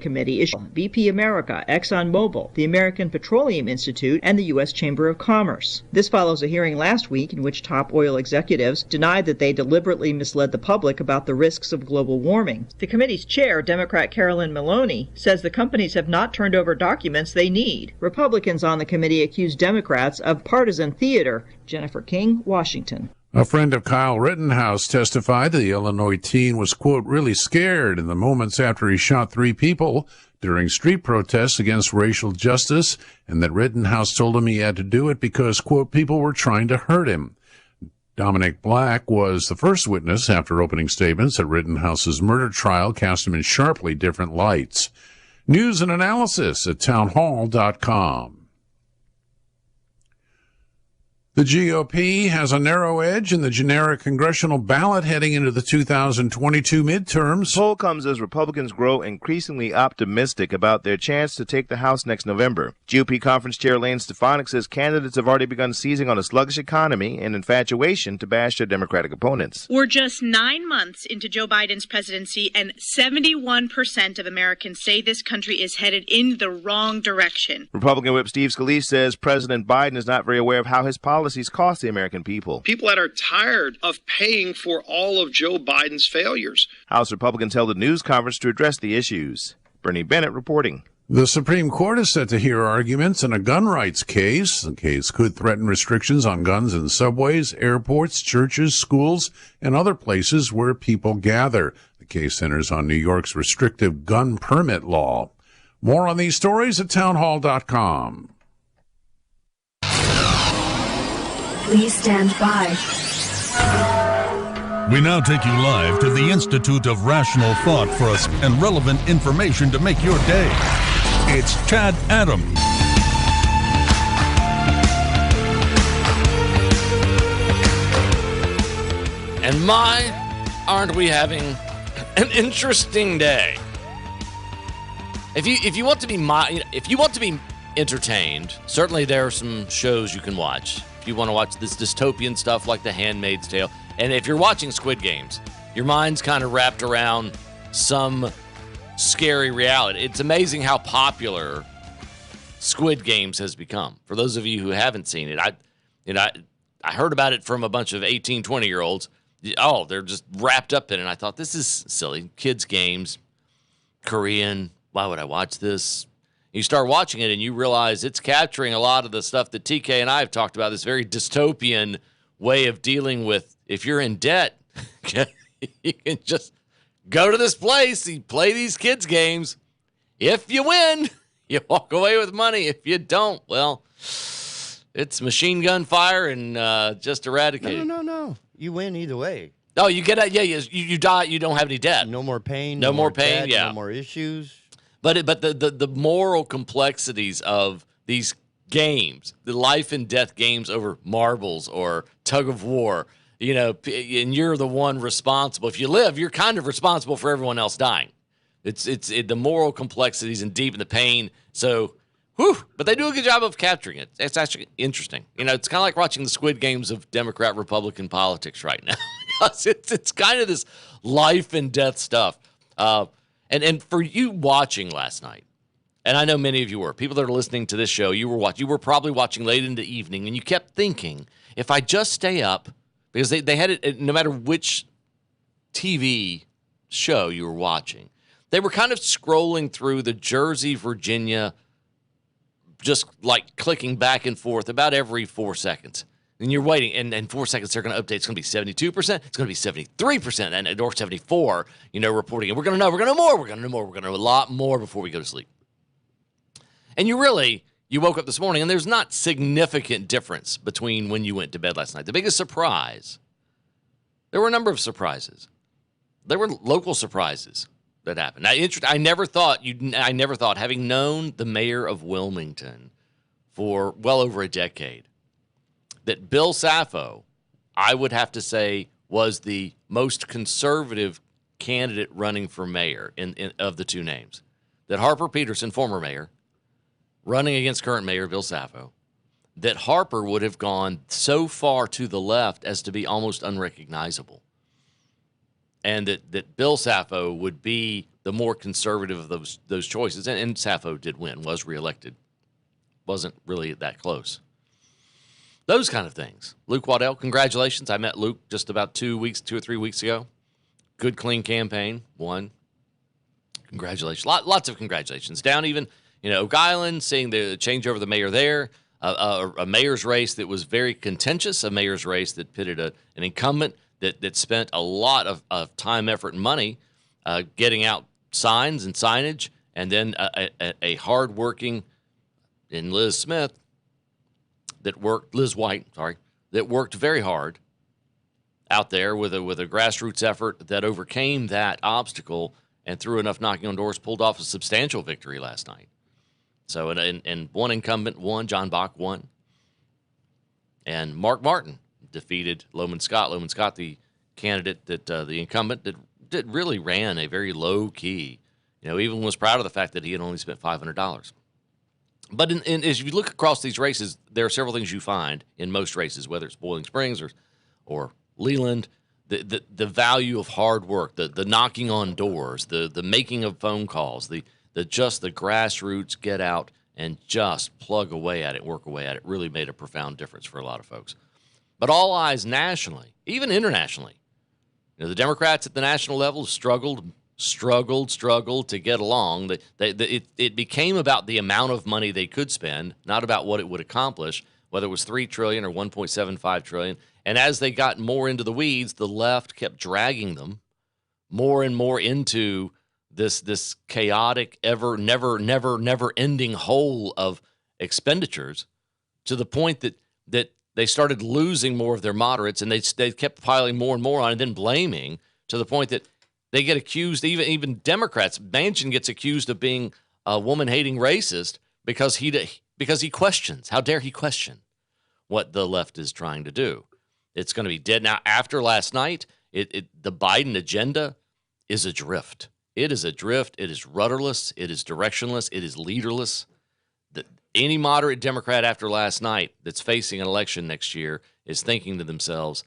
committee is BP America, ExxonMobil, the American Petroleum Institute, and the U.S. Chamber of Commerce. This follows a hearing last week in which top oil executives denied that they deliberately misled the public about the risks of global warming. The committee's chair, Democrat Carolyn Maloney, says the companies have not turned over documents they need. Republicans on the committee accuse Democrats of partisan theater. Jennifer King, Washington. A friend of Kyle Rittenhouse testified the Illinois teen was, quote, really scared in the moments after he shot 3 people during street protests against racial justice, and that Rittenhouse told him he had to do it because, quote, people were trying to hurt him. Dominic Black was the first witness after opening statements at Rittenhouse's murder trial cast him in sharply different lights. News and analysis at townhall.com. The GOP has a narrow edge in the generic congressional ballot heading into the 2022 midterms. The poll comes as Republicans grow increasingly optimistic about their chance to take the House next November. GOP Conference Chair Lane Stefanik says candidates have already begun seizing on a sluggish economy and infatuation to bash their Democratic opponents. We're just 9 months into Joe Biden's presidency, and 71% of Americans say this country is headed in the wrong direction. Republican Whip Steve Scalise says President Biden is not very aware of how his policies cost the American people. People that are tired of paying for all of Joe Biden's failures. House Republicans held a news conference to address the issues. Bernie Bennett reporting. The Supreme Court is set to hear arguments in a gun rights case. The case could threaten restrictions on guns in subways, airports, churches, schools, and other places where people gather. The case centers on New York's restrictive gun permit law. More on these stories at townhall.com. Please stand by. We now take you live to the Institute of Rational Thought for us and relevant information to make your day. It's Chad Adams. And aren't we having an interesting day? If you want to be entertained, certainly there are some shows you can watch. If you want to watch this dystopian stuff like The Handmaid's Tale, and if you're watching Squid Games, your mind's kind of wrapped around some scary reality. It's amazing how popular Squid Games has become. For those of you who haven't seen it, I heard about it from a bunch of 18, 20-year-olds. Oh, they're just wrapped up in it. And I thought, this is silly. Kids' games, Korean, why would I watch this? You start watching it and you realize it's capturing a lot of the stuff that TK and I have talked about, this very dystopian way of dealing with, if you're in debt, you can just go to this place, you play these kids' games. If you win, you walk away with money. If you don't, well, it's machine gun fire and just eradicated. No. You win either way. Oh, you get it. Yeah, you die. You don't have any debt. No more pain. No more pain. Debt, yeah. No more issues. But the moral complexities of these games, the life and death games over marbles or tug of war, and you're the one responsible. If you live, you're kind of responsible for everyone else dying. It's the moral complexities and deep in the pain. So, but they do a good job of capturing it. It's actually interesting. It's kind of like watching the Squid Games of Democrat-Republican politics right now. it's kind of this life and death stuff. And for you watching last night, and I know many of you were, people that are listening to this show, you were probably watching late into the evening, and you kept thinking, if I just stay up, because they had it, no matter which TV show you were watching, they were kind of scrolling through the Jersey, Virginia, just like clicking back and forth about every 4 seconds. And you're waiting, and in 4 seconds they're going to update. It's going to be 72%. It's going to be 73%, and or 74. Reporting. And we're going to know more. We're going to know a lot more before we go to sleep. And you woke up this morning, and there's not significant difference between when you went to bed last night. The biggest surprise. There were a number of surprises. There were local surprises that happened. I never thought, having known the mayor of Wilmington for well over a decade, that Bill Saffo, I would have to say, was the most conservative candidate running for mayor of the two names. That Harper Peterson, former mayor, running against current mayor Bill Saffo, that Harper would have gone so far to the left as to be almost unrecognizable. and that Bill Sappho would be the more conservative of those choices. And Sappho did win, was reelected. Wasn't really that close. Those kind of things. Luke Waddell, congratulations. I met Luke just about 2 or 3 weeks ago. Good, clean campaign. Won. Congratulations. Lots of congratulations. Down even, Oak Island, seeing the change over the mayor there. A mayor's race that was very contentious, a mayor's race that pitted an incumbent that spent a lot of time, effort, and money getting out signs and signage, and then a hard-working in Liz White, that worked very hard out there with a grassroots effort that overcame that obstacle and through enough knocking on doors, pulled off a substantial victory last night. So, and one incumbent won, John Bach won, and Mark Martin defeated Loman Scott. Loman Scott, the candidate the incumbent that really ran a very low key, even was proud of the fact that he had only spent $500. But as you look across these races, there are several things you find in most races, whether it's Boiling Springs or Leland, the value of hard work, the knocking on doors, the making of phone calls, the grassroots get out and just plug away at it, work away at it, really made a profound difference for a lot of folks. But all eyes nationally, even internationally, the Democrats at the national level struggled to get along. It became about the amount of money they could spend, not about what it would accomplish, whether it was $3 trillion or $1.75 trillion. And as they got more into the weeds, the left kept dragging them more and more into this chaotic, never ending hole of expenditures, to the point that they started losing more of their moderates, and they kept piling more and more on, and then blaming, to the point that they get accused, even Democrats. Manchin gets accused of being a woman-hating racist because he questions. How dare he question what the left is trying to do? It's going to be dead. Now, after last night, the Biden agenda is adrift. It is adrift. It is rudderless. It is directionless. It is leaderless. Any moderate Democrat after last night that's facing an election next year is thinking to themselves,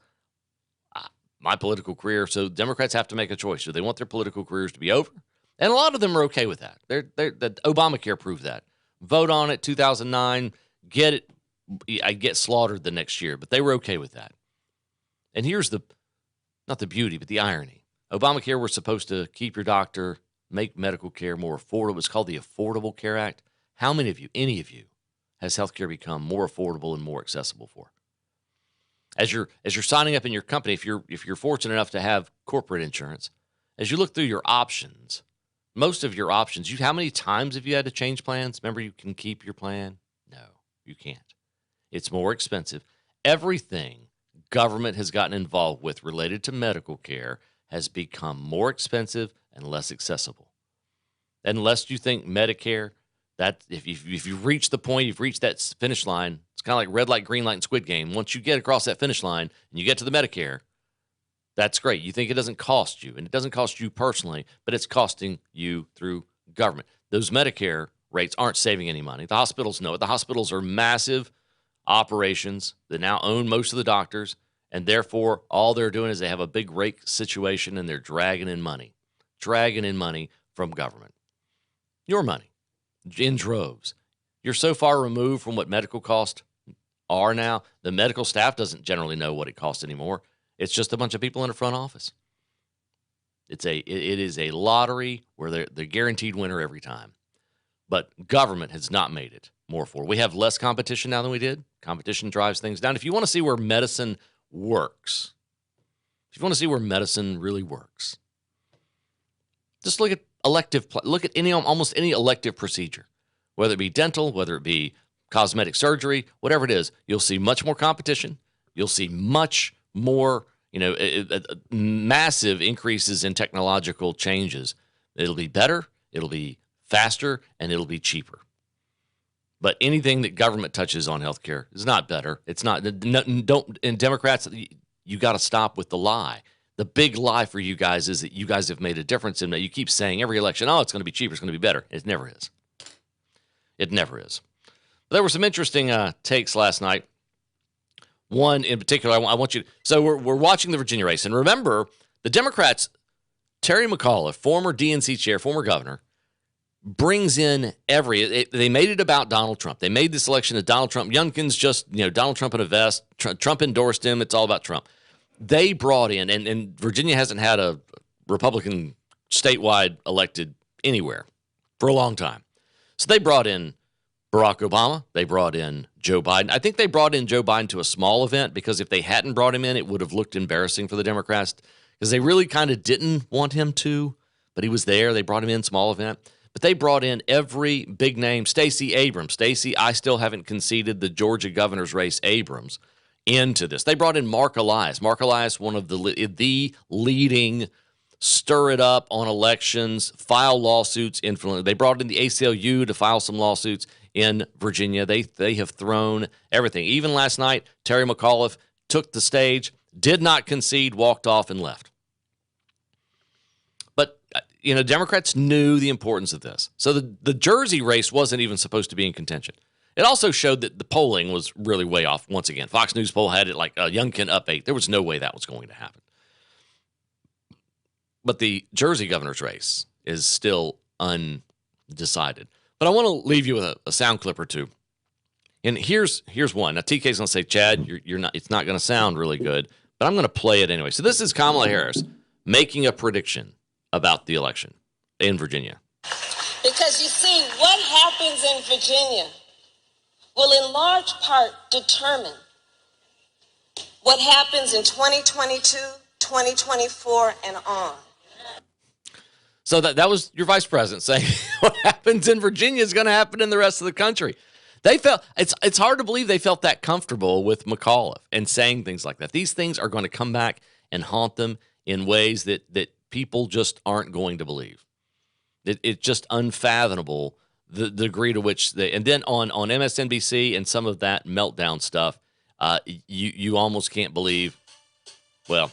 my political career. So Democrats have to make a choice. Do they want their political careers to be over? And a lot of them are okay with that. Obamacare proved that. Vote on it, 2009, get it. I get slaughtered the next year, but they were okay with that. And here's not the beauty, but the irony. Obamacare was supposed to keep your doctor, make medical care more affordable. It's called the Affordable Care Act. How many of you, any of you, has healthcare become more affordable and more accessible for? As you're signing up in your company, if you're fortunate enough to have corporate insurance, as you look through your options, most of your options, how many times have you had to change plans? Remember, you can keep your plan? No, you can't. It's more expensive. Everything government has gotten involved with related to medical care has become more expensive and less accessible. Unless you think Medicare, that if you've reached the point, you've reached that finish line, it's kind of like red light, green light, and Squid Game. Once you get across that finish line and you get to the Medicare, that's great. You think it doesn't cost you, and it doesn't cost you personally, but it's costing you through government. Those Medicare rates aren't saving any money. The hospitals know it. The hospitals are massive operations that now own most of the doctors, and therefore all they're doing is they have a big rake situation, and they're dragging in money from government. Your money in droves. You're so far removed from what medical costs are now. The medical staff doesn't generally know what it costs anymore. It's just a bunch of people in a front office. It is a lottery where they're the guaranteed winner every time. But government has not made it more affordable. We have less competition now than we did. Competition drives things down. If you want to see where medicine works, if you want to see where medicine really works, just look at almost any elective procedure, whether it be dental, whether it be cosmetic surgery, whatever it is. You'll see much more competition. You'll see much more, massive increases in technological changes. It'll be better, it'll be faster, and it'll be cheaper. But anything that government touches on healthcare is not better. It's not. And Democrats, you got to stop with the lie. The big lie for you guys is that you guys have made a difference in that. You keep saying every election, it's going to be cheaper, it's going to be better. It never is. It never is. But there were some interesting takes last night. One in particular, I want you to. So we're watching the Virginia race. And remember, the Democrats Terry McAuliffe, former DNC chair, former governor, brings in they made it about Donald Trump. They made this election of Donald Trump. Youngkin's just, Donald Trump in a vest. Trump endorsed him. It's all about Trump. They brought in, and Virginia hasn't had a Republican statewide elected anywhere for a long time. So they brought in Barack Obama. They brought in Joe Biden. I think they brought in Joe Biden to a small event because if they hadn't brought him in, it would have looked embarrassing for the Democrats because they really kind of didn't want him to, but he was there. They brought him in, small event. But they brought in every big name. Stacey Abrams. Stacey, I still haven't conceded the Georgia governor's race, Abrams, into this. They brought in Mark Elias. Mark Elias, one of the leading stir it up on elections, file lawsuits, influence. They brought in the ACLU to file some lawsuits in Virginia. They have thrown everything. Even last night, Terry McAuliffe took the stage, did not concede, walked off, and left. But, Democrats knew the importance of this. So the Jersey race wasn't even supposed to be in contention. It also showed that the polling was really way off once again. Fox News poll had it like Youngkin up 8. There was no way that was going to happen. But the Jersey governor's race is still undecided. But I want to leave you with a sound clip or two. And here's one. Now, TK's going to say, Chad, you're not. It's not going to sound really good, but I'm going to play it anyway. So this is Kamala Harris making a prediction about the election in Virginia. Because you see, what happens in Virginia will in large part determine what happens in 2022, 2024, and on. So that was your vice president saying what happens in Virginia is going to happen in the rest of the country. They felt it's hard to believe they felt that comfortable with McAuliffe and saying things like that. These things are going to come back and haunt them in ways that people just aren't going to believe. It's just unfathomable the degree to which they. And then on MSNBC and some of that meltdown stuff, you almost can't believe. Well,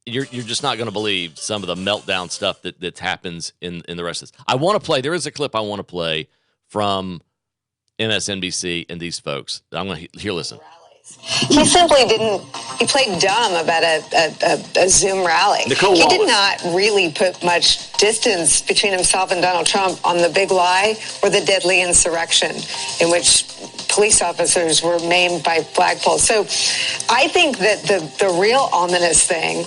you're just not going to believe some of the meltdown stuff that happens in the rest of this. I want to play. There is a clip I want to play from MSNBC and these folks. I'm going to listen. He simply didn't. He played dumb about a Zoom rally. He did not really put much distance between himself and Donald Trump on the big lie or the deadly insurrection in which police officers were maimed by flagpoles. So I think that the real ominous thing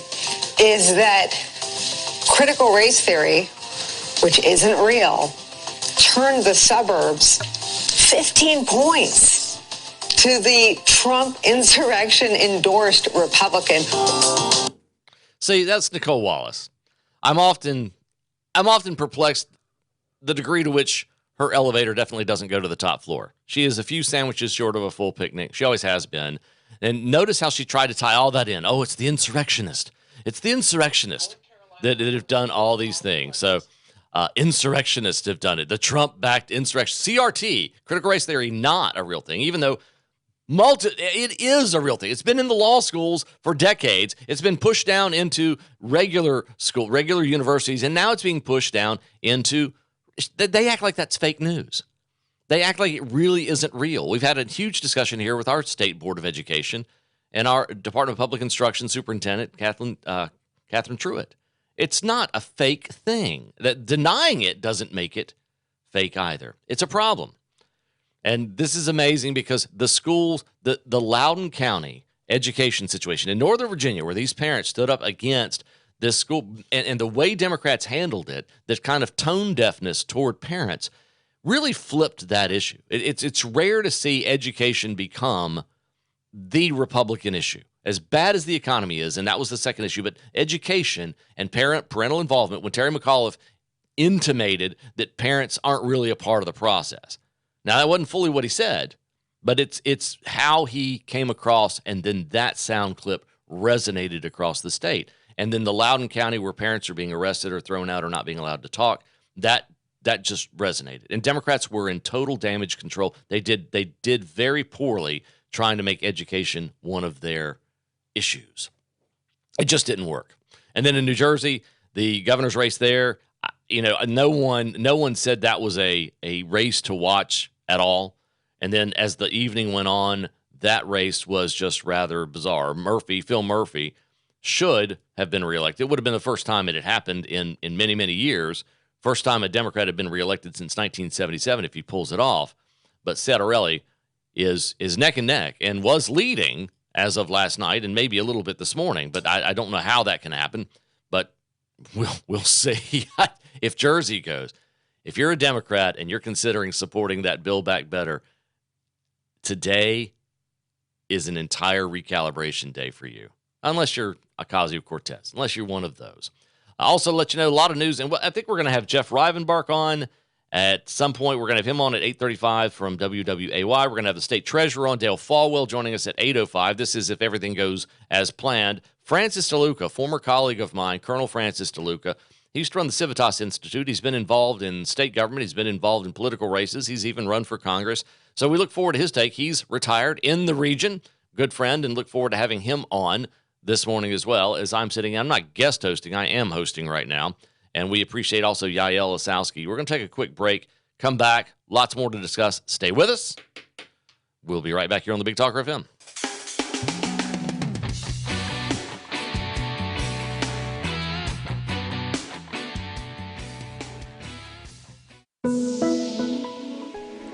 is that critical race theory, which isn't real, turned the suburbs 15 points to the Trump insurrection-endorsed Republican. See, that's Nicole Wallace. I'm often perplexed the degree to which her elevator definitely doesn't go to the top floor. She is a few sandwiches short of a full picnic. She always has been. And notice how she tried to tie all that in. Oh, it's the insurrectionist. It's the insurrectionist that have done all these things. So insurrectionists have done it. The Trump-backed insurrection. CRT, critical race theory, not a real thing, even though it is a real thing. It's been in the law schools for decades. It's been pushed down into regular universities, and now it's being pushed down into. They act like that's fake news. They act like it really isn't real. We've had a huge discussion here with our state board of education and our Department of Public Instruction superintendent, Catherine Truitt. It's not a fake thing. That denying it doesn't make it fake either. It's a problem. And this is amazing because the schools, the Loudoun County education situation in Northern Virginia, where these parents stood up against this school, and the way Democrats handled it, this kind of tone deafness toward parents, really flipped that issue. It's rare to see education become the Republican issue. As bad as the economy is, and that was the second issue, but education and parental involvement, when Terry McAuliffe intimated that parents aren't really a part of the process. Now, that wasn't fully what he said, but it's how he came across, and then that sound clip resonated across the state. And then the Loudoun County, where parents are being arrested or thrown out or not being allowed to talk, that just resonated. And Democrats were in total damage control. They did very poorly trying to make education one of their issues. It just didn't work. And then in New Jersey, the governor's race there, no one said that was a race to watch at all. And then as the evening went on, that race was just rather bizarre. Phil Murphy, should have been reelected. It would have been the first time it had happened in many, many years. First time a Democrat had been reelected since 1977 if he pulls it off. But Settarelli is neck and neck and was leading as of last night and maybe a little bit this morning. But I don't know how that can happen. But we'll see if Jersey goes. If you're a Democrat and you're considering supporting that Build Back Better, today is an entire recalibration day for you, unless you're Ocasio-Cortez, unless you're one of those. I'll also let you know a lot of news, and I think we're going to have Jeff Rivenbark on at some point. We're going to have him on at 8:35 from WWAY. We're going to have the state treasurer on, Dale Folwell, joining us at 8:05. This is if everything goes as planned. Francis DeLuca, former colleague of mine, Colonel Francis DeLuca. He used to run the Civitas Institute. He's been involved in state government. He's been involved in political races. He's even run for Congress. So we look forward to his take. He's retired in the region, good friend, and look forward to having him on this morning as well. As I'm sitting, I'm not guest hosting, I am hosting right now. And we appreciate also Yael Osowski. We're going to take a quick break, come back, lots more to discuss. Stay with us. We'll be right back here on the Big Talker FM.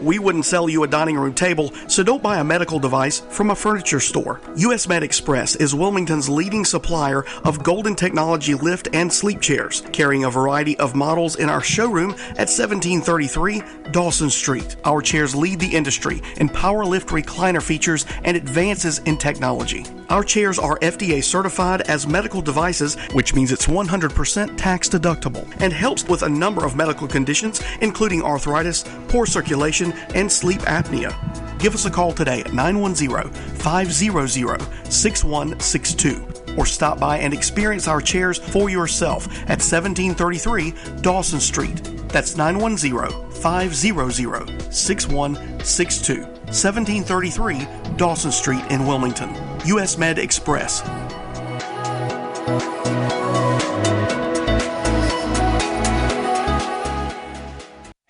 We wouldn't sell you a dining room table, so don't buy a medical device from a furniture store. US Med Express is Wilmington's leading supplier of golden technology lift and sleep chairs, carrying a variety of models in our showroom at 1733 Dawson Street. Our chairs lead the industry in power lift recliner features and advances in technology. Our chairs are FDA certified as medical devices, which means it's 100% tax deductible and helps with a number of medical conditions, including arthritis, poor circulation, and sleep apnea. Give us a call today at 910-500-6162 or stop by and experience our chairs for yourself at 1733 Dawson Street. That's 910-500-6162. 1733 Dawson Street in Wilmington. US Med Express.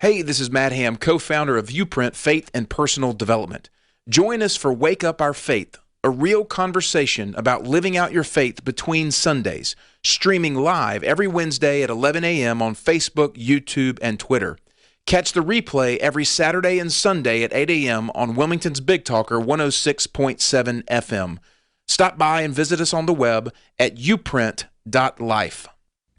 Hey, this is Matt Ham, co-founder of Viewprint Faith and Personal Development. Join us for Wake Up Our Faith, a real conversation about living out your faith between Sundays, streaming live every Wednesday at 11 a.m. on Facebook, YouTube, and Twitter. Catch the replay every Saturday and Sunday at 8 a.m. on Wilmington's Big Talker 106.7 FM. Stop by and visit us on the web at uprint.life.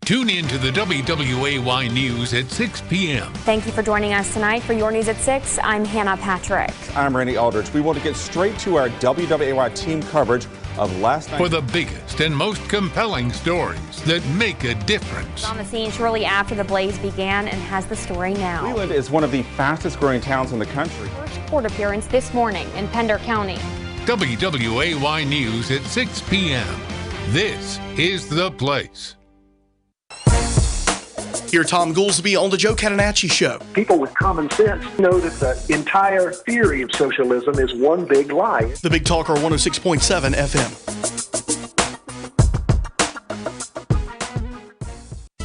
Tune in to the WWAY News at 6 p.m. Thank you for joining us tonight for your news at 6. I'm Hannah Patrick. I'm Randy Aldridge. We want to get straight to our WWAY team coverage of last night. For the biggest and most compelling stories that make a difference. On the scene shortly after the blaze began and has the story now. Cleveland is one of the fastest growing towns in the country. First court appearance this morning in Pender County. WWAY News at 6 p.m. This is the place. Here, Tom Goolsby on the Joe Catanacci Show. People with common sense know that the entire theory of socialism is one big lie. The Big Talker 106.7 FM.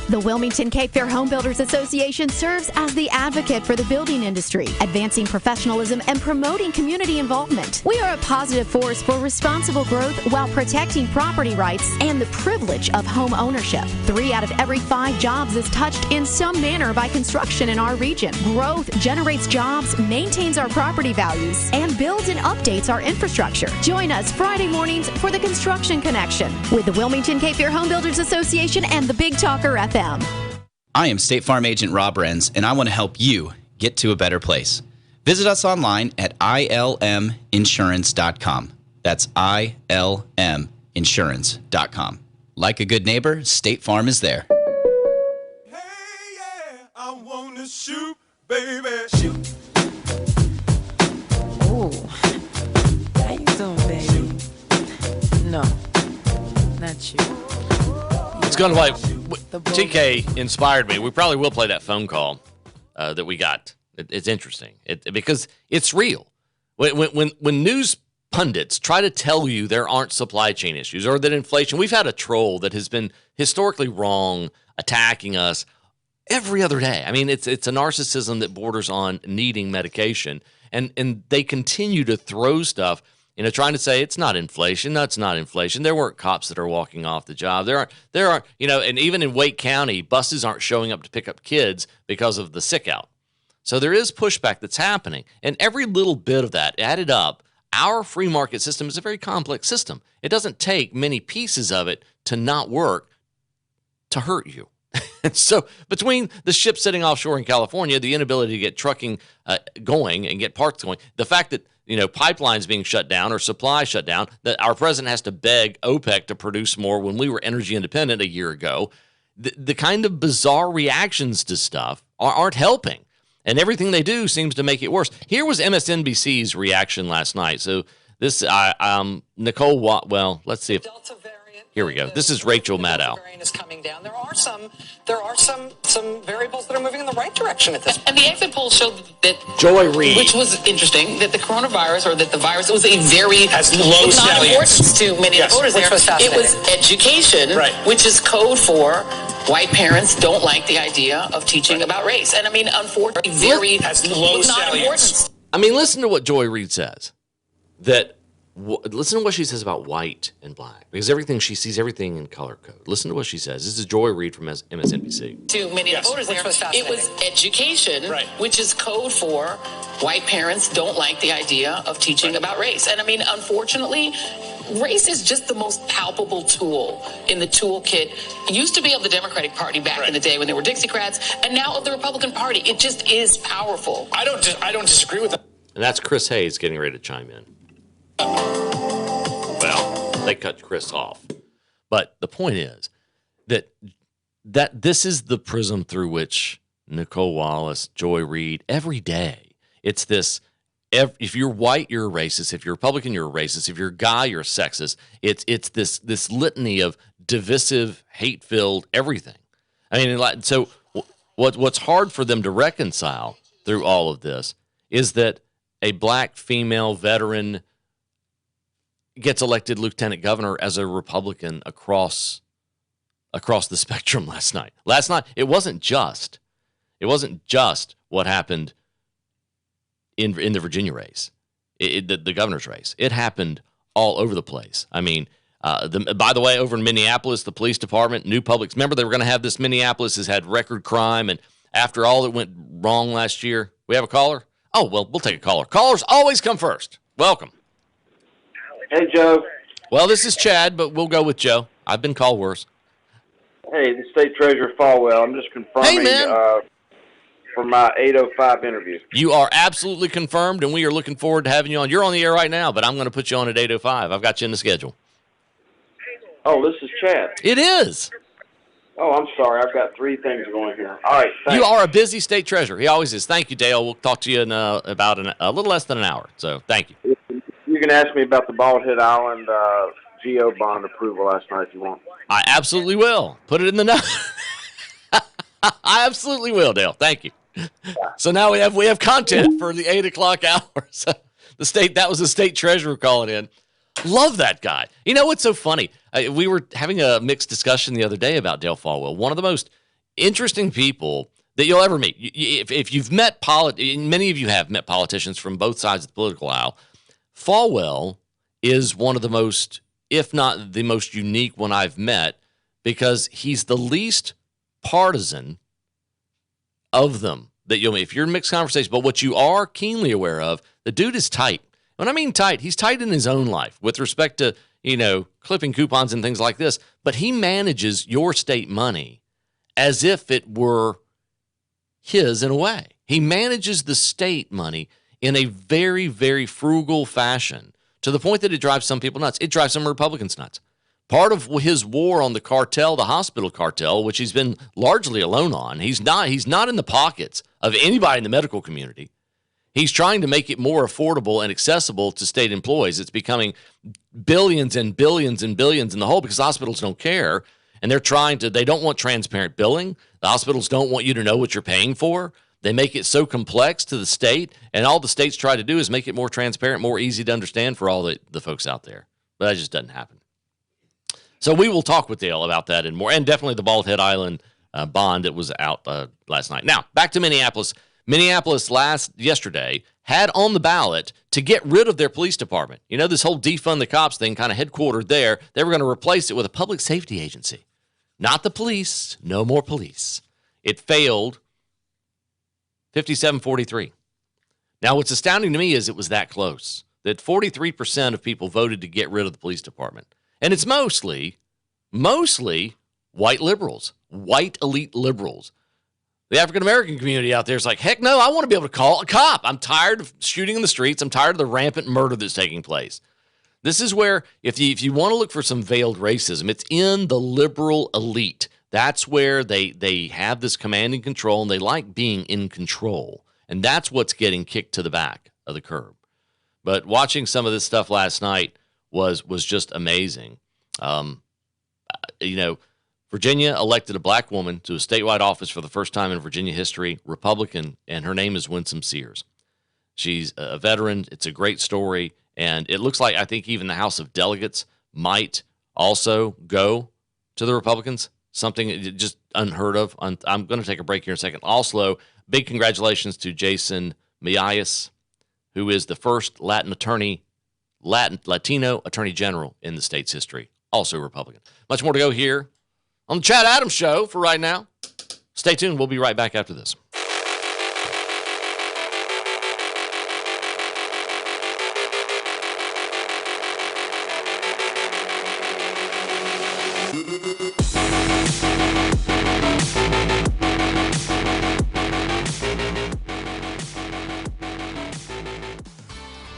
The Wilmington Cape Fear Home Builders Association serves as the advocate for the building industry, advancing professionalism and promoting community involvement. We are a positive force for responsible growth while protecting property rights and the privilege of home ownership. 3 out of every 5 jobs is touched in some manner by construction in our region. Growth generates jobs, maintains our property values, and builds and updates our infrastructure. Join us Friday mornings for the Construction Connection with the Wilmington Cape Fear Home Builders Association and the Big Talker FM. I am State Farm Agent Rob Renz, and I want to help you get to a better place. Visit us online at ilminsurance.com. That's ilminsurance.com. Like a good neighbor, State Farm is there. Hey, yeah, I want to shoot, baby, shoot. Ooh, how you doing, baby? No, not you. It's going to like TK inspired me. We probably will play that phone call that we got. It's interesting because it's real. When news pundits try to tell you there aren't supply chain issues or that inflation, we've had a troll that has been historically wrong attacking us every other day. I mean, it's a narcissism that borders on needing medication, and they continue to throw stuff. trying to say it's not inflation. No, it's not inflation. There weren't cops that are walking off the job. There are, and even in Wake County, buses aren't showing up to pick up kids because of the sick out. So there is pushback that's happening. And every little bit of that added up, our free market system is a very complex system. It doesn't take many pieces of it to not work to hurt you. And so between the ship sitting offshore in California, the inability to get trucking going and get parts going, the fact that pipelines being shut down or supply shut down, that our president has to beg OPEC to produce more when we were energy independent a year ago, the kind of bizarre reactions to stuff aren't helping. And everything they do seems to make it worse. Here was MSNBC's reaction last night. So this, Nicole, well, let's see if, here we go. This is Rachel Maddow. Is coming down. There are some variables that are moving in the right direction at this point. And the exit polls showed that Joy Reid, which was interesting, that the coronavirus or that the virus was a very has low non-importance to many voters there. It was education, which is code for white parents don't like the idea of teaching about race. And I mean, unfortunately, very has low non-importance. I mean, listen to what Joy Reid says. Listen to what she says about white and black, because she sees everything in color code. Listen to what she says. This is Joy Reid from MSNBC. To many voters there, it was education, which is code for white parents don't like the idea of teaching about race. And I mean, unfortunately, race is just the most palpable tool in the toolkit. It used to be of the Democratic Party back in the day when they were Dixiecrats, and now of the Republican Party. It just is powerful. I don't disagree with that. And that's Chris Hayes getting ready to chime in. Well, they cut Chris off. But the point is that this is the prism through which Nicole Wallace, Joy Reid, every day, it's this, if you're white, you're a racist. If you're Republican, you're a racist. If you're a guy, you're a sexist. It's this litany of divisive, hate-filled everything. I mean, so what's hard for them to reconcile through all of this is that a black female veteran gets elected lieutenant governor as a Republican across the spectrum last night. Last night, it wasn't just what happened in the Virginia race, the governor's race. It happened all over the place. I mean, by the way, over in Minneapolis, the police department, new publics, remember they were going to have this. Minneapolis has had record crime, and after all that went wrong last year, we have a caller? Oh, well, we'll take a caller. Callers always come first. Welcome. Hey, Joe. Well, this is Chad, but we'll go with Joe. I've been called worse. Hey, the State Treasurer Folwell. I'm just confirming for my 8:05 interview. You are absolutely confirmed, and we are looking forward to having you on. You're on the air right now, but I'm going to put you on at 8:05. I've got you in the schedule. Oh, this is Chad. It is. Oh, I'm sorry. I've got 3 things going here. All right, thanks. You are a busy state treasurer. He always is. Thank you, Dale. We'll talk to you in about a little less than an hour. So thank you. You can ask me about the Bald Head Island GO bond approval last night if you want. I absolutely will. Put it in the note. I absolutely will, Dale. Thank you. So now we have content for the 8 o'clock hour. So that was the state treasurer calling in. Love that guy. You know what's so funny? We were having a mixed discussion the other day about Dale Folwell, one of the most interesting people that you'll ever meet. If you've met many of you have met politicians from both sides of the political aisle. Folwell is one of the most, if not the most unique one I've met, because he's the least partisan of them that you'll meet. If you're in mixed conversation, but what you are keenly aware of, the dude is tight. When I mean tight, he's tight in his own life with respect to, clipping coupons and things like this, but he manages your state money as if it were his in a way. He manages the state money in a very, very frugal fashion to the point that it drives some people nuts. It drives some Republicans nuts. Part of his war on the cartel, the hospital cartel, which he's been largely alone on, he's not in the pockets of anybody in the medical community. He's trying to make it more affordable and accessible to state employees. It's becoming billions and billions and billions in the hole because hospitals don't care, and they don't want transparent billing. The hospitals don't want you to know what you're paying for. They make it so complex to the state, and all the states try to do is make it more transparent, more easy to understand for all the folks out there. But that just doesn't happen. So we will talk with Dale about that and more, and definitely the Bald Head Island bond that was out last night. Now, back to Minneapolis. Minneapolis yesterday had on the ballot to get rid of their police department. You know, this whole defund the cops thing kind of headquartered there. They were going to replace it with a public safety agency. Not the police. No more police. It failed 57-43. Now, what's astounding to me is it was that close, that 43% of people voted to get rid of the police department. And it's mostly white liberals, white elite liberals. The African-American community out there is like, heck no, I want to be able to call a cop. I'm tired of shooting in the streets. I'm tired of the rampant murder that's taking place. This is where, if you want to look for some veiled racism, it's in the liberal elite. That's where they have this command and control, and they like being in control. And that's what's getting kicked to the back of the curb. But watching some of this stuff last night was just amazing. Virginia elected a black woman to a statewide office for the first time in Virginia history, Republican, and her name is Winsome Sears. She's a veteran. It's a great story, and it looks like I think even the House of Delegates might also go to the Republicans, something just unheard of. I'm going to take a break here in a second. Also, big congratulations to Jason Mayas, who is the first Latino Attorney General in the state's history, also Republican. Much more to go here on the Chad Adams Show for right now. Stay tuned. We'll be right back after this.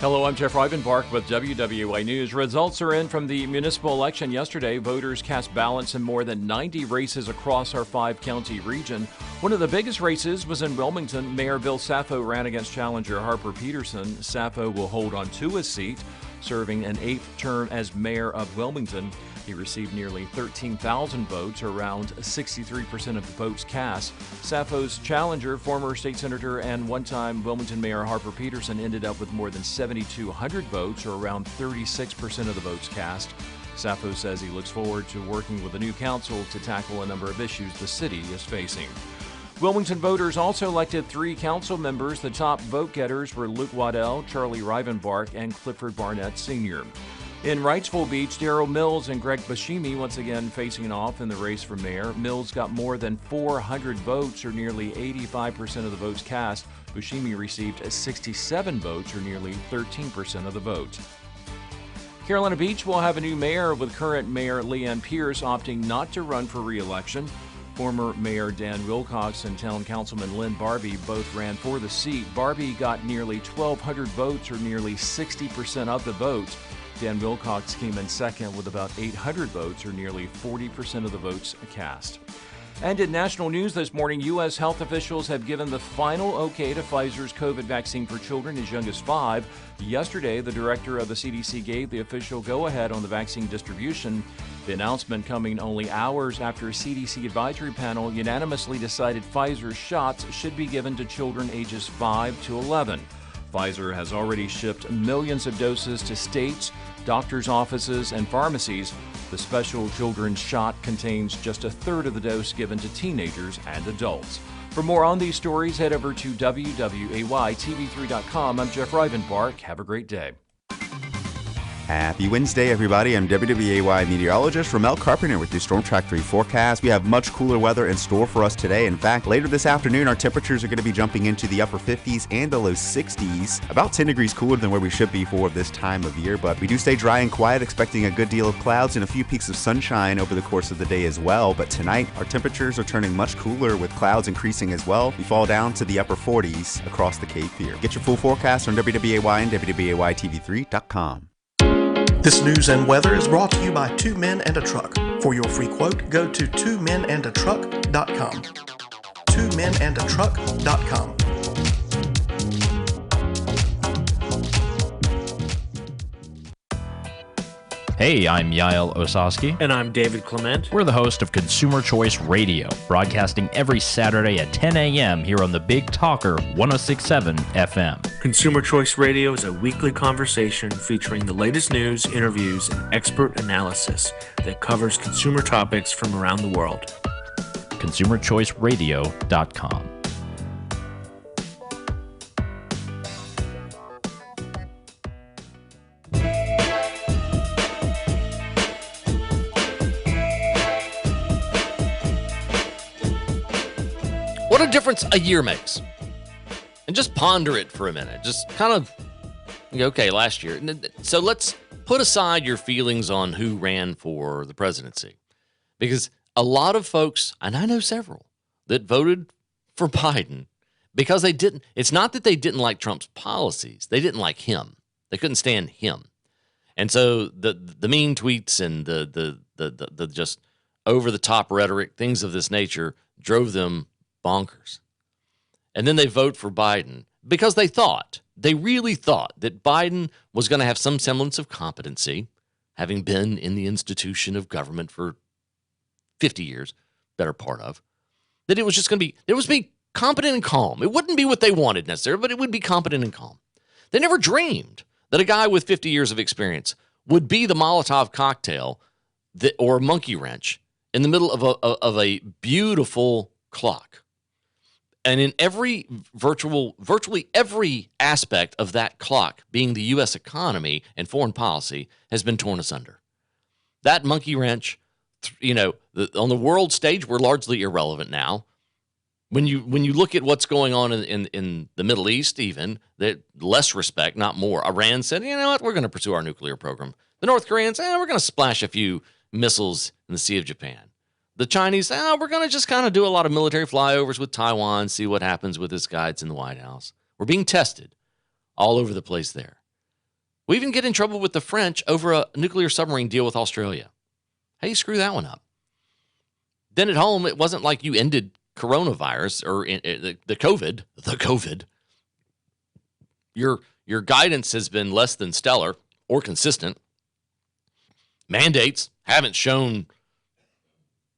Hello, I'm Jeff Rivenbark with WWA News. Results are in from the municipal election yesterday. Voters cast ballots in more than 90 races across our 5-county region. One of the biggest races was in Wilmington. Mayor Bill Saffo ran against challenger Harper Peterson. Saffo will hold on to his seat, serving an 8th term as mayor of Wilmington. He received nearly 13,000 votes, or around 63% of the votes cast. Saffo's challenger, former state senator and one-time Wilmington Mayor Harper Peterson, ended up with more than 7,200 votes, or around 36% of the votes cast. Saffo says he looks forward to working with the new council to tackle a number of issues the city is facing. Wilmington voters also elected 3 council members. The top vote-getters were Luke Waddell, Charlie Rivenbark, and Clifford Barnett Sr. In Wrightsville Beach, Darrell Mills and Greg Bashimi once again facing off in the race for mayor. Mills got more than 400 votes, or nearly 85% of the votes cast. Bashimi received 67 votes, or nearly 13% of the votes. Carolina Beach will have a new mayor, with current Mayor Leanne Pierce opting not to run for re-election. Former Mayor Dan Wilcox and Town Councilman Lynn Barbie both ran for the seat. Barbie got nearly 1,200 votes, or nearly 60% of the votes. Dan Wilcox came in second with about 800 votes, or nearly 40% of the votes cast. And in national news this morning, U.S. health officials have given the final okay to Pfizer's COVID vaccine for children as young as 5. Yesterday, the director of the CDC gave the official go-ahead on the vaccine distribution. The announcement coming only hours after a CDC advisory panel unanimously decided Pfizer's shots should be given to children ages 5 to 11. Pfizer has already shipped millions of doses to states, doctors' offices, and pharmacies. The special children's shot contains just a third of the dose given to teenagers and adults. For more on these stories, head over to WWAYTV3.com. I'm Jeff Rivenbark. Have a great day. Happy Wednesday, everybody. I'm WWAY meteorologist Ramel Carpenter with your Storm Track 3 forecast. We have much cooler weather in store for us today. In fact, later this afternoon, our temperatures are going to be jumping into the upper 50s and the low 60s, about 10 degrees cooler than where we should be for this time of year. But we do stay dry and quiet, expecting a good deal of clouds and a few peaks of sunshine over the course of the day as well. But tonight, our temperatures are turning much cooler with clouds increasing as well. We fall down to the upper 40s across the Cape Fear. Get your full forecast on WWAY and WWAYTV3.com. This news and weather is brought to you by 2 Men and a Truck. For your free quote, go to 2menandatruck.com. 2menandatruck.com. Hey, I'm Yael Osowski. And I'm David Clement. We're the host of Consumer Choice Radio, broadcasting every Saturday at 10 a.m. here on the Big Talker 106.7 FM. Consumer Choice Radio is a weekly conversation featuring the latest news, interviews, and expert analysis that covers consumer topics from around the world. ConsumerChoiceRadio.com. a difference a year makes. And just ponder it for a minute. Just kind of, okay, last year. So let's put aside your feelings on who ran for the presidency. Because a lot of folks, and I know several, that voted for Biden because they didn't. It's not that they didn't like Trump's policies. They didn't like him. They couldn't stand him. And so the mean tweets and the just over-the-top rhetoric, things of this nature, drove them bonkers. And then they vote for Biden because they really thought that Biden was going to have some semblance of competency, having been in the institution of government for 50 years, better part of, that it was just going to be, it was be competent and calm. It wouldn't be what they wanted necessarily, but it would be competent and calm. They never dreamed that a guy with 50 years of experience would be the Molotov cocktail or monkey wrench in the middle of a beautiful clock. And in virtually every aspect of that clock, being the U.S. economy and foreign policy, has been torn asunder. That monkey wrench, on the world stage, we're largely irrelevant now. When you look at what's going on in the Middle East, even, that less respect, not more. Iran said, you know what, we're going to pursue our nuclear program. The North Koreans, we're going to splash a few missiles in the Sea of Japan. The Chinese, we're going to just kind of do a lot of military flyovers with Taiwan, see what happens with this guy that's in the White House. We're being tested all over the place there. We even get in trouble with the French over a nuclear submarine deal with Australia. How do you screw that one up? Then at home, it wasn't like you ended coronavirus or the COVID. Your guidance has been less than stellar or consistent. Mandates haven't shown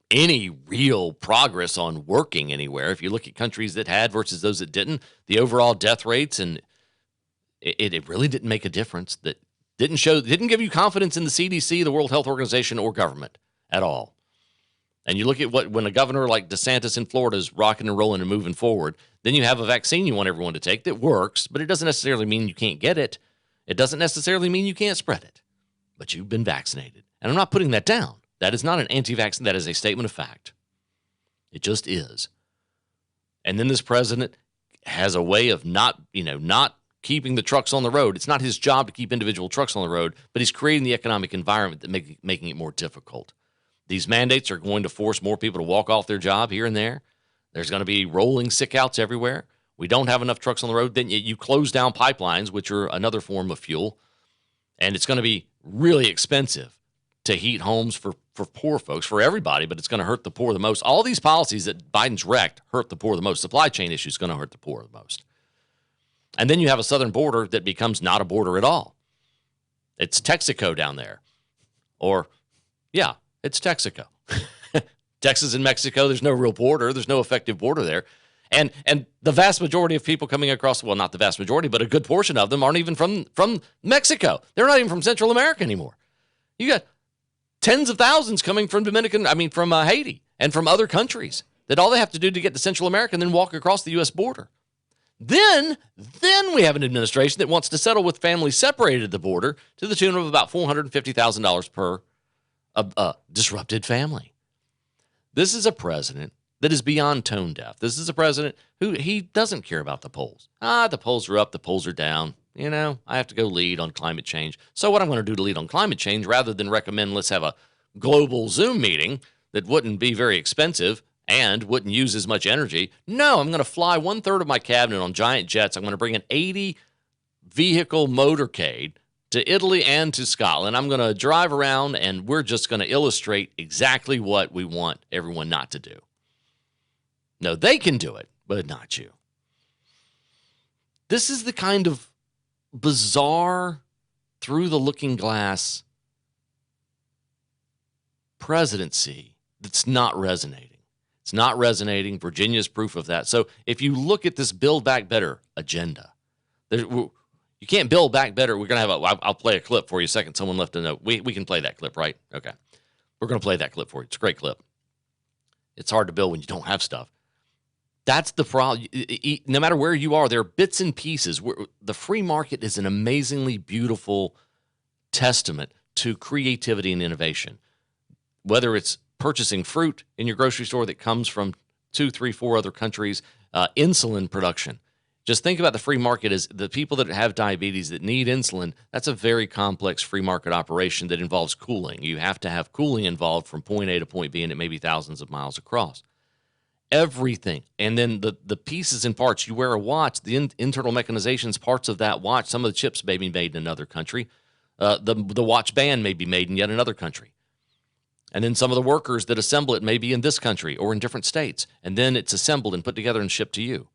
any real progress on working anywhere. If you look at countries that had versus those that didn't, the overall death rates, and it really didn't make a difference. That didn't give you confidence in the CDC, the World Health Organization, or government at all. And you look at when a governor like DeSantis in Florida is rocking and rolling and moving forward, then you have a vaccine you want everyone to take that works, but it doesn't necessarily mean you can't get it. It doesn't necessarily mean you can't spread it, but you've been vaccinated. And I'm not putting that down. That is not an anti-vaccine. That is a statement of fact. It just is. And then this president has a way of not keeping the trucks on the road. It's not his job to keep individual trucks on the road, but he's creating the economic environment that making it more difficult. These mandates are going to force more people to walk off their job here and there. There's going to be rolling sick outs everywhere. We don't have enough trucks on the road. Then you close down pipelines, which are another form of fuel, and it's going to be really expensive to heat homes for poor folks, for everybody, but it's going to hurt the poor the most. All these policies that Biden's wrecked hurt the poor the most. Supply chain issues going to hurt the poor the most. And then you have a southern border that becomes not a border at all. It's Texaco down there. It's Texaco. Texas and Mexico, there's no real border. There's no effective border there. And the vast majority of people coming across, well, not the vast majority, but a good portion of them aren't even from Mexico. They're not even from Central America anymore. You got tens of thousands coming from from Haiti and from other countries that all they have to do to get to Central America and then walk across the U.S. border. Then we have an administration that wants to settle with families separated at the border to the tune of about $450,000 per disrupted family. This is a president that is beyond tone deaf. This is a president who he doesn't care about the polls. The polls are up, the polls are down. I have to go lead on climate change. So what I'm going to do to lead on climate change, rather than recommend let's have a global Zoom meeting that wouldn't be very expensive and wouldn't use as much energy. No, I'm going to fly 1/3 of my cabinet on giant jets. I'm going to bring an 80-vehicle motorcade to Italy and to Scotland. I'm going to drive around, and we're just going to illustrate exactly what we want everyone not to do. No, they can do it, but not you. This is the kind of bizarre, through-the-looking-glass presidency that's not resonating. It's not resonating. Virginia's proof of that. So if you look at this Build Back Better agenda, you can't build back better. We're going to have I'll play a clip for you a second. Someone left a note. We can play that clip, right? Okay. We're going to play that clip for you. It's a great clip. It's hard to build when you don't have stuff. That's the problem. No matter where you are, there are bits and pieces. The free market is an amazingly beautiful testament to creativity and innovation. Whether it's purchasing fruit in your grocery store that comes from 2, 3, 4 other countries, insulin production. Just think about the free market as the people that have diabetes that need insulin. That's a very complex free market operation that involves cooling. You have to have cooling involved from point A to point B, and it may be thousands of miles across. Everything. And then the pieces and parts. You wear a watch, the internal mechanizations, parts of that watch, some of the chips may be made in another country. The watch band may be made in yet another country. And then some of the workers that assemble it may be in this country or in different states. And then it's assembled and put together and shipped to you.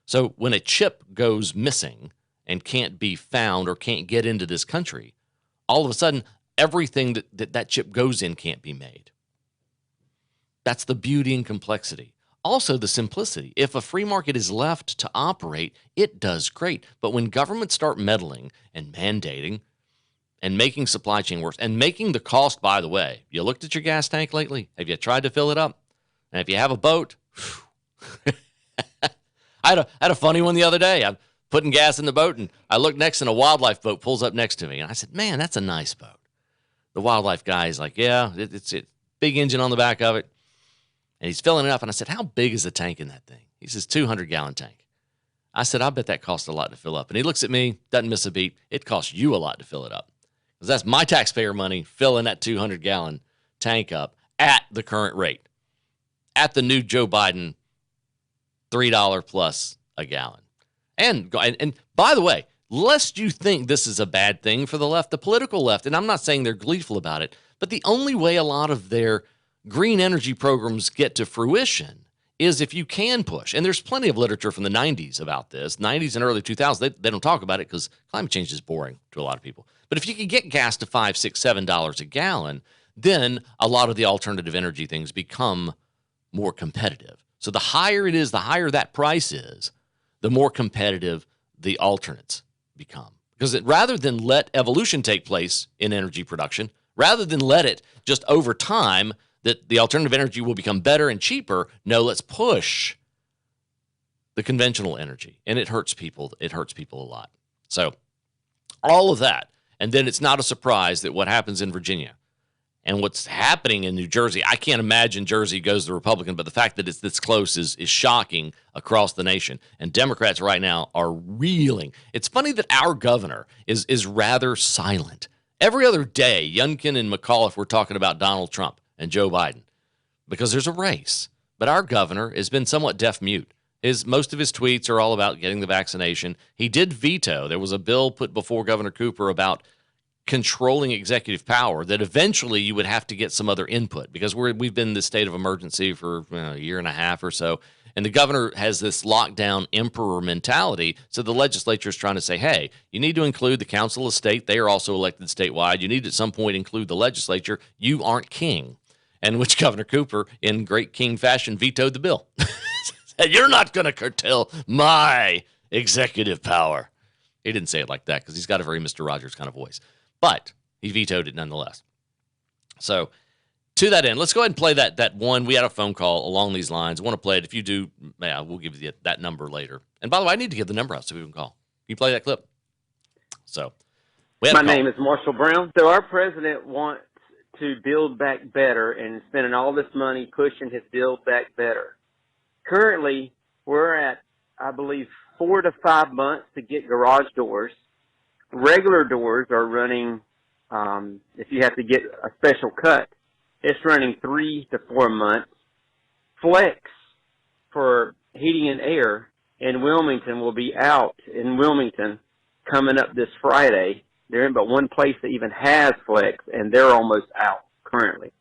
So when a chip goes missing and can't be found or can't get into this country, all of a sudden, everything that chip goes in can't be made. That's the beauty and complexity. Also, the simplicity. If a free market is left to operate, it does great. But when governments start meddling and mandating and making supply chain worse and making the cost, by the way, you looked at your gas tank lately? Have you tried to fill it up? And if you have a boat, I had a funny one the other day. I'm putting gas in the boat, and I look next, and a wildlife boat pulls up next to me. And I said, man, that's a nice boat. The wildlife guy is like, yeah, it's a big engine on the back of it. And he's filling it up. And I said, how big is the tank in that thing? He says, 200-gallon tank. I said, I bet that costs a lot to fill up. And he looks at me, doesn't miss a beat. It costs you a lot to fill it up. Because that's my taxpayer money filling that 200-gallon tank up at the current rate. At the new Joe Biden $3 plus a gallon. And by the way, lest you think this is a bad thing for the left, the political left, and I'm not saying they're gleeful about it, but the only way a lot of their green energy programs get to fruition is if you can push. And there's plenty of literature from the 90s about this, 90s and early 2000s. They don't talk about it because climate change is boring to a lot of people. But if you can get gas to $5, $6, $7 a gallon, then a lot of the alternative energy things become more competitive. So the higher it is, the higher that price is, the more competitive the alternates become. Because rather than let evolution take place in energy production, rather than let it just over time that the alternative energy will become better and cheaper, no, let's push the conventional energy. And it hurts people. It hurts people a lot. So all of that. And then it's not a surprise that what happens in Virginia and what's happening in New Jersey, I can't imagine Jersey goes to Republican, but the fact that it's this close is shocking across the nation. And Democrats right now are reeling. It's funny that our governor is rather silent. Every other day, Youngkin and McAuliffe were talking about Donald Trump and Joe Biden because there's a race. But our governor has been somewhat deaf-mute. Most of his tweets are all about getting the vaccination. He did veto. There was a bill put before Governor Cooper about controlling executive power that eventually you would have to get some other input because we've been in this state of emergency for a year and a half or so. And the governor has this lockdown emperor mentality. So the legislature is trying to say, hey, you need to include the council of state. They are also elected statewide. You need at some point include the legislature. You aren't king. And which Governor Cooper, in great king fashion, vetoed the bill. Said, you're not going to curtail my executive power. He didn't say it like that because he's got a very Mr. Rogers kind of voice. But he vetoed it nonetheless. So to that end, let's go ahead and play that one. We had a phone call along these lines. I want to play it. If you do, we'll give you that number later. And by the way, I need to give the number out so we can call. Can you play that clip? So my name is Marshall Brown. So our president wants to build back better and spending all this money pushing his build back better. Currently, we're at, I believe, 4 to 5 months to get garage doors. Regular doors are running, if you have to get a special cut, it's running 3 to 4 months. Flex for heating and air in Wilmington will be out in Wilmington coming up this Friday. There ain't but one place that even has Flex, and they're almost out currently.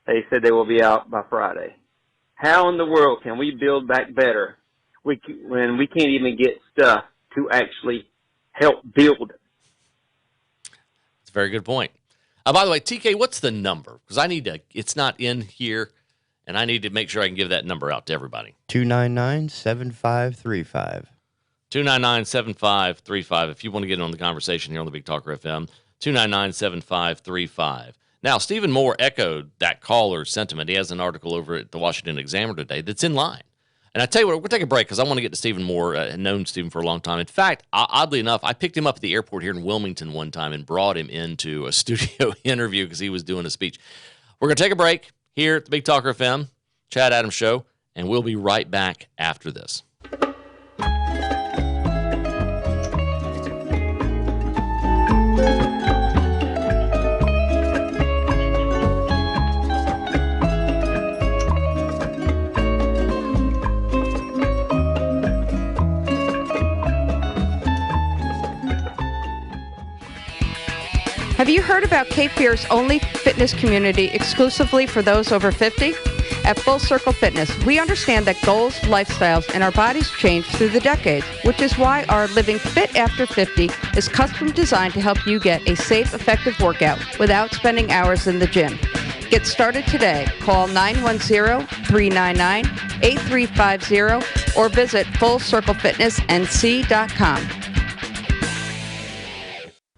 They said they will be out by Friday. How in the world can we build back better when we can't even get stuff to actually help build it? It's a very good point. By the way, TK, what's the number? Because it's not in here, and I need to make sure I can give that number out to everybody. 299-7535. 299-7535. If you want to get on the conversation here on the Big Talker FM, 299-7535. Now, Stephen Moore echoed that caller's sentiment. He has an article over at the Washington Examiner today that's in line. And I tell you what, we'll take a break because I want to get to Stephen Moore. I've known Stephen for a long time. In fact, oddly enough, I picked him up at the airport here in Wilmington one time and brought him into a studio interview because he was doing a speech. We're going to take a break here at the Big Talker FM, Chad Adams Show. and we'll be right back after this. Have you heard about Cape Fear's only fitness community exclusively for those over 50? At Full Circle Fitness, we understand that goals, lifestyles, and our bodies change through the decades, which is why our Living Fit After 50 is custom designed to help you get a safe, effective workout without spending hours in the gym. Get started today. Call 910-399-8350 or visit FullCircleFitnessNC.com.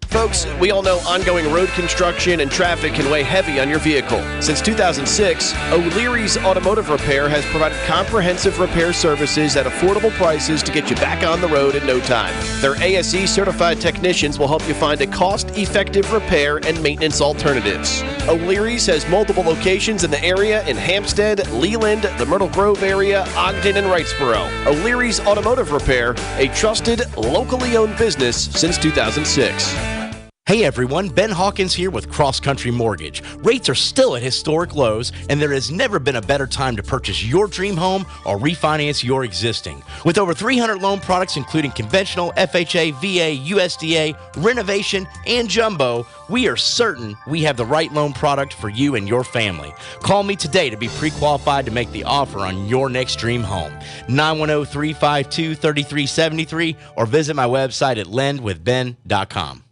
Folks, we all know ongoing road construction and traffic can weigh heavy on your vehicle. Since 2006, O'Leary's Automotive Repair has provided comprehensive repair services at affordable prices to get you back on the road in no time. Their ASE-certified technicians will help you find a cost-effective repair and maintenance alternatives. O'Leary's has multiple locations in the area in Hampstead, Leland, the Myrtle Grove area, Ogden, and Wrightsboro. O'Leary's Automotive Repair, a trusted, locally owned business since 2006. Hey everyone, Ben Hawkins here with Cross Country Mortgage. Rates are still at historic lows, and there has never been a better time to purchase your dream home or refinance your existing. With over 300 loan products including conventional, FHA, VA, USDA, renovation, and jumbo, we are certain we have the right loan product for you and your family. Call me today to be pre-qualified to make the offer on your next dream home. 910-352-3373 or visit my website at lendwithben.com.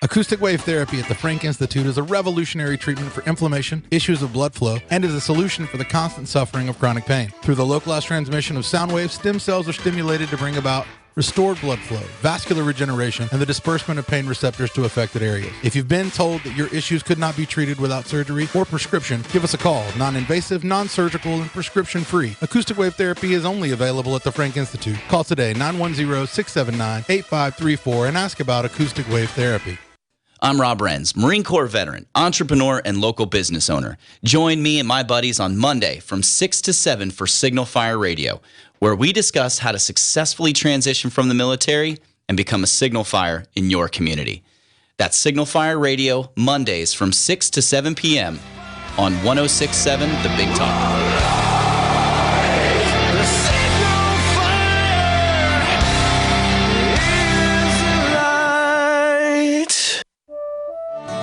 Acoustic wave therapy at the Frank Institute is a revolutionary treatment for inflammation, issues of blood flow, and is a solution for the constant suffering of chronic pain. Through the localized transmission of sound waves, stem cells are stimulated to bring about restored blood flow, vascular regeneration, and the disbursement of pain receptors to affected areas. If you've been told that your issues could not be treated without surgery or prescription, give us a call. Non-invasive, non-surgical, and prescription-free. Acoustic wave therapy is only available at the Frank Institute. Call today, 910-679-8534, and ask about acoustic wave therapy. I'm Rob Renz, Marine Corps veteran, entrepreneur, and local business owner. Join me and my buddies on Monday from 6 to 7 for Signal Fire Radio, where we discuss how to successfully transition from the military and become a signal fire in your community. That's Signal Fire Radio, Mondays from 6 to 7 p.m. on 106.7 The Big Talk.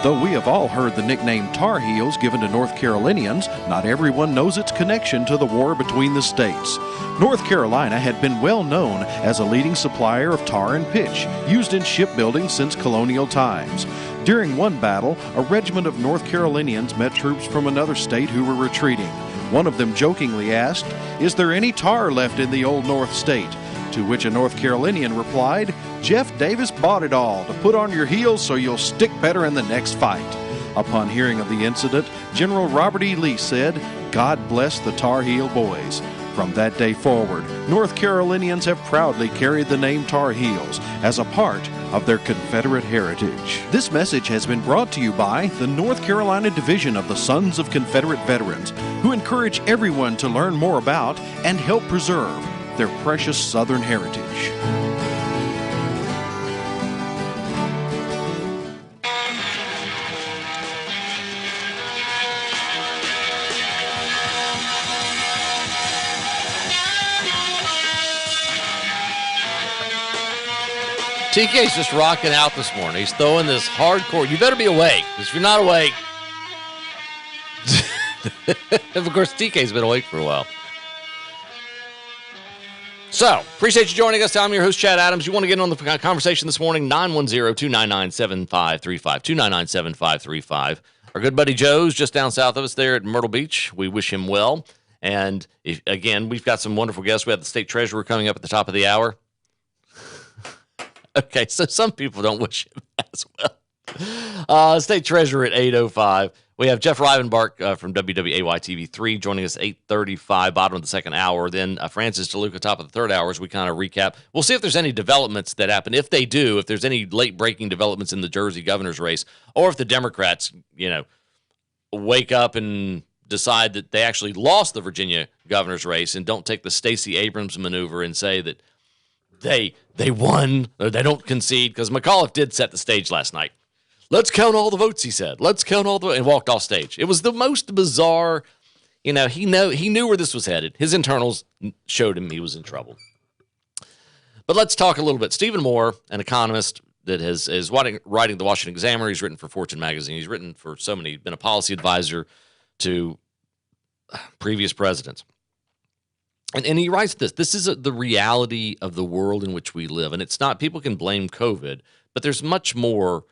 Though we have all heard the nickname Tar Heels given to North Carolinians, not everyone knows its connection to the war between the states. North Carolina had been well known as a leading supplier of tar and pitch, used in shipbuilding since colonial times. During one battle, a regiment of North Carolinians met troops from another state who were retreating. One of them jokingly asked, "Is there any tar left in the old North State?" To which a North Carolinian replied, "Jeff Davis bought it all to put on your heels so you'll stick better in the next fight." Upon hearing of the incident, General Robert E. Lee said, "God bless the Tar Heel boys." From that day forward, North Carolinians have proudly carried the name Tar Heels as a part of their Confederate heritage. This message has been brought to you by the North Carolina Division of the Sons of Confederate Veterans, who encourage everyone to learn more about and help preserve their precious Southern heritage. TK's just rocking out this morning. He's throwing this hardcore. You better be awake, because if you're not awake... of course, TK's been awake for a while. So, appreciate you joining us. I'm your host, Chad Adams. You want to get on the conversation this morning, 910-299-7535, 299-7535. Our good buddy Joe's just down south of us there at Myrtle Beach. We wish him well. And, again, we've got some wonderful guests. We have the state treasurer coming up at the top of the hour. Okay, so some people don't wish him as well. State treasurer at 8:05. We have Jeff Rivenbark from WWAY-TV3 joining us 8:35, bottom of the second hour. Then Francis DeLuca, top of the third hour, as we kind of recap. We'll see if there's any developments that happen. If they do, if there's any late-breaking developments in the Jersey governor's race, or if the Democrats, wake up and decide that they actually lost the Virginia governor's race and don't take the Stacey Abrams maneuver and say that they won or they don't concede, because McAuliffe did set the stage last night. Let's count all the votes, he said. Let's count all the votes, and walked off stage. It was the most bizarre. He knew where this was headed. His internals showed him he was in trouble. But let's talk a little bit. Stephen Moore, an economist that is writing the Washington Examiner. He's written for Fortune magazine. He's written for so many. He's been a policy advisor to previous presidents. And he writes this. This is the reality of the world in which we live. And it's not, people can blame COVID, but there's much more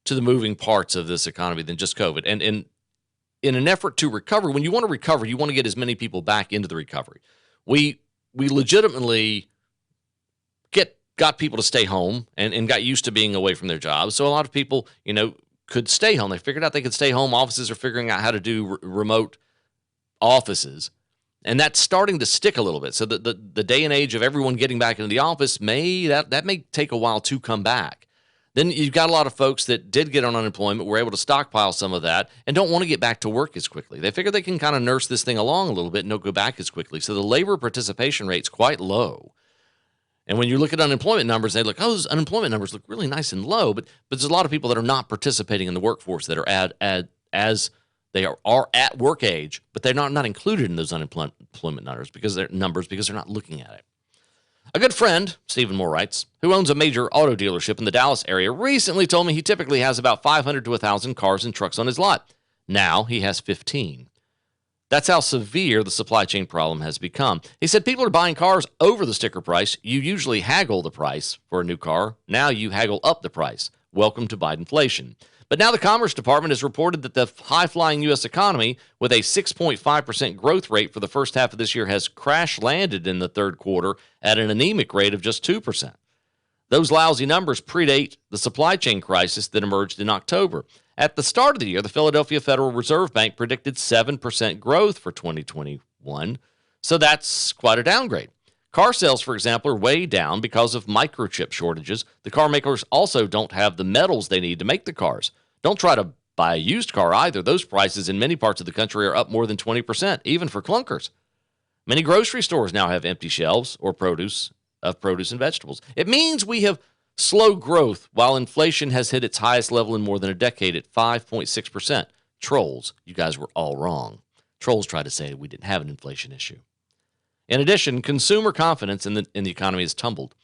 to the moving parts of this economy than just COVID. And in an effort to recover, when you want to recover, you want to get as many people back into the recovery. We legitimately got people to stay home and got used to being away from their jobs. So a lot of people, could stay home. They figured out they could stay home. Offices are figuring out how to do remote offices. And that's starting to stick a little bit. So the day and age of everyone getting back into the office may take a while to come back. Then you've got a lot of folks that did get on unemployment, were able to stockpile some of that, and don't want to get back to work as quickly. They figure they can kind of nurse this thing along a little bit and don't go back as quickly. So the labor participation rate's quite low. And when you look at unemployment numbers, they look, those unemployment numbers look really nice and low, but there's a lot of people that are not participating in the workforce that are as they are at work age, but they're not included in those unemployment numbers because they're not looking at it. A good friend, Stephen Moore writes, who owns a major auto dealership in the Dallas area, recently told me he typically has about 500 to 1,000 cars and trucks on his lot. Now he has 15. That's how severe the supply chain problem has become. He said people are buying cars over the sticker price. You usually haggle the price for a new car. Now you haggle up the price. Welcome to Bidenflation. But now the Commerce Department has reported that the high-flying U.S. economy, with a 6.5% growth rate for the first half of this year, has crash-landed in the third quarter at an anemic rate of just 2%. Those lousy numbers predate the supply chain crisis that emerged in October. At the start of the year, the Philadelphia Federal Reserve Bank predicted 7% growth for 2021, so that's quite a downgrade. Car sales, for example, are way down because of microchip shortages. The car makers also don't have the metals they need to make the cars. Don't try to buy a used car either. Those prices in many parts of the country are up more than 20%, even for clunkers. Many grocery stores now have empty shelves or produce and vegetables. It means we have slow growth while inflation has hit its highest level in more than a decade at 5.6%. Trolls, you guys were all wrong. Trolls tried to say we didn't have an inflation issue. In addition, consumer confidence in the economy has tumbled.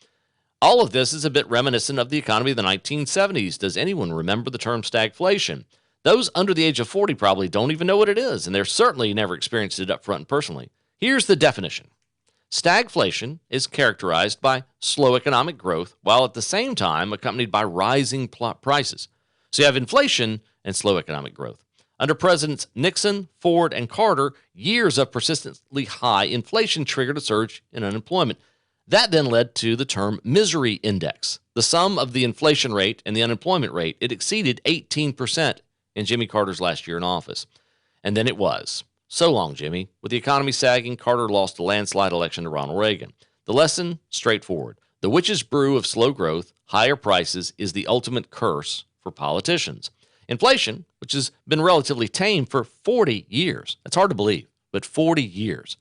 All of this is a bit reminiscent of the economy of the 1970s. Does anyone remember the term stagflation? Those under the age of 40 probably don't even know what it is, and they're certainly never experienced it up front and personally. Here's the definition. Stagflation is characterized by slow economic growth while at the same time accompanied by rising prices. So you have inflation and slow economic growth. Under Presidents Nixon, Ford, and Carter, years of persistently high inflation triggered a surge in unemployment. That then led to the term misery index. The sum of the inflation rate and the unemployment rate, it exceeded 18% in Jimmy Carter's last year in office. And then it was. So long, Jimmy. With the economy sagging, Carter lost a landslide election to Ronald Reagan. The lesson, straightforward. The witch's brew of slow growth, higher prices, is the ultimate curse for politicians. Inflation, which has been relatively tame for 40 years, that's hard to believe, but 40 years,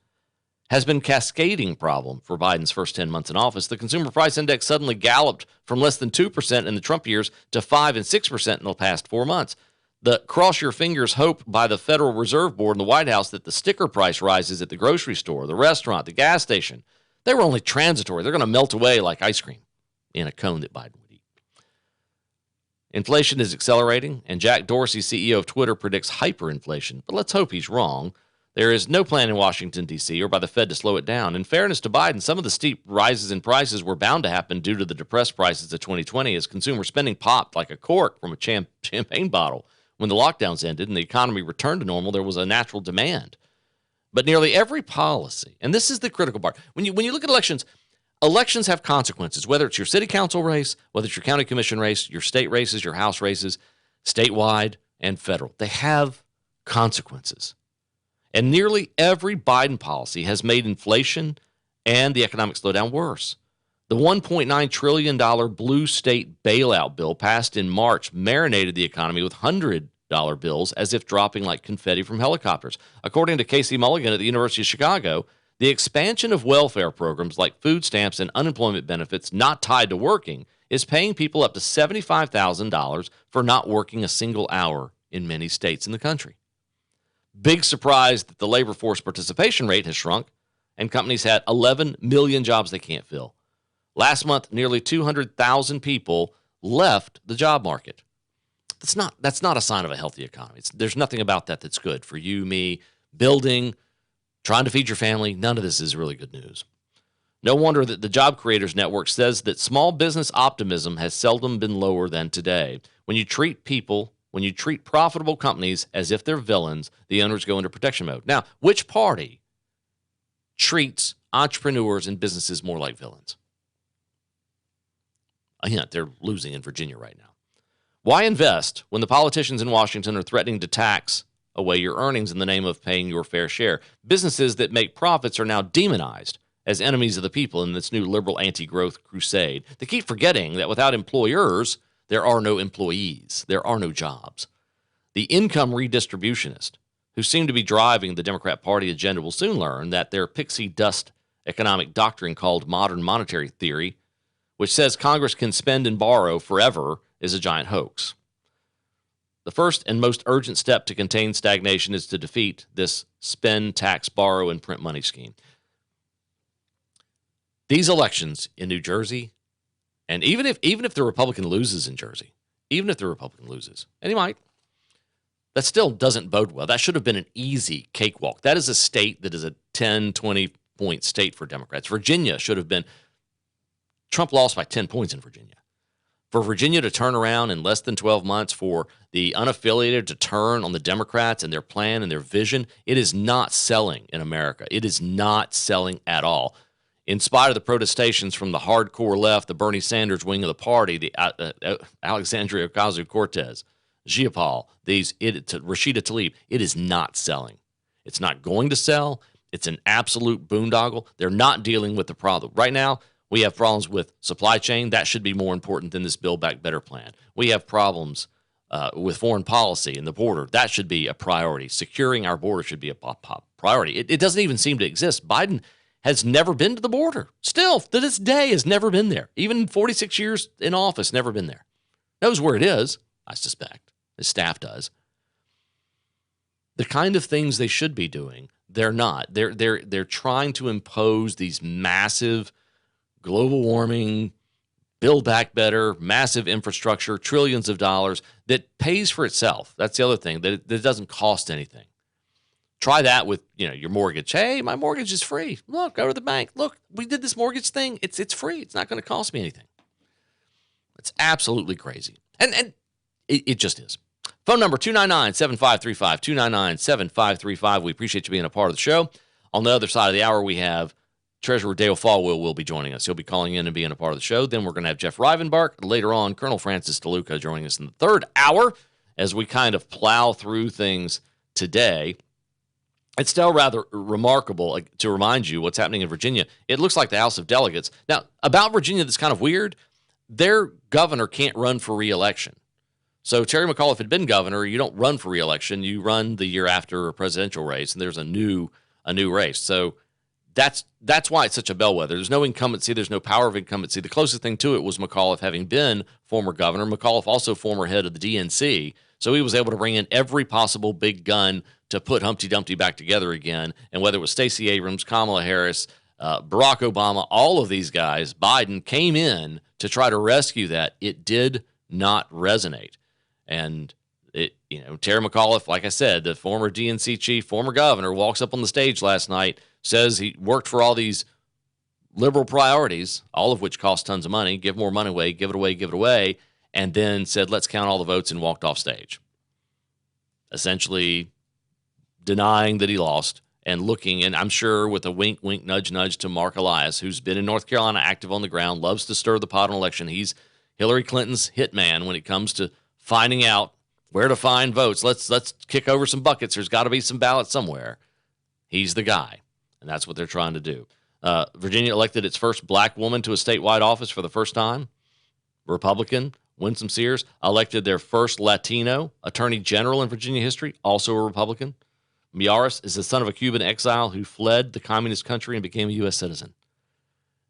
has been a cascading problem for Biden's first 10 months in office. The consumer price index suddenly galloped from less than 2% in the Trump years to 5 and 6% in the past 4 months. The cross-your-fingers hope by the Federal Reserve Board and the White House that the sticker price rises at the grocery store, the restaurant, the gas station, they were only transitory. They're going to melt away like ice cream in a cone that Biden would eat. Inflation is accelerating, and Jack Dorsey, CEO of Twitter, predicts hyperinflation. But let's hope he's wrong. There is no plan in Washington, D.C., or by the Fed to slow it down. In fairness to Biden, some of the steep rises in prices were bound to happen due to the depressed prices of 2020 as consumer spending popped like a cork from a champagne bottle. When the lockdowns ended and the economy returned to normal, there was a natural demand. But nearly every policy, and this is the critical part, when you look at elections, elections have consequences, whether it's your city council race, whether it's your county commission race, your state races, your House races, statewide and federal. They have consequences. And nearly every Biden policy has made inflation and the economic slowdown worse. The $1.9 trillion blue state bailout bill passed in March marinated the economy with hundreds bills as if dropping like confetti from helicopters. According to Casey Mulligan at the University of Chicago, the expansion of welfare programs like food stamps and unemployment benefits not tied to working is paying people up to $75,000 for not working a single hour in many states in the country. Big surprise that the labor force participation rate has shrunk, and companies had 11 million jobs they can't fill. Last month, nearly 200,000 people left the job market. That's not a sign of a healthy economy. There's nothing about that that's good for you, me, building, trying to feed your family. None of this is really good news. No wonder that the Job Creators Network says that small business optimism has seldom been lower than today. When you treat profitable companies as if they're villains, the owners go into protection mode. Now, which party treats entrepreneurs and businesses more like villains? A hint, they're losing in Virginia right now. Why invest when the politicians in Washington are threatening to tax away your earnings in the name of paying your fair share? Businesses that make profits are now demonized as enemies of the people in this new liberal anti-growth crusade. They keep forgetting that without employers, there are no employees. There are no jobs. The income redistributionist who seem to be driving the Democrat Party agenda will soon learn that their pixie dust economic doctrine called modern monetary theory, which says Congress can spend and borrow forever, is a giant hoax. The first and most urgent step to contain stagnation is to defeat this spend, tax, borrow, and print money scheme. These elections in New Jersey, and even if the Republican loses in Jersey, and he might, that still doesn't bode well. That should have been an easy cakewalk. That is a state that is a 10, 20-point state for Democrats. Virginia should have been, Trump lost by 10 points in Virginia. For Virginia to turn around in less than 12 months, for the unaffiliated to turn on the Democrats and their plan and their vision, it is not selling in America. It is not selling at all. In spite of the protestations from the hardcore left, the Bernie Sanders wing of the party, the Alexandria Ocasio-Cortez, Jayapal, Rashida Tlaib, it is not selling. It's not going to sell. It's an absolute boondoggle. They're not dealing with the problem. Right now, we have problems with supply chain. That should be more important than this Build Back Better plan. We have problems with foreign policy and the border. That should be a priority. Securing our border should be a priority. It doesn't even seem to exist. Biden has never been to the border. Still, to this day, has never been there. Even 46 years in office, never been there. Knows where it is, I suspect. His staff does. The kind of things they should be doing, they're not. They're trying to impose these massive global warming, Build Back Better, massive infrastructure, trillions of dollars that pays for itself. That's the other thing, that it doesn't cost anything. Try that with, your mortgage. Hey, my mortgage is free. Look, go to the bank. Look, we did this mortgage thing. It's free. It's not going to cost me anything. It's absolutely crazy. And it just is. Phone number 299-7535, 299-7535. We appreciate you being a part of the show. On the other side of the hour, we have Treasurer Dale Folwell will be joining us. He'll be calling in and being a part of the show. Then we're going to have Jeff Rivenbark. Later on, Colonel Francis DeLuca joining us in the third hour as we kind of plow through things today. It's still rather remarkable to remind you what's happening in Virginia. It looks like the House of Delegates. Now, about Virginia, that's kind of weird. Their governor can't run for re-election. So Terry McAuliffe had been governor. You don't run for re-election. You run the year after a presidential race, and there's a new race. So that's why it's such a bellwether. There's no incumbency. There's no power of incumbency. The closest thing to it was McAuliffe having been former governor. McAuliffe also former head of the DNC. So he was able to bring in every possible big gun to put Humpty Dumpty back together again. And whether it was Stacey Abrams, Kamala Harris, Barack Obama, all of these guys, Biden came in to try to rescue that. It did not resonate. And Terry McAuliffe, like I said, the former DNC chief, former governor, walks up on the stage last night, says he worked for all these liberal priorities, all of which cost tons of money, give more money away, give it away, and then said, let's count all the votes, and walked off stage. Essentially denying that he lost and looking, and I'm sure with a wink, wink, nudge, nudge to Mark Elias, who's been in North Carolina, active on the ground, loves to stir the pot on election. He's Hillary Clinton's hitman when it comes to finding out where to find votes. Let's kick over some buckets. There's got to be some ballots somewhere. He's the guy, and that's what they're trying to do. Virginia elected its first black woman to a statewide office for the first time. Republican, Winsome Sears elected their first Latino attorney general in Virginia history, also a Republican. Miyares is the son of a Cuban exile who fled the communist country and became a U.S. citizen.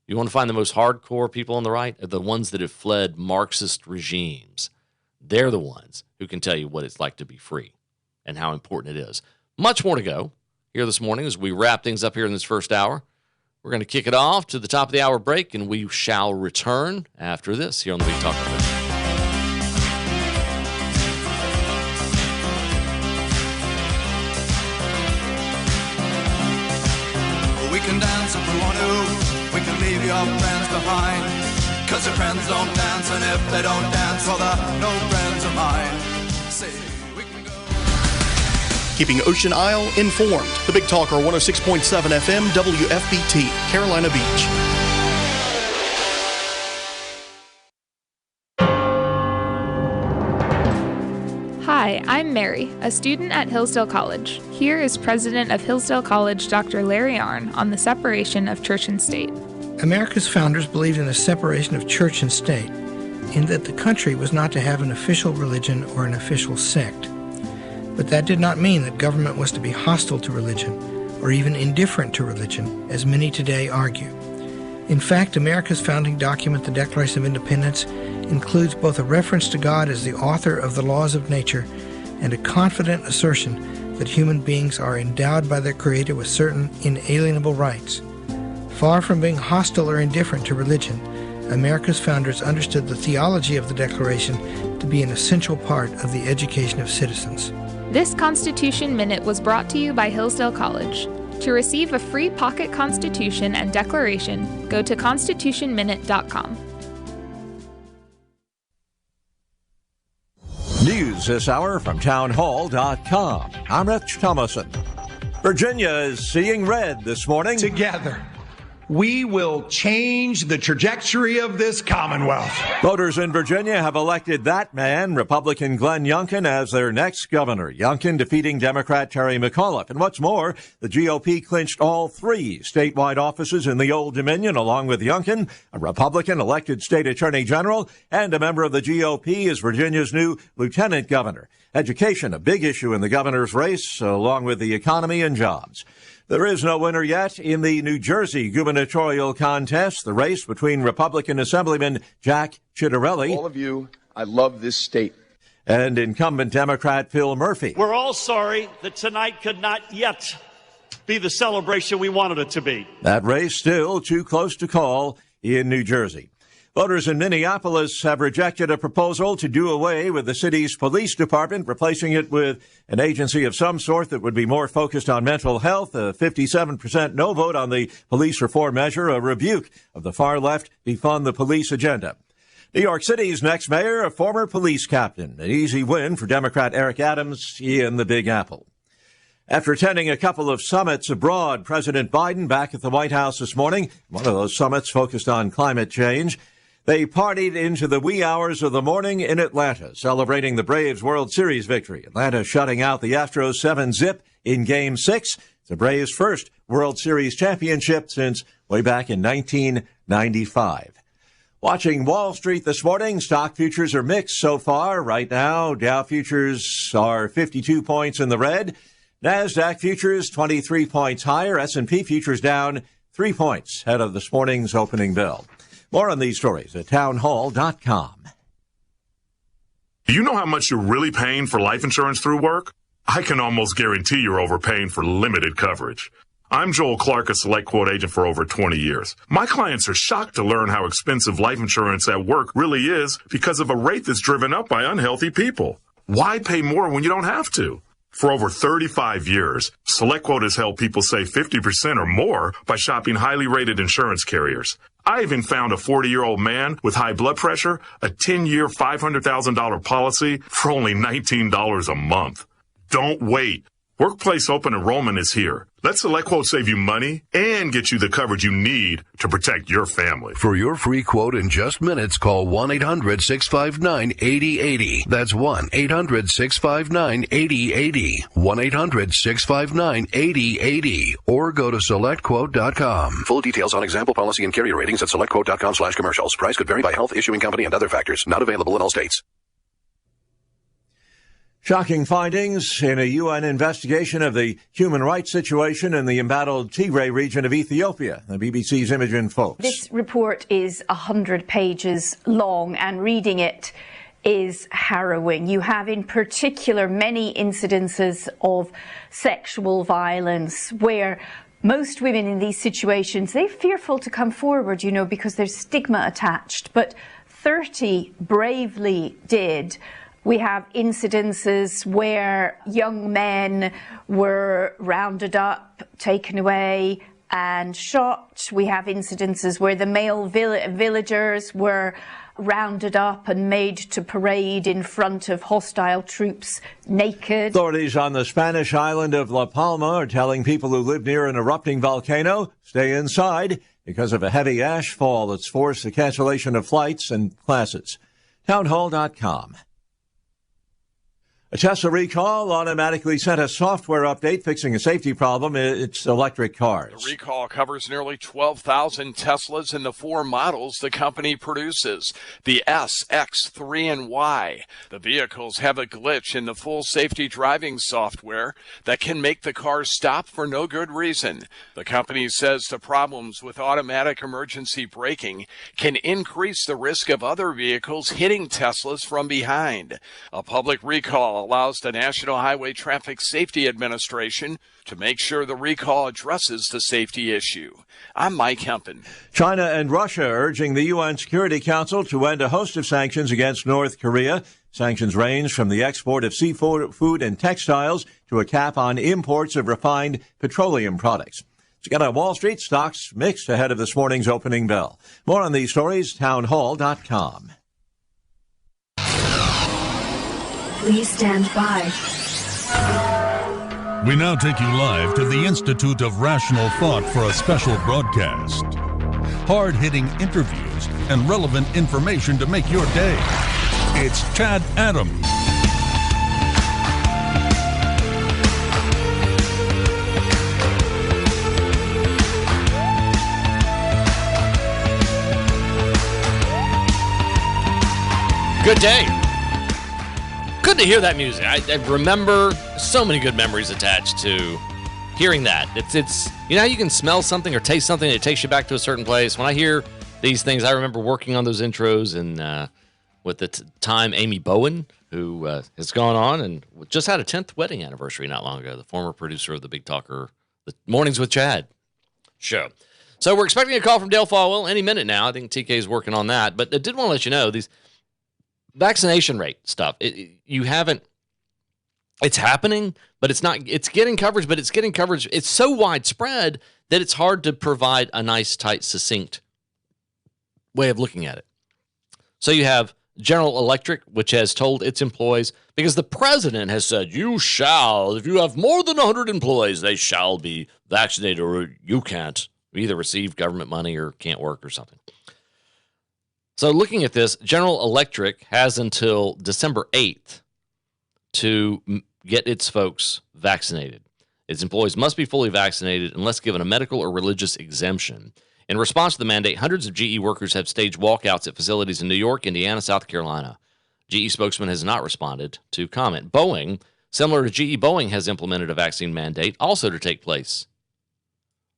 You want to find the most hardcore people on the right? Are the ones that have fled Marxist regimes. They're the ones who can tell you what it's like to be free and how important it is. Much more to go here this morning as we wrap things up here in this first hour. We're going to kick it off to the top of the hour break, and we shall return after this here on the Big Talk FM. We can dance if we want to. We can leave your friends behind. 'Cause your friends don't dance, and if they don't dance, well, they're no friends of mine. Say, we can go. Keeping Ocean Isle informed. The Big Talker 106.7 FM WFBT, Carolina Beach. Hi, I'm Mary, a student at Hillsdale College. Here is President of Hillsdale College, Dr. Larry Arnn, on the separation of church and state. America's founders believed in a separation of church and state, in that the country was not to have an official religion or an official sect. But that did not mean that government was to be hostile to religion, or even indifferent to religion, as many today argue. In fact, America's founding document, the Declaration of Independence, includes both a reference to God as the author of the laws of nature and a confident assertion that human beings are endowed by their Creator with certain inalienable rights. Far from being hostile or indifferent to religion, America's founders understood the theology of the Declaration to be an essential part of the education of citizens. This Constitution Minute was brought to you by Hillsdale College. To receive a free pocket Constitution and Declaration, go to constitutionminute.com. News this hour from townhall.com. I'm Rich Thomason. Virginia is seeing red this morning. Together, we will change the trajectory of this Commonwealth. Voters in Virginia have elected that man, Republican Glenn Youngkin, as their next governor. Youngkin defeating Democrat Terry McAuliffe. And what's more, the GOP clinched all three statewide offices in the Old Dominion, along with Youngkin, a Republican elected state attorney general, and a member of the GOP as Virginia's new lieutenant governor. Education, a big issue in the governor's race, along with the economy and jobs. There is no winner yet in the New Jersey gubernatorial contest, the race between Republican Assemblyman Jack Ciattarelli. All of you, I love this state. And incumbent Democrat Phil Murphy. We're all sorry that tonight could not yet be the celebration we wanted it to be. That race still too close to call in New Jersey. Voters in Minneapolis have rejected a proposal to do away with the city's police department, replacing it with an agency of some sort that would be more focused on mental health. A 57% no vote on the police reform measure, a rebuke of the far left defund the police agenda. New York City's next mayor, a former police captain. An easy win for Democrat Eric Adams in the Big Apple. After attending a couple of summits abroad, President Biden back at the White House this morning. One of those summits focused on climate change. They partied into the wee hours of the morning in Atlanta, celebrating the Braves World Series victory. Atlanta shutting out the Astros 7-zip in Game 6. The Braves' first World Series championship since way back in 1995. Watching Wall Street this morning, stock futures are mixed so far. Right now, Dow futures are 52 points in the red. NASDAQ futures 23 points higher. S&P futures down 3 points ahead of this morning's opening bell. More on these stories at townhall.com. Do you know how much you're really paying for life insurance through work? I can almost guarantee you're overpaying for limited coverage. I'm Joel Clark, a Select Quote agent for over 20 years. My clients are shocked to learn how expensive life insurance at work really is because of a rate that's driven up by unhealthy people. Why pay more when you don't have to? For over 35 years, SelectQuote has helped people save 50% or more by shopping highly rated insurance carriers. I even found a 40-year-old man with high blood pressure, a 10-year, $500,000 policy for only $19 a month. Don't wait. Workplace open enrollment is here. Let SelectQuote save you money and get you the coverage you need to protect your family. For your free quote in just minutes, call 1-800-659-8080. That's 1-800-659-8080. 1-800-659-8080. Or go to SelectQuote.com. Full details on example policy and carrier ratings at SelectQuote.com/commercials. Price could vary by health, issuing company, and other factors. Not available in all states. Shocking findings in a UN investigation of the human rights situation in the embattled Tigray region of Ethiopia. The BBC's Imogen Folks. This report is 100 pages long, and reading it is harrowing. You have in particular many incidences of sexual violence where most women in these situations, they're fearful to come forward, because there's stigma attached. But 30 bravely did. We have incidences where young men were rounded up, taken away and shot. We have incidences where the male villagers were rounded up and made to parade in front of hostile troops naked. Authorities on the Spanish island of La Palma are telling people who live near an erupting volcano, stay inside because of a heavy ash fall that's forced the cancellation of flights and classes. Townhall.com. A Tesla recall automatically sent a software update fixing a safety problem in its electric cars. The recall covers nearly 12,000 Teslas in the 4 models the company produces, the S, X, 3, and Y. The vehicles have a glitch in the full safety driving software that can make the cars stop for no good reason. The company says the problems with automatic emergency braking can increase the risk of other vehicles hitting Teslas from behind. A public recall allows the National Highway Traffic Safety Administration to make sure the recall addresses the safety issue. I'm Mike Hempen. China and Russia urging the UN Security Council to end a host of sanctions against North Korea. Sanctions range from the export of seafood, food, and textiles to a cap on imports of refined petroleum products. Again, on Wall Street, stocks mixed ahead of this morning's opening bell. More on these stories, townhall.com. Please stand by. We now take you live to the Institute of Rational Thought for a special broadcast. Hard-hitting interviews and relevant information to make your day. It's Chad Adams. Good day. Good to hear that music. I remember so many good memories attached to hearing that. It's how you can smell something or taste something and it takes you back to a certain place. When I hear these things, I remember working on those intros and with the time Amy Bowen, who has gone on and just had a 10th wedding anniversary not long ago, the former producer of the Big Talker, the Mornings with Chad show. So we're expecting a call from Dale Folwell any minute now. I think TK is working on that. But I did want to let you know, these vaccination rate stuff, it's happening, but it's getting coverage, but it's getting coverage. It's so widespread that it's hard to provide a nice, tight, succinct way of looking at it. So you have General Electric, which has told its employees, because the president has said, if you have more than 100 employees, they shall be vaccinated, or you can't either receive government money or can't work or something. So looking at this, General Electric has until December 8th to get its folks vaccinated. Its employees must be fully vaccinated unless given a medical or religious exemption. In response to the mandate, hundreds of GE workers have staged walkouts at facilities in New York, Indiana, South Carolina. GE spokesman has not responded to comment. Boeing, similar to GE, Boeing has implemented a vaccine mandate also to take place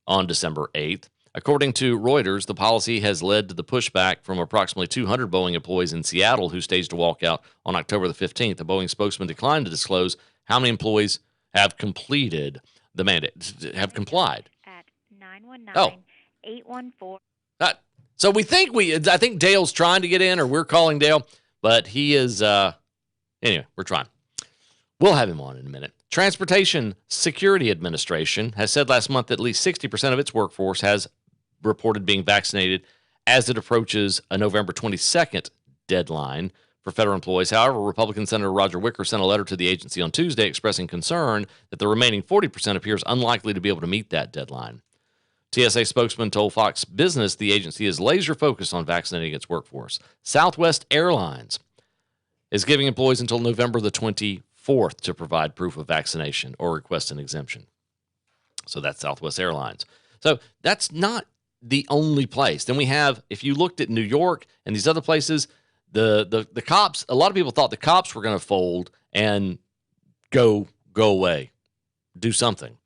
on December 8th. According to Reuters, the policy has led to the pushback from approximately 200 Boeing employees in Seattle who staged a walkout on October the 15th. The Boeing spokesman declined to disclose how many employees have completed the mandate, have complied. At 919-814. So I think Dale's trying to get in, or we're calling Dale, but he is, anyway, we're trying. We'll have him on in a minute. Transportation Security Administration has said last month that at least 60% of its workforce has reported being vaccinated as it approaches a November 22nd deadline for federal employees. However, Republican Senator Roger Wicker sent a letter to the agency on Tuesday expressing concern that the remaining 40% appears unlikely to be able to meet that deadline. TSA spokesman told Fox Business the agency is laser focused on vaccinating its workforce. Southwest Airlines is giving employees until November the 24th to provide proof of vaccination or request an exemption. So that's Southwest Airlines. So that's not the only place. Then we have, if you looked at New York and these other places, the cops, a lot of people thought the cops were going to fold and go away, do something.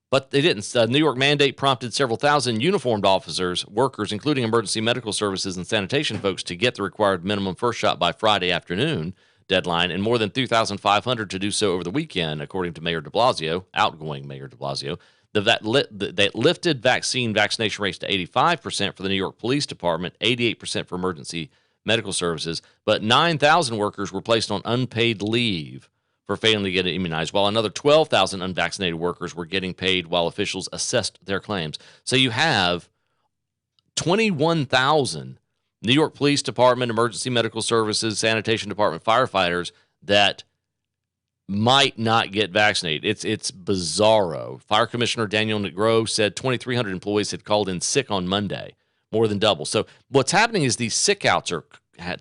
But they didn't. The New York mandate prompted several thousand uniformed workers, including emergency medical services and sanitation folks, to get the required minimum first shot by Friday afternoon deadline, and more than 2,500 to do so over the weekend, according to Mayor de Blasio, outgoing Mayor de Blasio. That lifted vaccination rates to 85% for the New York Police Department, 88% for emergency medical services, but 9,000 workers were placed on unpaid leave for failing to get immunized, while another 12,000 unvaccinated workers were getting paid while officials assessed their claims. So you have 21,000 New York Police Department, Emergency Medical Services, Sanitation Department firefighters that might not get vaccinated. It's bizarro. Fire Commissioner Daniel Negro said 2,300 employees had called in sick on Monday, more than double. So what's happening is these sick outs are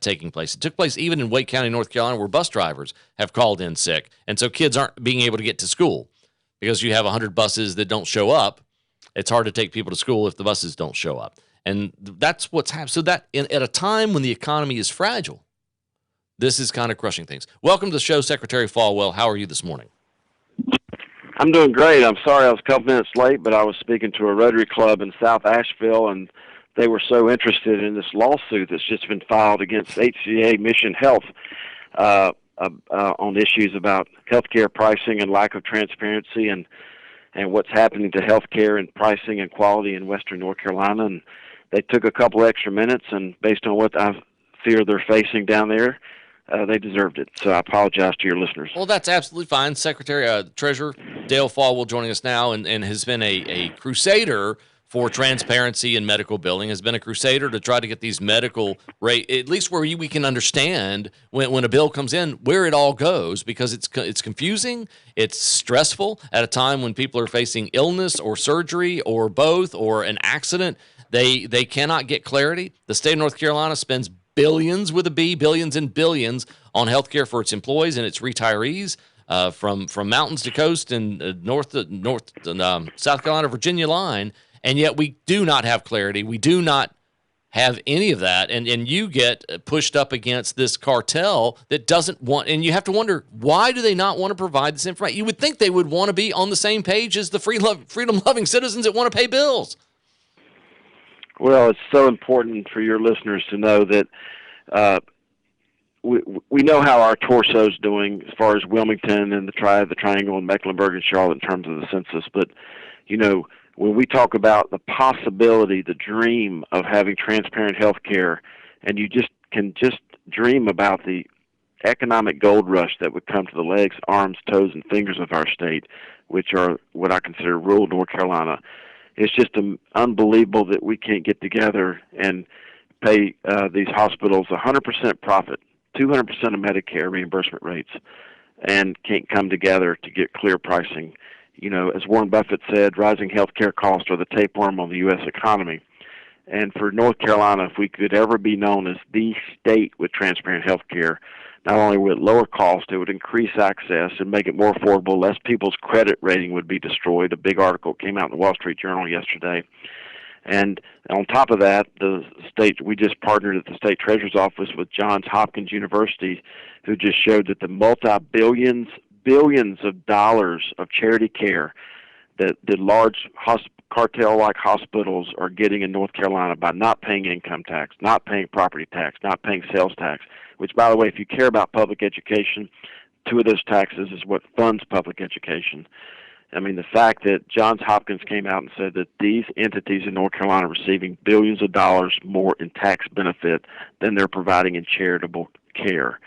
taking place. It took place even in Wake County, North Carolina, where bus drivers have called in sick. And so kids aren't being able to get to school because you have 100 buses that don't show up. It's hard to take people to school if the buses don't show up. And that's what's happening. So that at a time when the economy is fragile, this is kind of crushing things. Welcome to the show, Secretary Folwell. How are you this morning? I'm doing great. I'm sorry I was a couple minutes late, but I was speaking to a Rotary Club in South Asheville, and they were so interested in this lawsuit that's just been filed against HCA Mission Health on issues about healthcare pricing and lack of transparency and what's happening to healthcare and pricing and quality in Western North Carolina. And they took a couple extra minutes, and based on what I fear they're facing down there, they deserved it. So I apologize to your listeners. Well, that's absolutely fine. Secretary, Treasurer Dale Folwell joining us now and has been a crusader for transparency in medical billing, has been a crusader to try to get these medical rate, at least where we can understand when a bill comes in, where it all goes, because it's confusing, it's stressful at a time when people are facing illness or surgery or both or an accident. They cannot get clarity. The state of North Carolina spends billions with a B, billions and billions on healthcare for its employees and its retirees, from mountains to coast and north South Carolina, Virginia line. And yet we do not have clarity. We do not have any of that. And you get pushed up against this cartel that doesn't want, and you have to wonder, why do they not want to provide this information? You would think they would want to be on the same page as the freedom-loving citizens that want to pay bills. Well, it's so important for your listeners to know that we know how our torso's doing as far as Wilmington and the Triangle and Mecklenburg and Charlotte in terms of the census. But, when we talk about the possibility, the dream of having transparent health care, and you can dream about the economic gold rush that would come to the legs, arms, toes, and fingers of our state, which are what I consider rural North Carolina. It's just unbelievable that we can't get together and pay these hospitals 100% profit, 200% of Medicare reimbursement rates, and can't come together to get clear pricing. As Warren Buffett said, rising healthcare costs are the tapeworm on the U.S. economy. And for North Carolina, if we could ever be known as the state with transparent healthcare, not only would it lower cost, it would increase access and make it more affordable. Less people's credit rating would be destroyed. A big article came out in the Wall Street Journal yesterday. And on top of that, we just partnered at the state treasurer's office with Johns Hopkins University, who just showed that the billions of dollars of charity care that the large cartel-like hospitals are getting in North Carolina by not paying income tax, not paying property tax, not paying sales tax, which, by the way, if you care about public education, two of those taxes is what funds public education. I mean, the fact that Johns Hopkins came out and said that these entities in North Carolina are receiving billions of dollars more in tax benefit than they're providing in charitable care.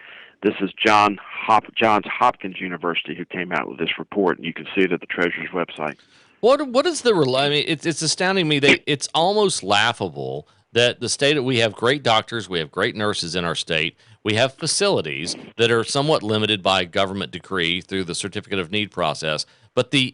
This is Johns Hopkins University who came out with this report, and you can see it at the Treasurer's website. What is the? I mean, it's astounding me that it's almost laughable that the state, we have great doctors, we have great nurses in our state, we have facilities that are somewhat limited by government decree through the certificate of need process, but the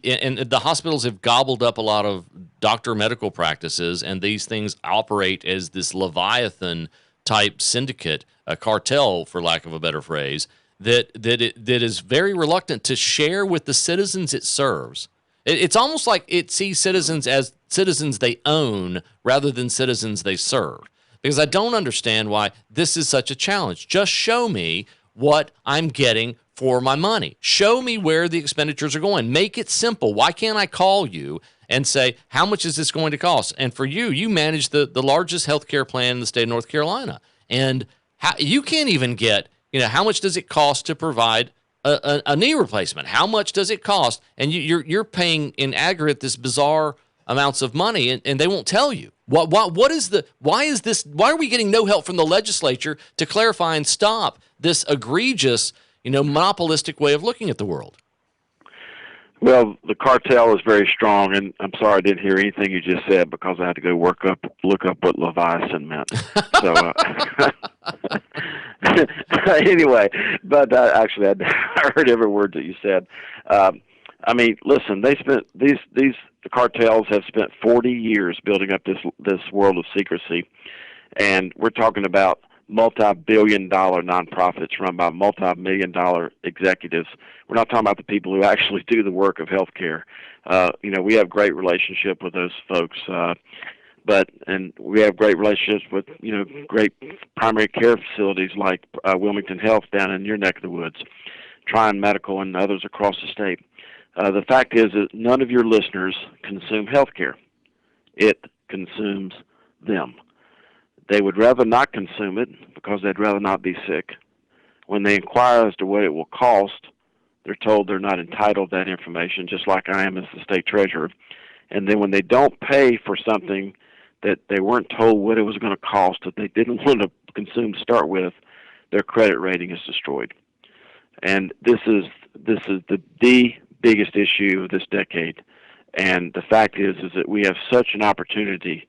hospitals have gobbled up a lot of doctor medical practices, and these things operate as this Leviathan type syndicate, a cartel, for lack of a better phrase, that is very reluctant to share with the citizens it serves. It's almost like it sees citizens as citizens they own rather than citizens they serve. Because I don't understand why this is such a challenge. Just show me what I'm getting for my money. Show me where the expenditures are going. Make it simple. Why can't I call you and say, how much is this going to cost? And for you, you manage the largest healthcare plan in the state of North Carolina. And you can't even get, how much does it cost to provide a knee replacement? How much does it cost? And you're paying in aggregate this bizarre amounts of money, and they won't tell you. Why are we getting no help from the legislature to clarify and stop this egregious, monopolistic way of looking at the world? Well, the cartel is very strong, and I'm sorry I didn't hear anything you just said because I had to go look up what Leviathan meant. So anyway, but actually I heard every word that you said. Listen, the cartels have spent 40 years building up this world of secrecy, and we're talking about multi-billion-dollar nonprofits run by multi-million-dollar executives. We're not talking about the people who actually do the work of healthcare. We have great relationship with those folks, and we have great relationships with great primary care facilities like Wilmington Health down in your neck of the woods, Tryon Medical, and others across the state. The fact is that none of your listeners consume healthcare. It consumes them. They would rather not consume it because they'd rather not be sick. When they inquire as to what it will cost, they're told they're not entitled to that information, just like I am as the state treasurer. And then when they don't pay for something that they weren't told what it was going to cost, that they didn't want to consume to start with, their credit rating is destroyed. And this is the biggest issue of this decade. And the fact is that we have such an opportunity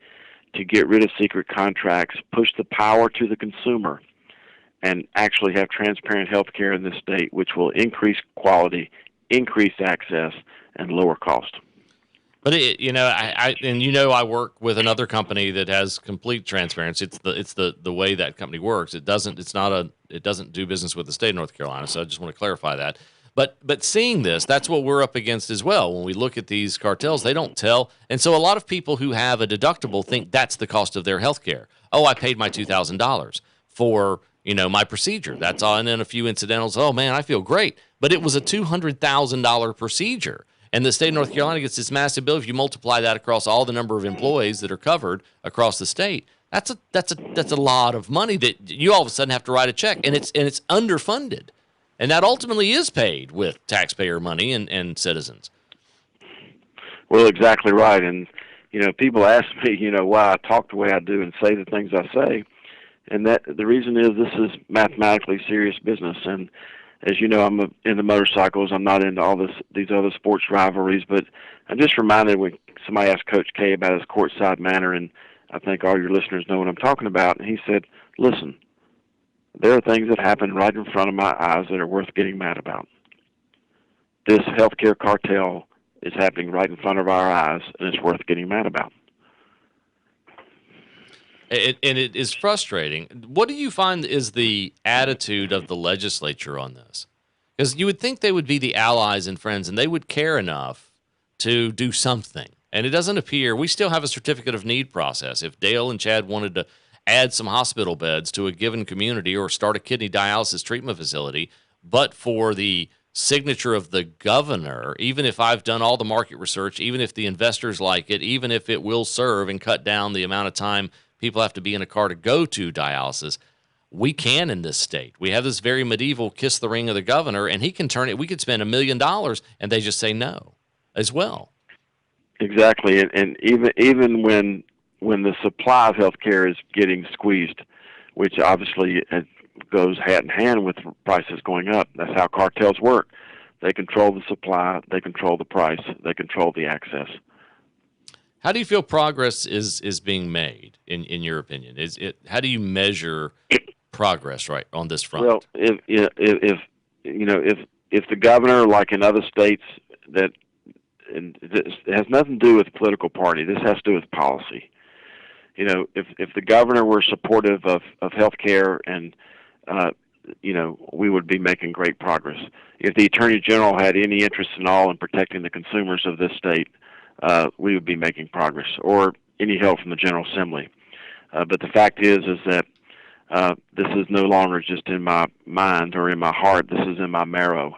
to get rid of secret contracts, push the power to the consumer, and actually have transparent health care in this state, which will increase quality, increase access, and lower cost. But I work with another company that has complete transparency. It's the way that company works. It doesn't do business with the state of North Carolina. So I just want to clarify that. But seeing this, that's what we're up against as well. When we look at these cartels, they don't tell. And so a lot of people who have a deductible think that's the cost of their health care. Oh, I paid my $2,000 for, my procedure. That's all. And then a few incidentals. Oh, man, I feel great. But it was a $200,000 procedure. And the state of North Carolina gets this massive bill. If you multiply that across all the number of employees that are covered across the state, that's a lot of money that you all of a sudden have to write a check. And it's underfunded. And that ultimately is paid with taxpayer money and citizens. Well, exactly right. And, people ask me, why I talk the way I do and say the things I say. And that the reason is this is mathematically serious business. And as you know, I'm into motorcycles. I'm not into all these other sports rivalries. But I'm just reminded when somebody asked Coach K about his courtside manner, and I think all your listeners know what I'm talking about. And he said, listen, there are things that happen right in front of my eyes that are worth getting mad about. This healthcare cartel is happening right in front of our eyes, and it's worth getting mad about. And it is frustrating. What do you find is the attitude of the legislature on this? Because you would think they would be the allies and friends, and they would care enough to do something. And it doesn't appear. We still have a certificate of need process. If Dale and Chad wanted to add some hospital beds to a given community or start a kidney dialysis treatment facility, but for the signature of the governor, even if I've done all the market research, even if the investors like it, even if it will serve and cut down the amount of time people have to be in a car to go to dialysis, we can in this state. We have this very medieval kiss the ring of the governor, and he can turn it. We could spend $1 million, and they just say no as well. Exactly, and even when the supply of health care is getting squeezed, which obviously goes hand in hand with prices going up. That's how cartels work. They control the supply, they control the price, they control the access. How do you feel progress is being made in your opinion? How do you measure progress right on this front? Well, if the governor, like in other states, and this has nothing to do with political party. This has to do with policy. If the governor were supportive of health care and we would be making great progress. If the Attorney General had any interest at all in protecting the consumers of this state, we would be making progress, or any help from the General Assembly. But the fact is that this is no longer just in my mind or in my heart. This is in my marrow.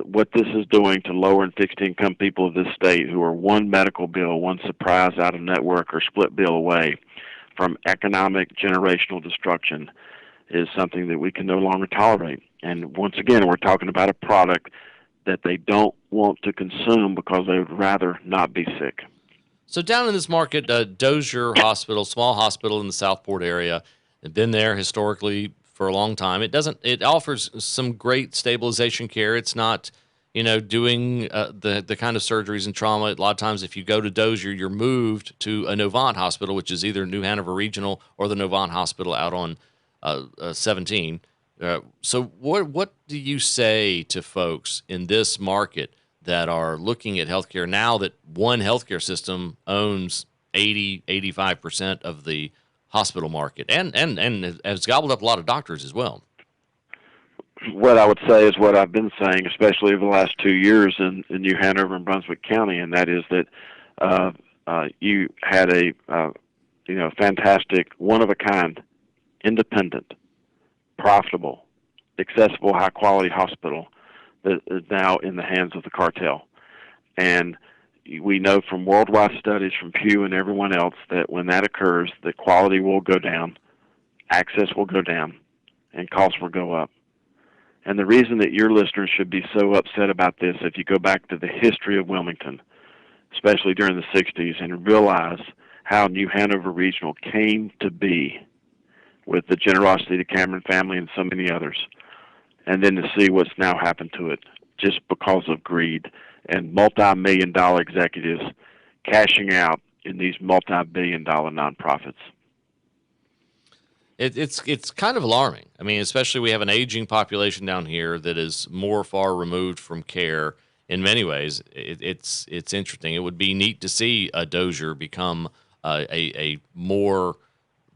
What this is doing to lower and fixed income people of this state who are one medical bill, one surprise out of network or split bill away from economic generational destruction is something that we can no longer tolerate. And once again, we're talking about a product that they don't want to consume because they would rather not be sick. So down in this market, Dozier Hospital, small hospital in the Southport area, have been there historically for a long time. It offers some great stabilization care. It's not, doing the kind of surgeries and trauma. A lot of times if you go to Dozier, you're moved to a Novant hospital, which is either New Hanover Regional or the Novant Hospital out on 17. So what do you say to folks in this market that are looking at healthcare now that one healthcare system owns 85% of the hospital market and has gobbled up a lot of doctors as well? What I would say is what I've been saying, especially over the last 2 years in New Hanover and Brunswick County, and that is that you had a fantastic, one-of-a-kind, independent, profitable, accessible, high-quality hospital that is now in the hands of the cartel. And we know from worldwide studies from Pew and everyone else that when that occurs, the quality will go down, access will go down, and costs will go up. And the reason that your listeners should be so upset about this, if you go back to the history of Wilmington, especially during the 60s, and realize how New Hanover Regional came to be with the generosity of the Cameron family and so many others, and then to see what's now happened to it just because of greed and multi-million-dollar executives cashing out in these multi-billion-dollar nonprofits. It's kind of alarming. I mean, especially we have an aging population down here that is more far removed from care in many ways. It's interesting. It would be neat to see a Dozier become a more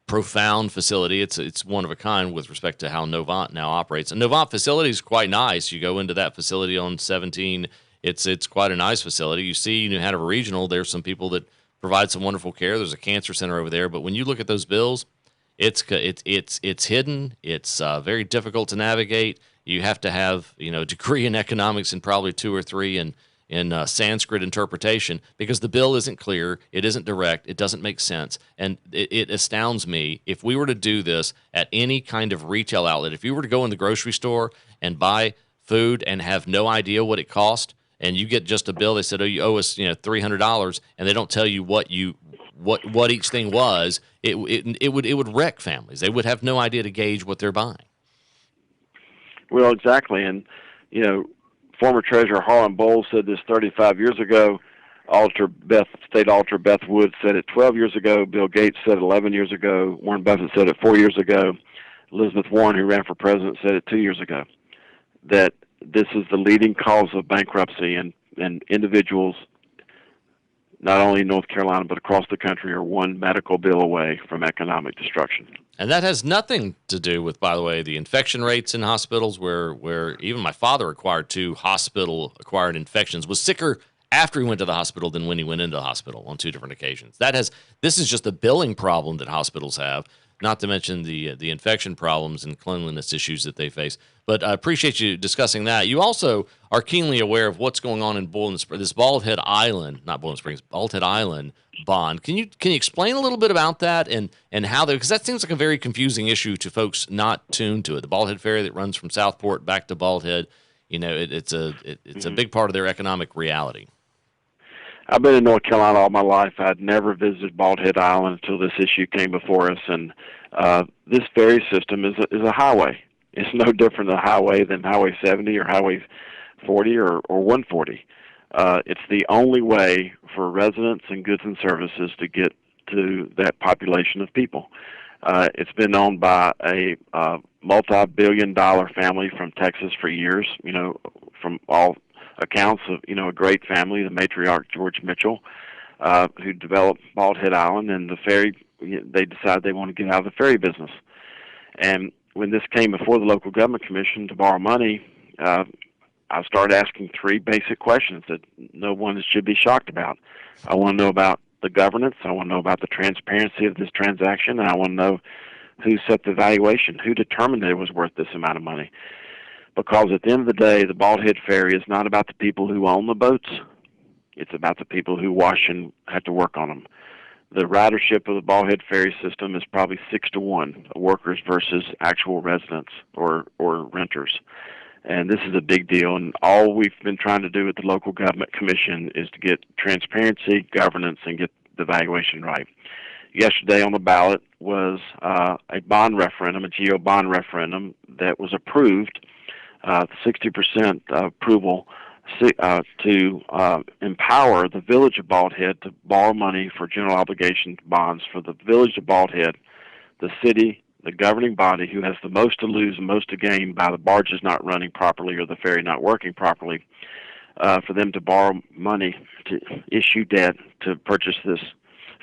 profound facility. It's one of a kind with respect to how Novant now operates. A Novant facility is quite nice. You go into that facility on 17. It's quite a nice facility. You see New Hanover Regional, there's some people that provide some wonderful care. There's a cancer center over there. But when you look at those bills, it's hidden. It's very difficult to navigate. You have to have a degree in economics and probably 2 or 3 in Sanskrit interpretation, because the bill isn't clear, it isn't direct, it doesn't make sense. And it astounds me if we were to do this at any kind of retail outlet. If you were to go in the grocery store and buy food and have no idea what it cost, and you get just a bill, they said, "Oh, you owe us $300," and they don't tell you what each thing was, it would wreck families. They would have no idea to gauge what they're buying. Well, exactly, and former Treasurer Harlan Bowles said this 35 years ago. State Auditor Beth Wood said it 12 years ago. Bill Gates said it 11 years ago. Warren Buffett said it 4 years ago. Elizabeth Warren, who ran for president, said it 2 years ago. That this is the leading cause of bankruptcy, and individuals, not only in North Carolina but across the country, are one medical bill away from economic destruction. And that has nothing to do with, by the way, the infection rates in hospitals, where even my father acquired 2 hospital-acquired infections, was sicker after he went to the hospital than when he went into the hospital on 2 different occasions. This is just a billing problem that hospitals have, not to mention the infection problems and cleanliness issues that they face. But I appreciate you discussing that. You also are keenly aware of what's going on in this Bald Head Island bond. Can you explain a little bit about that and how because that seems like a very confusing issue to folks not tuned to it. The Bald Head Ferry that runs from Southport back to Bald Head, it's a big part of their economic reality. I've been in North Carolina all my life. I'd never visited Bald Head Island until this issue came before us. And this ferry system is a highway. It's no different a highway than Highway 70 or Highway 40 or 140. It's the only way for residents and goods and services to get to that population of people. It's been owned by a multi-billion-dollar family from Texas for years, from all accounts of, a great family, the matriarch George Mitchell, who developed Bald Head Island, and the ferry, they decided they want to get out of the ferry business. And when this came before the local government commission to borrow money, I started asking three basic questions that no one should be shocked about. I want to know about the governance, I want to know about the transparency of this transaction, and I want to know who set the valuation, who determined that it was worth this amount of money. Because at the end of the day, the Bald Head Ferry is not about the people who own the boats. It's about the people who wash and have to work on them. The ridership of the Bald Head Ferry system is probably 6-to-1, workers versus actual residents or renters. And this is a big deal, and all we've been trying to do with the local government commission is to get transparency, governance, and get the valuation right. Yesterday on the ballot was a bond referendum, a GEO bond referendum that was approved, 60% approval to empower the village of Bald Head to borrow money for general obligation bonds for the village of Bald Head, the city, the governing body who has the most to lose and most to gain by the barges not running properly or the ferry not working properly, for them to borrow money to issue debt to purchase this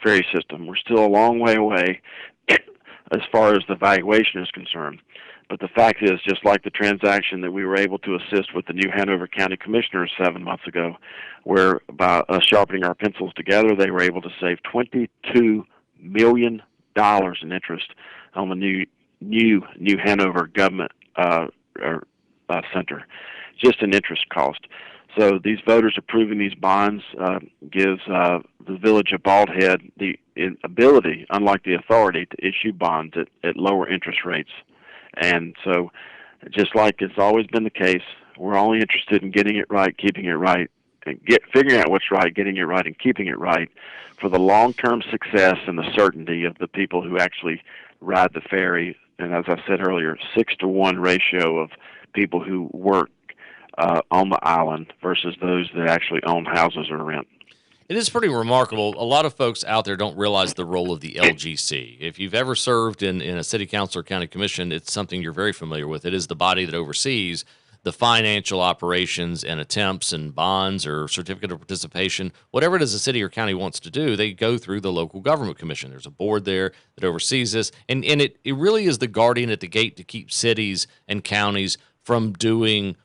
ferry system. We're still a long way away as far as the valuation is concerned. But the fact is, just like the transaction that we were able to assist with the new Hanover County Commissioners 7 months ago, where by us sharpening our pencils together, they were able to save $22 million in interest on the new Hanover government center, just an interest cost. So these voters approving these bonds gives the village of Bald Head the ability, unlike the authority, to issue bonds at lower interest rates. And so, just like it's always been the case, we're only interested in getting it right, keeping it right, and figuring out what's right, getting it right, and keeping it right for the long-term success and the certainty of the people who actually ride the ferry. And as I said earlier, 6-to-1 ratio of people who work on the island versus those that actually own houses or rent. It is pretty remarkable. A lot of folks out there don't realize the role of the LGC. If you've ever served in a city council or county commission, it's something you're very familiar with. It is the body that oversees the financial operations and attempts and bonds or certificate of participation, whatever it is a city or county wants to do, they go through the local government commission. There's a board there that oversees this, and it really is the guardian at the gate to keep cities and counties from doing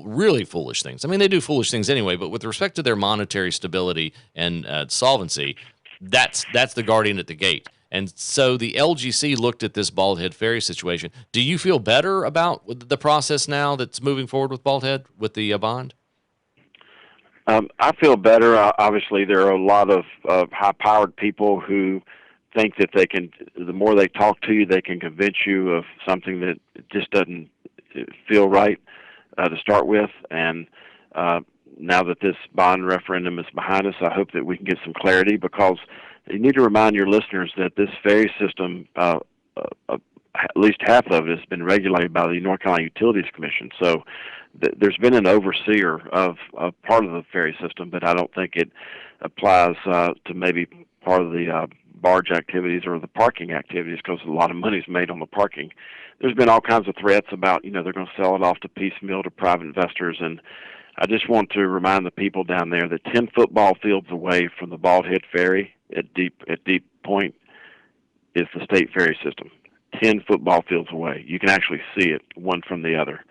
really foolish things. I mean, they do foolish things anyway, but with respect to their monetary stability and solvency, that's the guardian at the gate. And so the LGC looked at this Bald Head Ferry situation. Do you feel better about the process now that's moving forward with Bald Head, with the bond? I feel better. Obviously, there are a lot of high-powered people who think that they can, the more they talk to you, they can convince you of something that just doesn't feel right to start with. And now that this bond referendum is behind us, I hope that we can get some clarity, because you need to remind your listeners that this ferry system, at least half of it has been regulated by the North Carolina Utilities Commission. So there's been an overseer of part of the ferry system, but I don't think it applies to maybe part of the barge activities or the parking activities, because a lot of money is made on the parking. There's been all kinds of threats about, they're going to sell it off to piecemeal to private investors, and I just want to remind the people down there that 10 football fields away from the Bald Head Ferry at Deep Point is the state ferry system. 10 football fields away. You can actually see it one from the other.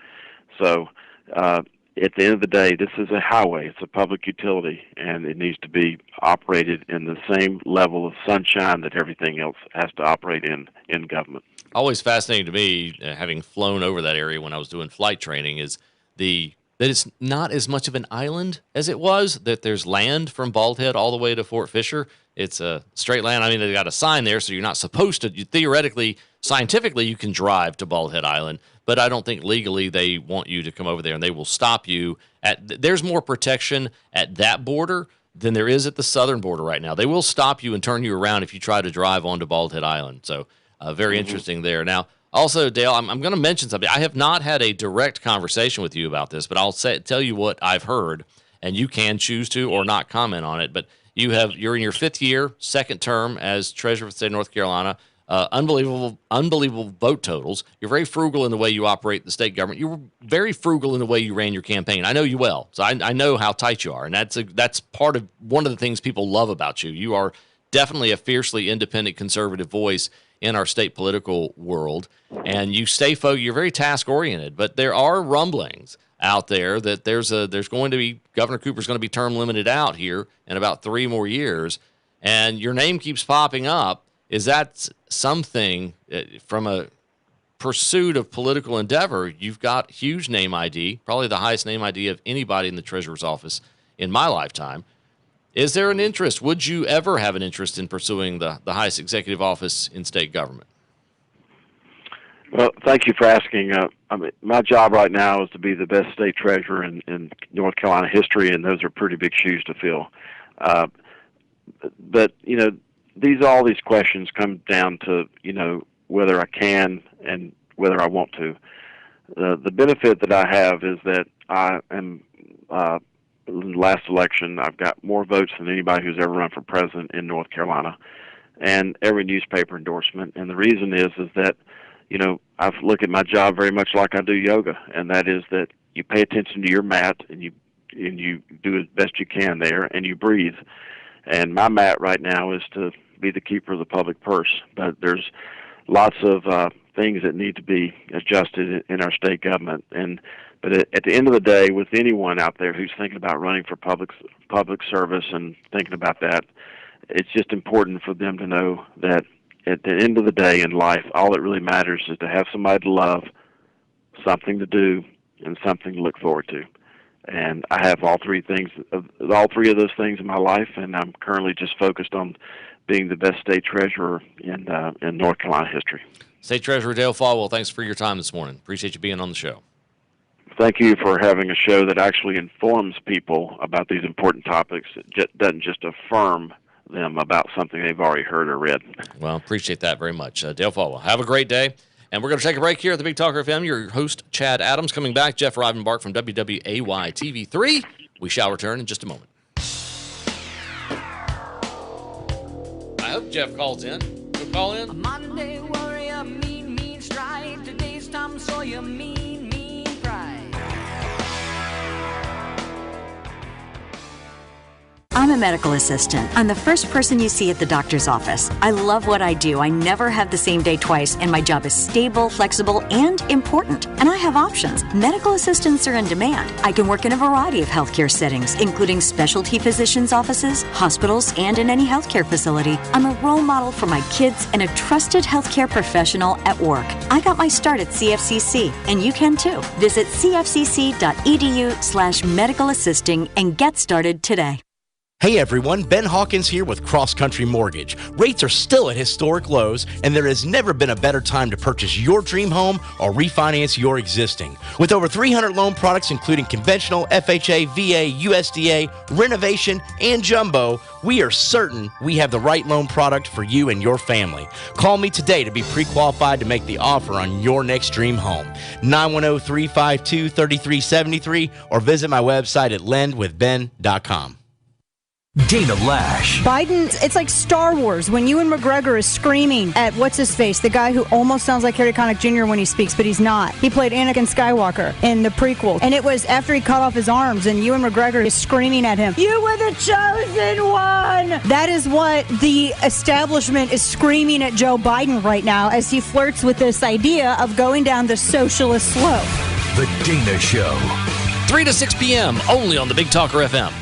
So at the end of the day, this is a highway. It's a public utility, and it needs to be operated in the same level of sunshine that everything else has to operate in government. Always fascinating to me, having flown over that area when I was doing flight training, is that it's not as much of an island as it was, that there's land from Bald Head all the way to Fort Fisher. It's a straight land. I mean, they got a sign there, so you're not supposed to. Theoretically, scientifically, you can drive to Bald Head Island, but I don't think legally they want you to come over there, and they will stop you. There's more protection at that border than there is at the southern border right now. They will stop you and turn you around if you try to drive onto Bald Head Island. So very interesting there. Now, also, Dale, I'm going to mention something. I have not had a direct conversation with you about this, but I'll tell you what I've heard. and you can choose to or not comment on it. But you're in your 5th year, 2nd term as treasurer of the state of North Carolina. Unbelievable vote totals. You're very frugal in the way you operate the state government. You were very frugal in the way you ran your campaign. I know you well, so I know how tight you are, and that's part of one of the things people love about you. You are definitely a fiercely independent conservative voice in our state political world, and you stay focused. You're very task oriented, but there are rumblings out there that there's going to be Governor Cooper's going to be term limited out here in about 3 more years, and your name keeps popping up. Is that something from a pursuit of political endeavor? You've got huge name ID, probably the highest name ID of anybody in the treasurer's office in my lifetime. Is there an interest? Would you ever have an interest in pursuing the highest executive office in state government? Well, thank you for asking. My job right now is to be the best state treasurer in North Carolina history, and those are pretty big shoes to fill. But, all these questions come down to, whether I can and whether I want to. The benefit that I have is that I am, in the last election, I've got more votes than anybody who's ever run for president in North Carolina, and every newspaper endorsement. And the reason is that, I look at my job very much like I do yoga, and that is that you pay attention to your mat and you do as best you can there, and you breathe. And my mat right now is to be the keeper of the public purse. But there's lots of things that need to be adjusted in our state government. But at the end of the day, with anyone out there who's thinking about running for public service and thinking about that, it's just important for them to know that at the end of the day in life, all that really matters is to have somebody to love, something to do, and something to look forward to. And I have all three of those things in my life, and I'm currently just focused on being the best state treasurer in North Carolina history. State Treasurer Dale Folwell, thanks for your time this morning. Appreciate you being on the show. Thank you for having a show that actually informs people about these important topics. It doesn't just affirm them about something they've already heard or read. Well, appreciate that very much. Dale Folwell, have a great day. And we're going to take a break here at the Big Talker FM. Your host, Chad Adams, coming back. Jeff Rivenbark from WWAY TV3. We shall return in just a moment. I hope Jeff calls in. He'll call in. A Monday warrior, mean stride. Today's Tom Sawyer, mean pride. I'm a medical assistant. I'm the first person you see at the doctor's office. I love what I do. I never have the same day twice, and my job is stable, flexible, and important. And I have options. Medical assistants are in demand. I can work in a variety of healthcare settings, including specialty physicians' offices, hospitals, and in any healthcare facility. I'm a role model for my kids and a trusted healthcare professional at work. I got my start at CFCC, and you can too. Visit cfcc.edu/medical assisting and get started today. Hey everyone, Ben Hawkins here with Cross Country Mortgage. Rates are still at historic lows, and there has never been a better time to purchase your dream home or refinance your existing. With over 300 loan products including conventional, FHA, VA, USDA, renovation, and jumbo, we are certain we have the right loan product for you and your family. Call me today to be pre-qualified to make the offer on your next dream home. 910-352-3373 or visit my website at lendwithben.com. Dana Lash. Biden, it's like Star Wars when Ewan McGregor is screaming at what's-his-face, the guy who almost sounds like Harry Connick Jr. when he speaks, but he's not. He played Anakin Skywalker in the prequel, and it was after he cut off his arms, and Ewan McGregor is screaming at him, "You were the chosen one!" That is what the establishment is screaming at Joe Biden right now as he flirts with this idea of going down the socialist slope. The Dana Show. 3 to 6 p.m. only on the Big Talker FM.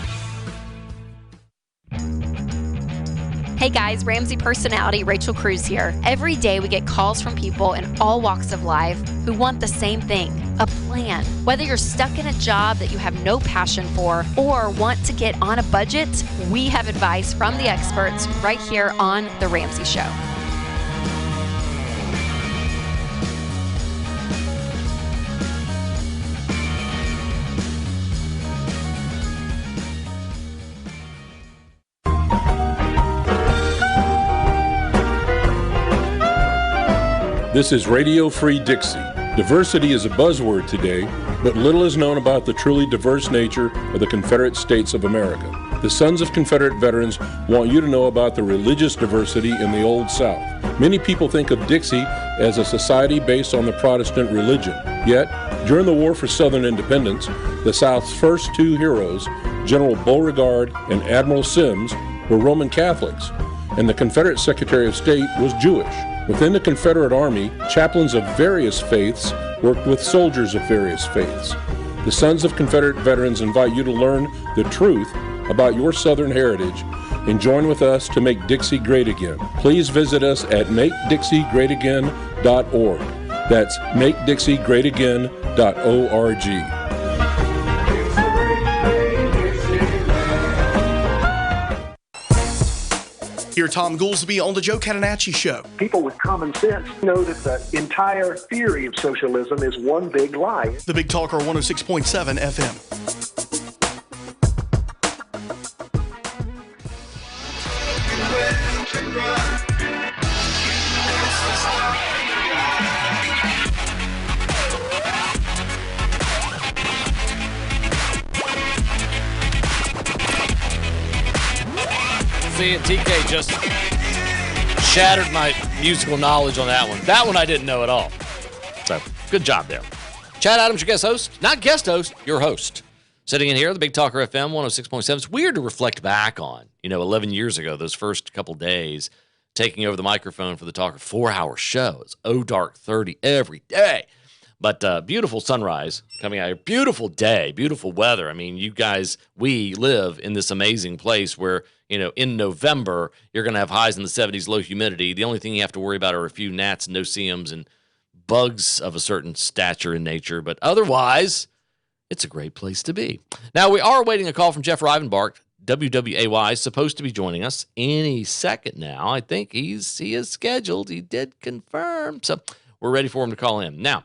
Hey guys, Ramsey personality Rachel Cruz here. Every day we get calls from people in all walks of life who want the same thing, a plan. Whether you're stuck in a job that you have no passion for or want to get on a budget, we have advice from the experts right here on The Ramsey Show. This is Radio Free Dixie, Diversity is a buzzword today, but little is known about the truly diverse nature of the Confederate States of America. The Sons of Confederate Veterans want you to know about the religious diversity in the Old South. Many people think of Dixie as a society based on the Protestant religion. Yet, during the War for Southern Independence, the South's first two heroes, General Beauregard and Admiral Sims, were Roman Catholics, and the Confederate Secretary of State was Jewish. Within the Confederate Army, chaplains of various faiths worked with soldiers of various faiths. The Sons of Confederate Veterans invite you to learn the truth about your Southern heritage and join with us to make Dixie great again. Please visit us at makedixie.greatagain.org. That's makedixie.greatagain.org. Here, Tom Goolsby on the Joe Catanacci Show. People with common sense know that the entire theory of socialism is one big lie. The Big Talker 106.7 FM. See, TK just shattered my musical knowledge on that one. That one I didn't know at all. So, good job there. Chad Adams, your guest host. Not guest host, your host. Sitting in here, the Big Talker FM 106.7. It's weird to reflect back on, 11 years ago, those first couple days, taking over the microphone for the Talker 4-hour show. It's dark 30 every day. But beautiful sunrise coming out here. Beautiful day, beautiful weather. I mean, you guys, we live in this amazing place where, in November, you're going to have highs in the 70s, low humidity. The only thing you have to worry about are a few gnats and no-see-ums and bugs of a certain stature in nature. But otherwise, it's a great place to be. Now, we are awaiting a call from Jeff Rivenbark. WWAY is supposed to be joining us any second now. I think he is scheduled. He did confirm. So we're ready for him to call in. Now,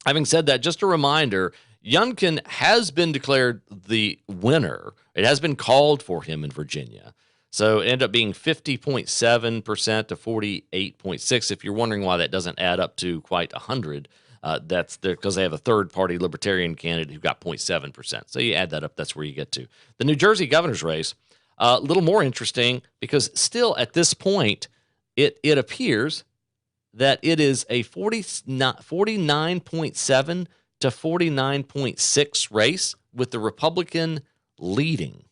having said that, just a reminder, Youngkin has been declared the winner. It has been called for him in Virginia. So it ended up being 50.7% to 48.6%. If you're wondering why that doesn't add up to quite 100, that's because they have a third-party libertarian candidate who got 0.7%. So you add that up, that's where you get to. The New Jersey governor's race, a little more interesting because still at this point, it appears that it is a 49.7 to 49.6 race with the Republican leading.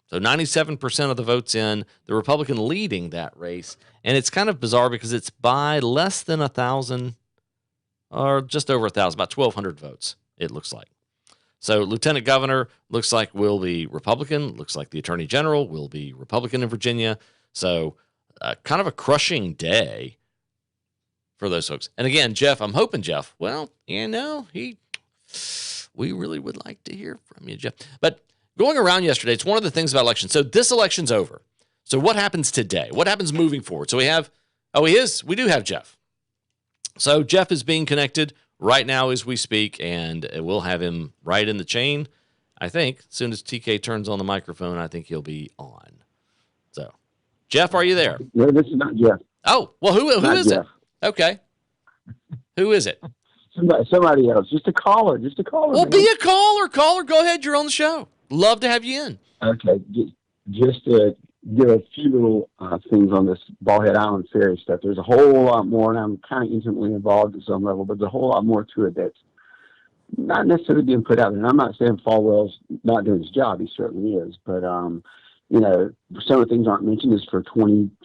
So 97% of the votes in, the Republican leading that race. And it's kind of bizarre because it's by less than 1,000 or just over 1,000, about 1,200 votes, it looks like. So lieutenant governor looks like will be Republican. Looks like the attorney general will be Republican in Virginia. So kind of a crushing day for those folks. And again, Jeff, I'm hoping Jeff, well, we really would like to hear from you, Jeff. But going around yesterday, it's one of the things about elections. So this election's over. So what happens today? What happens moving forward? So we do have Jeff. So Jeff is being connected right now as we speak, and we'll have him right in the chain. I think as soon as TK turns on the microphone, I think he'll be on. So, Jeff, are you there? No, this is not Jeff. Oh, well, who is Jeff. it? Okay. Who is it? Somebody else. Just a caller. Well, man. Be a caller. Caller, go ahead. You're on the show. Love to have you in. Okay. Just to give a few little things on this Ballhead Island ferry stuff. There's a whole lot more, and I'm kind of intimately involved at some level, but there's a whole lot more to it that's not necessarily being put out there. And I'm not saying Folwell's not doing his job. He certainly is. But, some of the things aren't mentioned is for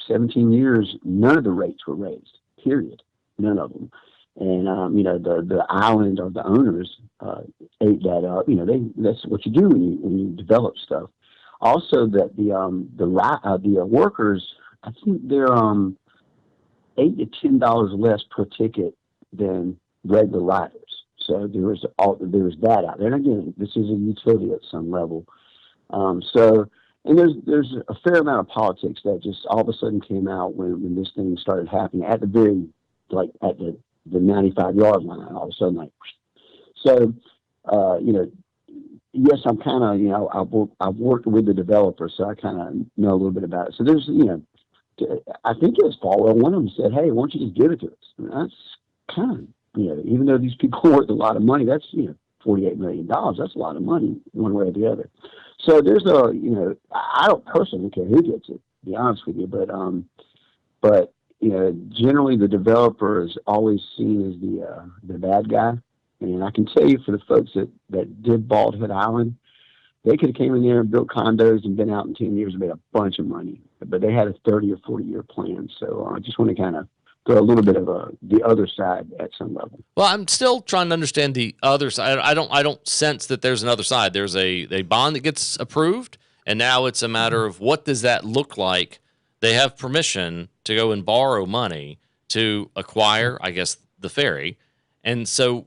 17 years, none of the rates were raised, period. None of them. And, the island or the owners ate that up. That's what you do when you develop stuff. Also, that the workers, I think they're $8 to $10 less per ticket than regular riders. So there was that out there. And again, this is a utility at some level. And there's a fair amount of politics that just all of a sudden came out when this thing started happening at the 95-yard line. All of a sudden, yes, I'm kind of, I've worked with the developer, so I kind of know a little bit about it. So there's, I think it was Folwell. One of them said, "Hey, why don't you just give it to us?" I mean, that's kind of, even though these people are worth a lot of money, that's, $48 million. That's a lot of money one way or the other. So there's I don't personally care who gets it, to be honest with you, but generally the developer is always seen as the bad guy. And I can tell you, for the folks that did Bald Head Island, they could have came in there and built condos and been out in 10 years and made a bunch of money. But they had a 30 or 40-year plan. So I just want to kind of throw a little bit of the other side at some level. Well, I'm still trying to understand the other side. I don't sense that there's another side. There's a bond that gets approved, and now it's a matter of what does that look like. They have permission to go and borrow money to acquire, I guess, the ferry. And so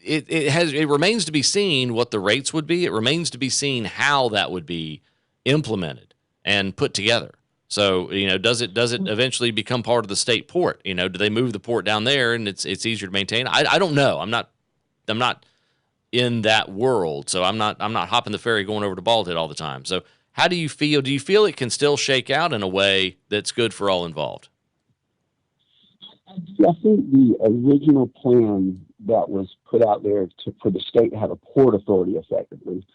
it remains to be seen what the rates would be. It remains to be seen how that would be implemented and put together. So, does it eventually become part of the state port? Do they move the port down there and it's easier to maintain? I don't know. I'm not in that world, so I'm not hopping the ferry going over to Bald Head all the time. So, how do you feel? Do you feel it can still shake out in a way that's good for all involved? I think the original plan that was put out there for the state to have a port authority effectively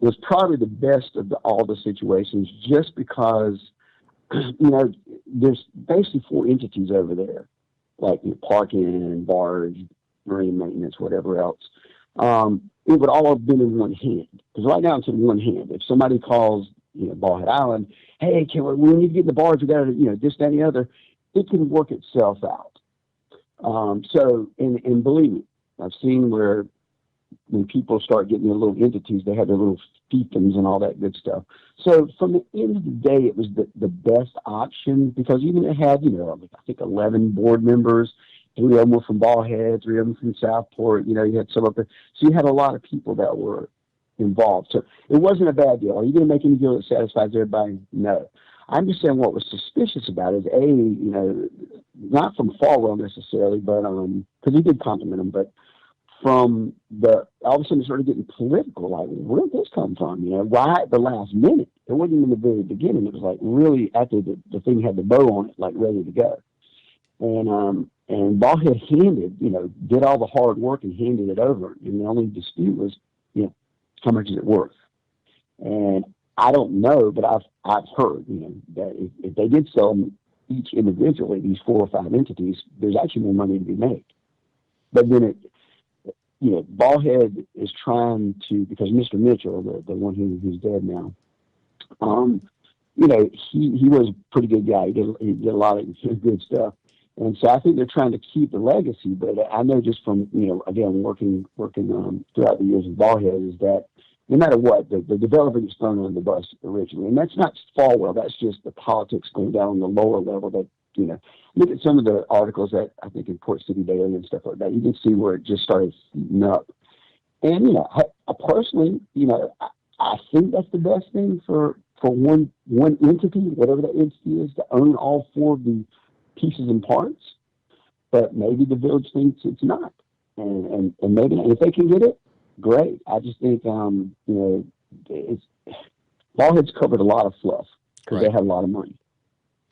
was probably the best of all the situations, just because there's basically 4 entities over there, like parking, barge, marine maintenance, whatever else. It would all have been in one hand, because right now it's in one hand. If somebody calls, Bald Head Island, hey, we need to get the barge, we got to, this, that, and the other, it can work itself out. And believe me, I've seen where when people start getting their little entities, they have their little fiefdoms and all that good stuff. So from the end of the day, it was the best option, because even it had, I think 11 board members, 3 of them were from Bald Head, 3 of them from Southport, you had some up there. So you had a lot of people that were involved. So it wasn't a bad deal. Are you going to make any deal that satisfies everybody? No. I'm just saying what was suspicious about it is, not from Folwell necessarily, but because he did compliment him, but from all of a sudden it started getting political. Like, where did this come from? Why at the last minute? It wasn't even the very beginning. It was like really after the thing had the bow on it, like ready to go. And Bald Head did all the hard work and handed it over. And the only dispute was, how much is it worth? And I don't know, but I've heard, that if they did sell them each individually, these 4 or 5 entities, there's actually more money to be made. But then Bald Head is trying to, because Mr. Mitchell, the one who's dead now, he was a pretty good guy. He did a lot of good stuff. And so I think they're trying to keep the legacy, but I know just from, again, working throughout the years with Bald Head, is that no matter what, the developer gets thrown on the bus originally. And that's not Folwell. That's just the politics going down on the lower level that, look at some of the articles that I think in Port City Daily and stuff like that. You can see where it just started heating up. And, I personally, I think that's the best thing for one entity, whatever that entity is, to own all 4 of the pieces and parts. But maybe the village thinks it's not. And maybe not. If they can get it, great. I just think, it's Bald Head's covered a lot of fluff because they had a lot of money.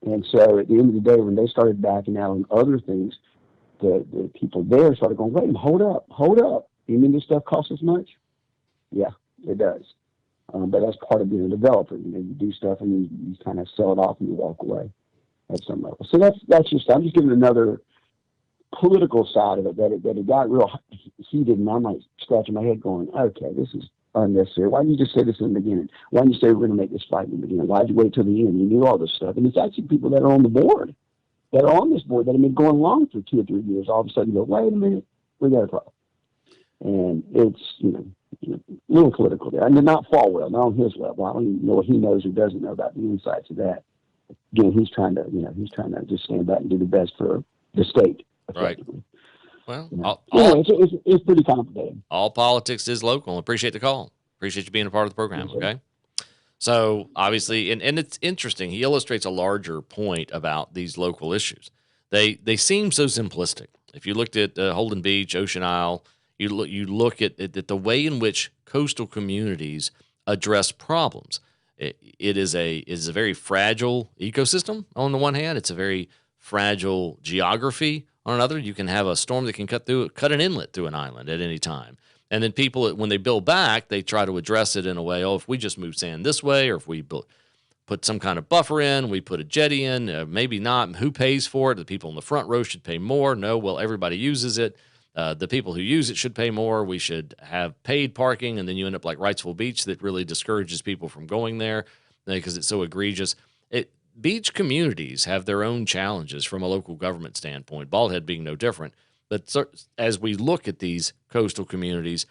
And so at the end of the day, when they started backing out on other things, the people there started going, wait, hold up. You mean this stuff costs as much? Yeah, it does. But that's part of being a developer. You do stuff and you kind of sell it off and you walk away at some level. So that's just, I'm just giving another political side of it, that it got real heated, and I'm like scratching my head going, okay, this is unnecessary. Why didn't you just say this in the beginning? Why didn't you say we're going to make this fight in the beginning? Why did you wait till the end? You knew all this stuff. And it's actually people that are on the board, that are on this board, that have been going along for 2 or 3 years. All of a sudden go, wait a minute, we got a problem. And it's, a little political there. And they're not Folwell, not on his level. I don't even know what he knows or doesn't know about the insights of that. Again, he's trying to just stand back and do the best for the state. Right. Well, it's pretty complicated. All politics is local. Appreciate the call. Appreciate you being a part of the program. Okay. So obviously, and it's interesting. He illustrates a larger point about these local issues. They seem so simplistic. If you looked at Holden Beach, Ocean Isle, you look at the way in which coastal communities address problems. It is a very fragile ecosystem on the one hand. It's a very fragile geography on another. You can have a storm that can cut an inlet through an island at any time. And then people, when they build back, they try to address it in a way, if we just move sand this way, or if we put some kind of buffer in, we put a jetty in, maybe not. Who pays for it? The people in the front row should pay more. No, well, everybody uses it. The people who use it should pay more. We should have paid parking, and then you end up like Wrightsville Beach that really discourages people from going there because it's so egregious. Beach communities have their own challenges from a local government standpoint, Bald Head being no different. But as we look at these coastal communities,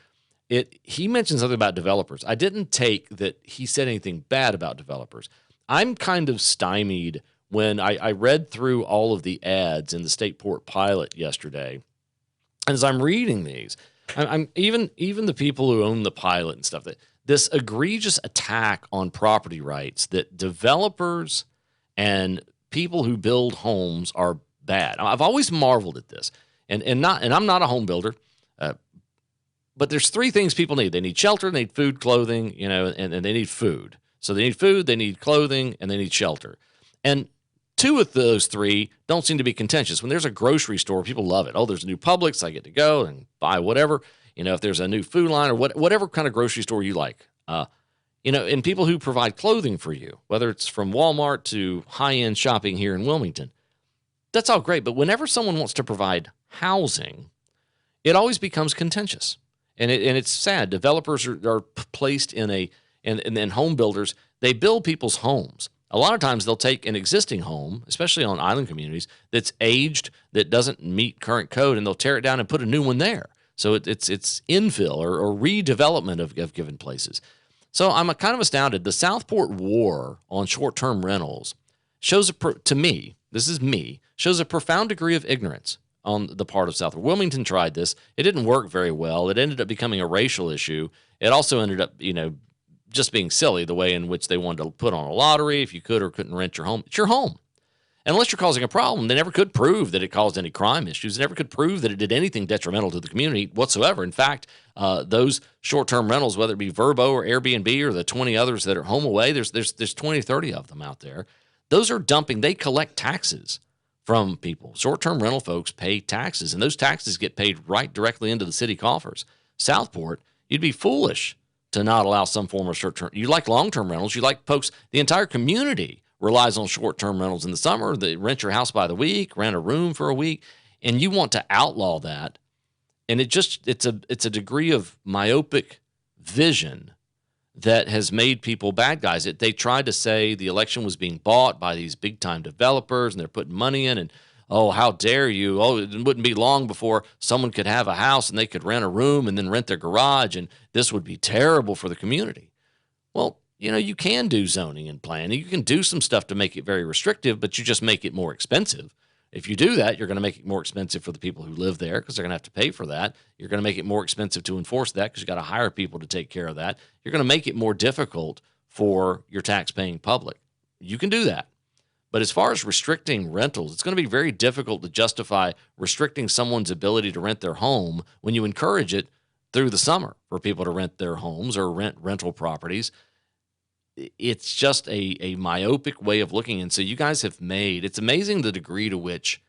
he mentioned something about developers. I didn't take that he said anything bad about developers. I'm kind of stymied when I read through all of the ads in the State Port Pilot yesterday. And as I'm reading these, I'm even the people who own the pilot and stuff, that this egregious attack on property rights that developers and people who build homes are bad. I've always marveled at this. And I'm not a home builder, but there's three things people need. They need shelter, they need food, clothing, and they need food. So they need food, they need clothing, and they need shelter. And two of those three don't seem to be contentious. When there's a grocery store, people love it. Oh, there's a new Publix, I get to go and buy whatever. If there's a new Food Line or whatever kind of grocery store you like. And people who provide clothing for you, whether it's from Walmart to high-end shopping here in Wilmington, that's all great. But whenever someone wants to provide housing, it always becomes contentious. And it's sad. Developers are placed and home builders, they build people's homes. A lot of times they'll take an existing home, especially on island communities, that's aged, that doesn't meet current code, and they'll tear it down and put a new one there. So it's infill or redevelopment of given places. So I'm kind of astounded. The Southport war on short-term rentals shows, to me, this is me, shows a profound degree of ignorance on the part of Southport. Wilmington tried this. It didn't work very well. It ended up becoming a racial issue. It also ended up, just being silly, the way in which they wanted to put on a lottery if you could or couldn't rent your home. It's your home. And unless you're causing a problem, they never could prove that it caused any crime issues. They never could prove that it did anything detrimental to the community whatsoever. In fact, those short-term rentals, whether it be Vrbo or Airbnb or the 20 others that are home away, there's 20, 30 of them out there. Those are dumping. They collect taxes from people. Short-term rental folks pay taxes, and those taxes get paid right directly into the city coffers. Southport, you'd be foolish to not allow some form of short-term. You like long-term rentals. You like folks, the entire community relies on short-term rentals in the summer. They rent your house by the week, rent a room for a week, and you want to outlaw that. And it's a degree of myopic vision that has made people bad guys. They tried to say the election was being bought by these big-time developers, and they're putting money in, and oh, how dare you? Oh, it wouldn't be long before someone could have a house and they could rent a room and then rent their garage, and this would be terrible for the community. Well, you can do zoning and planning. You can do some stuff to make it very restrictive, but you just make it more expensive. If you do that, you're going to make it more expensive for the people who live there because they're going to have to pay for that. You're going to make it more expensive to enforce that because you got to hire people to take care of that. You're going to make it more difficult for your tax-paying public. You can do that. But as far as restricting rentals, it's going to be very difficult to justify restricting someone's ability to rent their home when you encourage it through the summer for people to rent their homes or rent rental properties. It's just a myopic way of looking. And so you guys have it's amazing the degree to which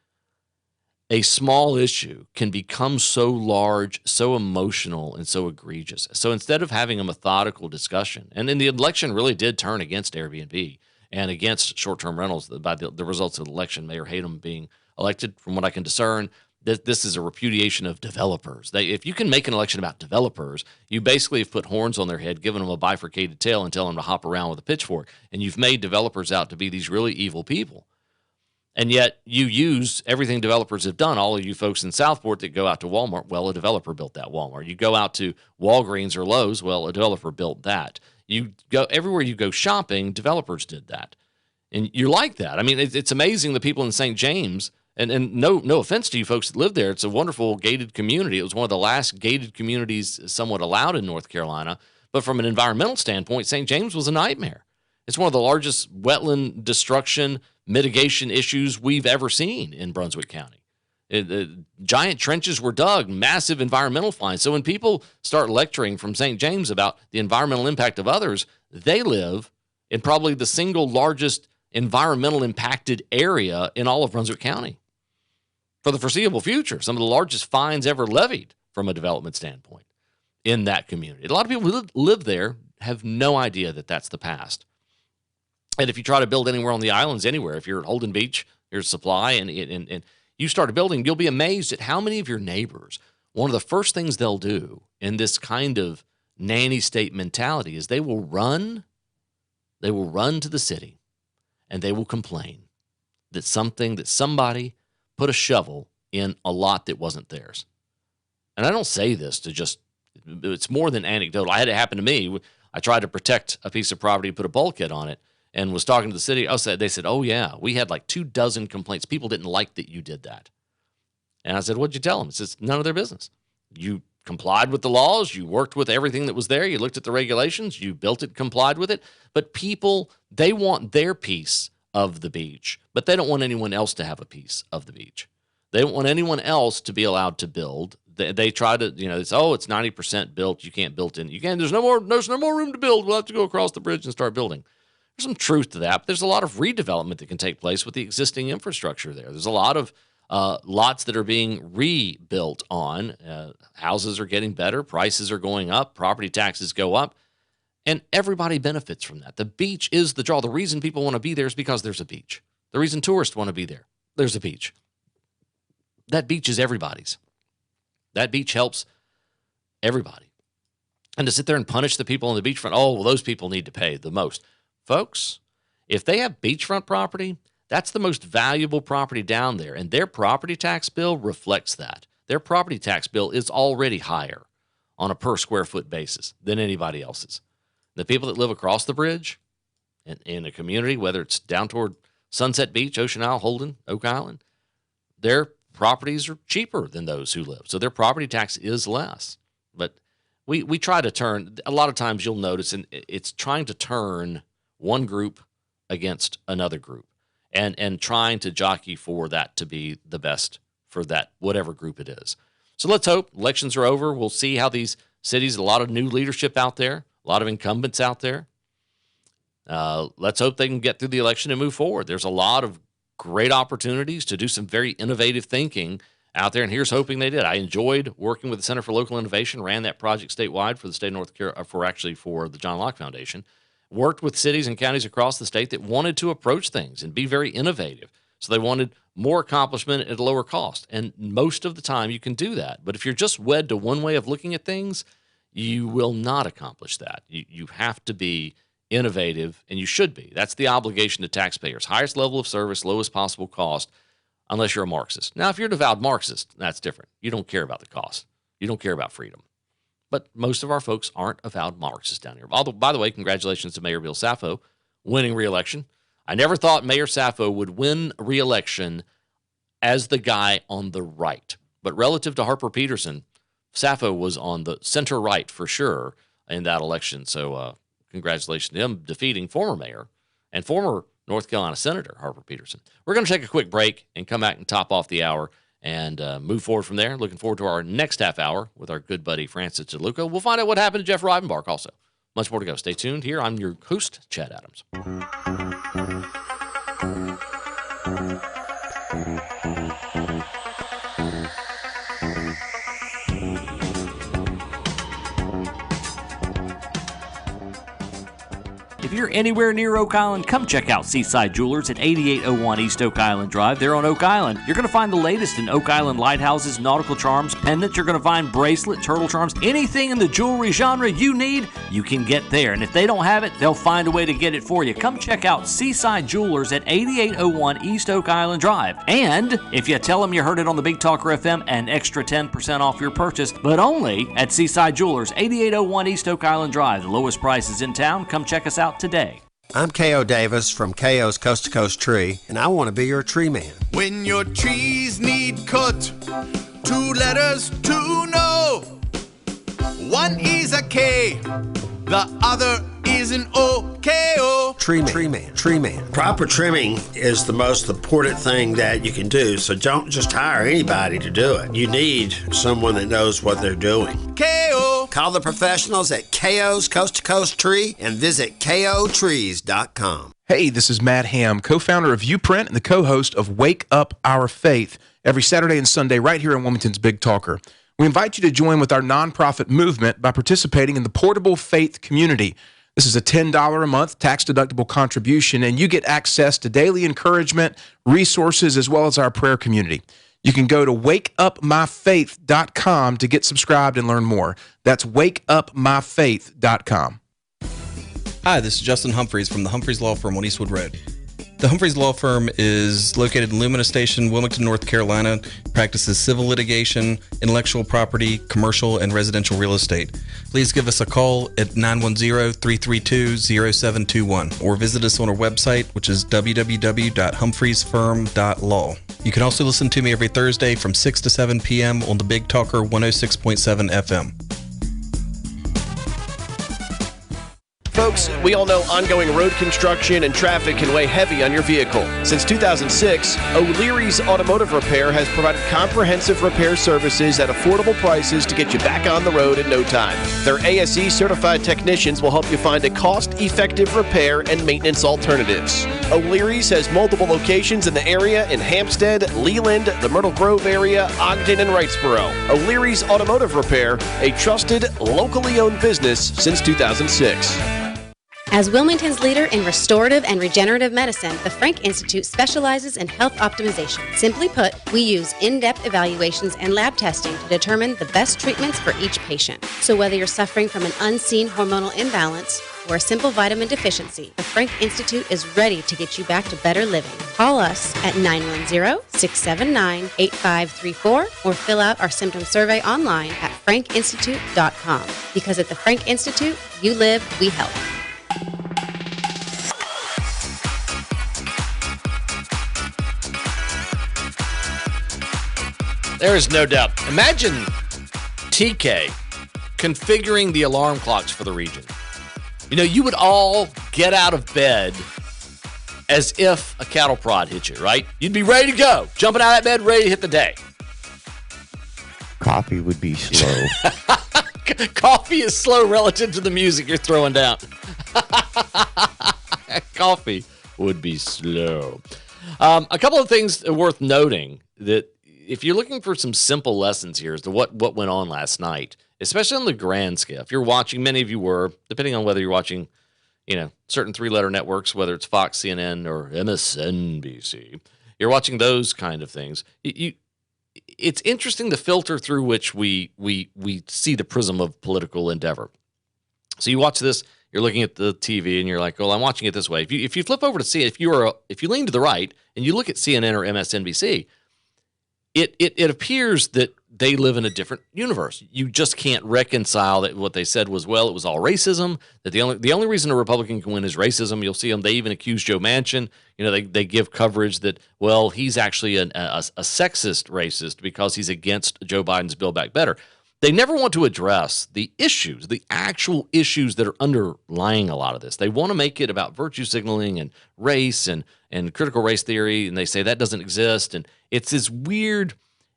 a small issue can become so large, so emotional, and so egregious. So instead of having a methodical discussion, and then the election really did turn against Airbnb and against short-term rentals by the results of the election. Mayor Hayden being elected, from what I can discern, this is a repudiation of developers. If you can make an election about developers, you basically have put horns on their head, given them a bifurcated tail, and tell them to hop around with a pitchfork. And you've made developers out to be these really evil people. And yet you use everything developers have done. All of you folks in Southport that go out to Walmart, well, a developer built that Walmart. You go out to Walgreens or Lowe's, well, a developer built that. You go everywhere you go shopping, developers did that. And you're like that. I mean, it's amazing the people in St. James. And no offense to you folks that live there. It's a wonderful gated community. It was one of the last gated communities somewhat allowed in North Carolina. But from an environmental standpoint, St. James was a nightmare. It's one of the largest wetland destruction mitigation issues we've ever seen in Brunswick County. Giant trenches were dug, massive environmental fines. So when people start lecturing from St. James about the environmental impact of others, they live in probably the single largest environmental impacted area in all of Brunswick County. for the foreseeable future. Some of the largest fines ever levied from a development standpoint in that community. A lot of people who live there have no idea that that's the past. And if you try to build anywhere on the islands, anywhere, if you're at Holden Beach, here's Supply, and you start a building, you'll be amazed at how many of your neighbors, one of the first things they'll do in this kind of nanny state mentality is they will run to the city and they will complain that somebody put a shovel in a lot that wasn't theirs. And I don't say this to just, it's more than anecdotal. I had it happen to me. I tried to protect a piece of property, put a bulkhead on it, and was talking to the city. They said, oh, yeah, we had like 24 complaints. People didn't like that you did that. And I said, what'd you tell them? It says, none of their business. You complied with the laws. You worked with everything that was there. You looked at the regulations. You built it, complied with it. But people, they want their piece of the beach, but they don't want anyone else to have a piece of the beach. They don't want anyone else to be allowed to build. They try to, it's 90% built. You can't build in. You can't. There's no more room to build. We'll have to go across the bridge and start building. There's some truth to that, but there's a lot of redevelopment that can take place with the existing infrastructure there. There's a lot of lots that are being rebuilt on. Houses are getting better. Prices are going up. Property taxes go up. And everybody benefits from that. The beach is the draw. The reason people want to be there is because there's a beach. The reason tourists want to be there, there's a beach. That beach is everybody's. That beach helps everybody. And to sit there and punish the people on the beachfront, those people need to pay the most. Folks, if they have beachfront property, that's the most valuable property down there, and their property tax bill reflects that. Their property tax bill is already higher on a per square foot basis than anybody else's. The people that live across the bridge in a community, whether it's down toward Sunset Beach, Ocean Isle, Holden, Oak Island, their properties are cheaper than those who live. So their property tax is less. But we try to turn, a lot of times you'll notice, and it's trying to turn one group against another group and trying to jockey for that to be the best for that, whatever group it is. So let's hope elections are over. We'll see how these cities, a lot of new leadership out there, a lot of incumbents out there. Let's hope they can get through the election and move forward. There's a lot of great opportunities to do some very innovative thinking out there, and here's hoping they did. I enjoyed working with the Center for Local Innovation, ran that project statewide for the state of North Carolina, for the John Locke Foundation, worked with cities and counties across the state that wanted to approach things and be very innovative. So they wanted more accomplishment at a lower cost, and most of the time you can do that. But if you're just wed to one way of looking at things, you will not accomplish that. You have to be innovative, and you should be. That's the obligation to taxpayers. Highest level of service, lowest possible cost, unless you're a Marxist. Now, if you're a devout Marxist, that's different. You don't care about the cost. You don't care about freedom. But most of our folks aren't avowed Marxists down here. Although, by the way, congratulations to Mayor Bill Saffo winning re-election. I never thought Mayor Saffo would win re-election as the guy on the right. But relative to Harper Peterson, Saffo was on the center right for sure in that election. So congratulations to him defeating former mayor and former North Carolina Senator Harper Peterson. We're going to take a quick break and come back and top off the hour and move forward from there. Looking forward to our next half hour with our good buddy Francis DeLuca. We'll find out what happened to Jeff Rivenbark also. Much more to go. Stay tuned here. I'm your host, Chad Adams. If you're anywhere near Oak Island, come check out Seaside Jewelers at 8801 East Oak Island Drive. They're on Oak Island. You're going to find the latest in Oak Island lighthouses, nautical charms, pendants. You're going to find bracelets, turtle charms, anything in the jewelry genre you need, you can get there. And if they don't have it, they'll find a way to get it for you. Come check out Seaside Jewelers at 8801 East Oak Island Drive. And if you tell them you heard it on the Big Talker FM, an extra 10% off your purchase, but only at Seaside Jewelers, 8801 East Oak Island Drive. The lowest prices in town. Come check us out today. I'm K.O. Davis from K.O.'s Coast to Coast Tree, and I want to be your tree man. When your trees need cut, 2 letters to know. One is a K, the other is an O. K.O. Tree man. Proper trimming is the most important thing that you can do, so don't just hire anybody to do it. You need someone that knows what they're doing. K.O. Call the professionals at K.O.'s Coast to Coast Tree and visit KOTrees.com. Hey, this is Matt Ham, co-founder of Uprint and the co-host of Wake Up Our Faith. every Saturday and Sunday right here in Wilmington's Big Talker. We invite you to join with our nonprofit movement by participating in the Portable Faith Community. This is a $10 a month tax-deductible contribution, and you get access to daily encouragement, resources, as well as our prayer community. You can go to wakeupmyfaith.com to get subscribed and learn more. That's wakeupmyfaith.com. Hi, this is Justin Humphreys from the Humphreys Law Firm on Eastwood Road. The Humphreys Law Firm is located in Lumina Station, Wilmington, North Carolina. Practices civil litigation, intellectual property, commercial, and residential real estate. Please give us a call at 910-332-0721 or visit us on our website, which is www.humphreysfirm.law. You can also listen to me every Thursday from 6 to 7 p.m. on the Big Talker 106.7 FM. Folks, we all know ongoing road construction and traffic can weigh heavy on your vehicle. Since 2006, O'Leary's Automotive Repair has provided comprehensive repair services at affordable prices to get you back on the road in no time. Their ASE certified technicians will help you find a cost-effective repair and maintenance alternatives. O'Leary's has multiple locations in the area in Hampstead, Leland, the Myrtle Grove area, Ogden, and Wrightsboro. O'Leary's Automotive Repair, a trusted, locally owned business since 2006. As Wilmington's leader in restorative and regenerative medicine, the Frank Institute specializes in health optimization. Simply put, we use in-depth evaluations and lab testing to determine the best treatments for each patient. So whether you're suffering from an unseen hormonal imbalance or a simple vitamin deficiency, the Frank Institute is ready to get you back to better living. Call us at 910-679-8534 or fill out our symptom survey online at frankinstitute.com. Because at the Frank Institute, you live, we help. There is no doubt. Imagine TK configuring the alarm clocks for the region. You know, you would all get out of bed as if a cattle prod hit you, right? You'd be ready to go, jumping out of that bed, ready to hit the day. Coffee would be slow. Coffee is slow relative to the music you're throwing down. Coffee would be slow. A couple of things worth noting that if you're looking for some simple lessons here as to what went on last night, especially on the grand scale, if you're watching, many of you were, depending on whether you're watching, certain three-letter networks, whether it's Fox, CNN, or MSNBC, you're watching those kind of things. It's interesting the filter through which we see the prism of political endeavor. So you watch this, you're looking at the TV, and you're like, well, I'm watching it this way. If you flip over to see it, if you lean to the right and you look at CNN or MSNBC, it appears that they live in a different universe. You just can't reconcile that what they said was, well, it was all racism, that the only reason a Republican can win is racism. You'll see them. They even accuse Joe Manchin. They give coverage that, well, he's actually a sexist racist because he's against Joe Biden's Build Back Better. They never want to address the issues, the actual issues that are underlying a lot of this. They want to make it about virtue signaling and race and critical race theory, and they say that doesn't exist. And it's this weird,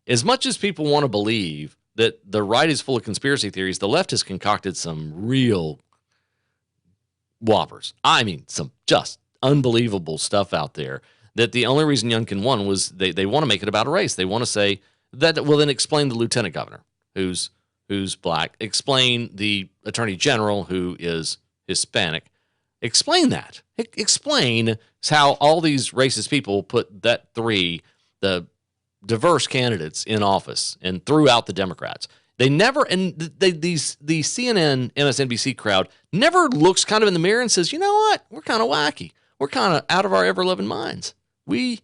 as much as people want to believe that the right is full of conspiracy theories, the left has concocted some real whoppers. I mean, some just unbelievable stuff out there that the only reason Youngkin won was they want to make it about a race. They want to say that, well, then explain the lieutenant governor who's black, explain the attorney general who is Hispanic, explain that. Explain how all these racist people put the diverse candidates in office and threw out the Democrats. They never, and the CNN, MSNBC crowd never looks kind of in the mirror and says, you know what, we're kind of wacky. We're kind of out of our ever-loving minds. We're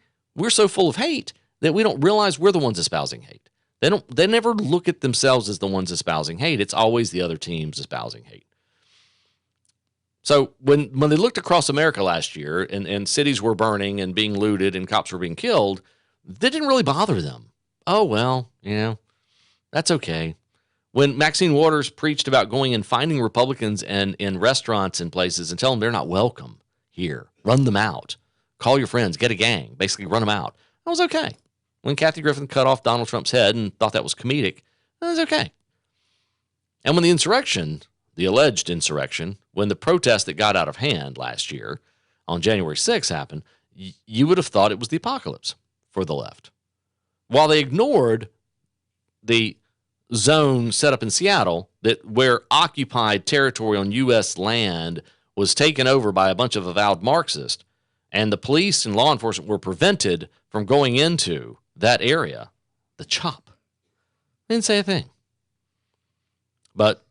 so full of hate that we don't realize we're the ones espousing hate. They never look at themselves as the ones espousing hate. It's always the other teams espousing hate. So when they looked across America last year and cities were burning and being looted and cops were being killed, that didn't really bother them. Oh, well, that's okay. When Maxine Waters preached about going and finding Republicans and in restaurants and places and tell them they're not welcome here, run them out, call your friends, get a gang, basically run them out, that was okay. When Kathy Griffin cut off Donald Trump's head and thought that was comedic, that was okay. And when the insurrection, the alleged insurrection, when the protest that got out of hand last year on January 6th happened, you would have thought it was the apocalypse for the left. while they ignored the zone set up in Seattle where occupied territory on U.S. land was taken over by a bunch of avowed Marxists, and the police and law enforcement were prevented from going into that area, the CHOP. They didn't say a thing. But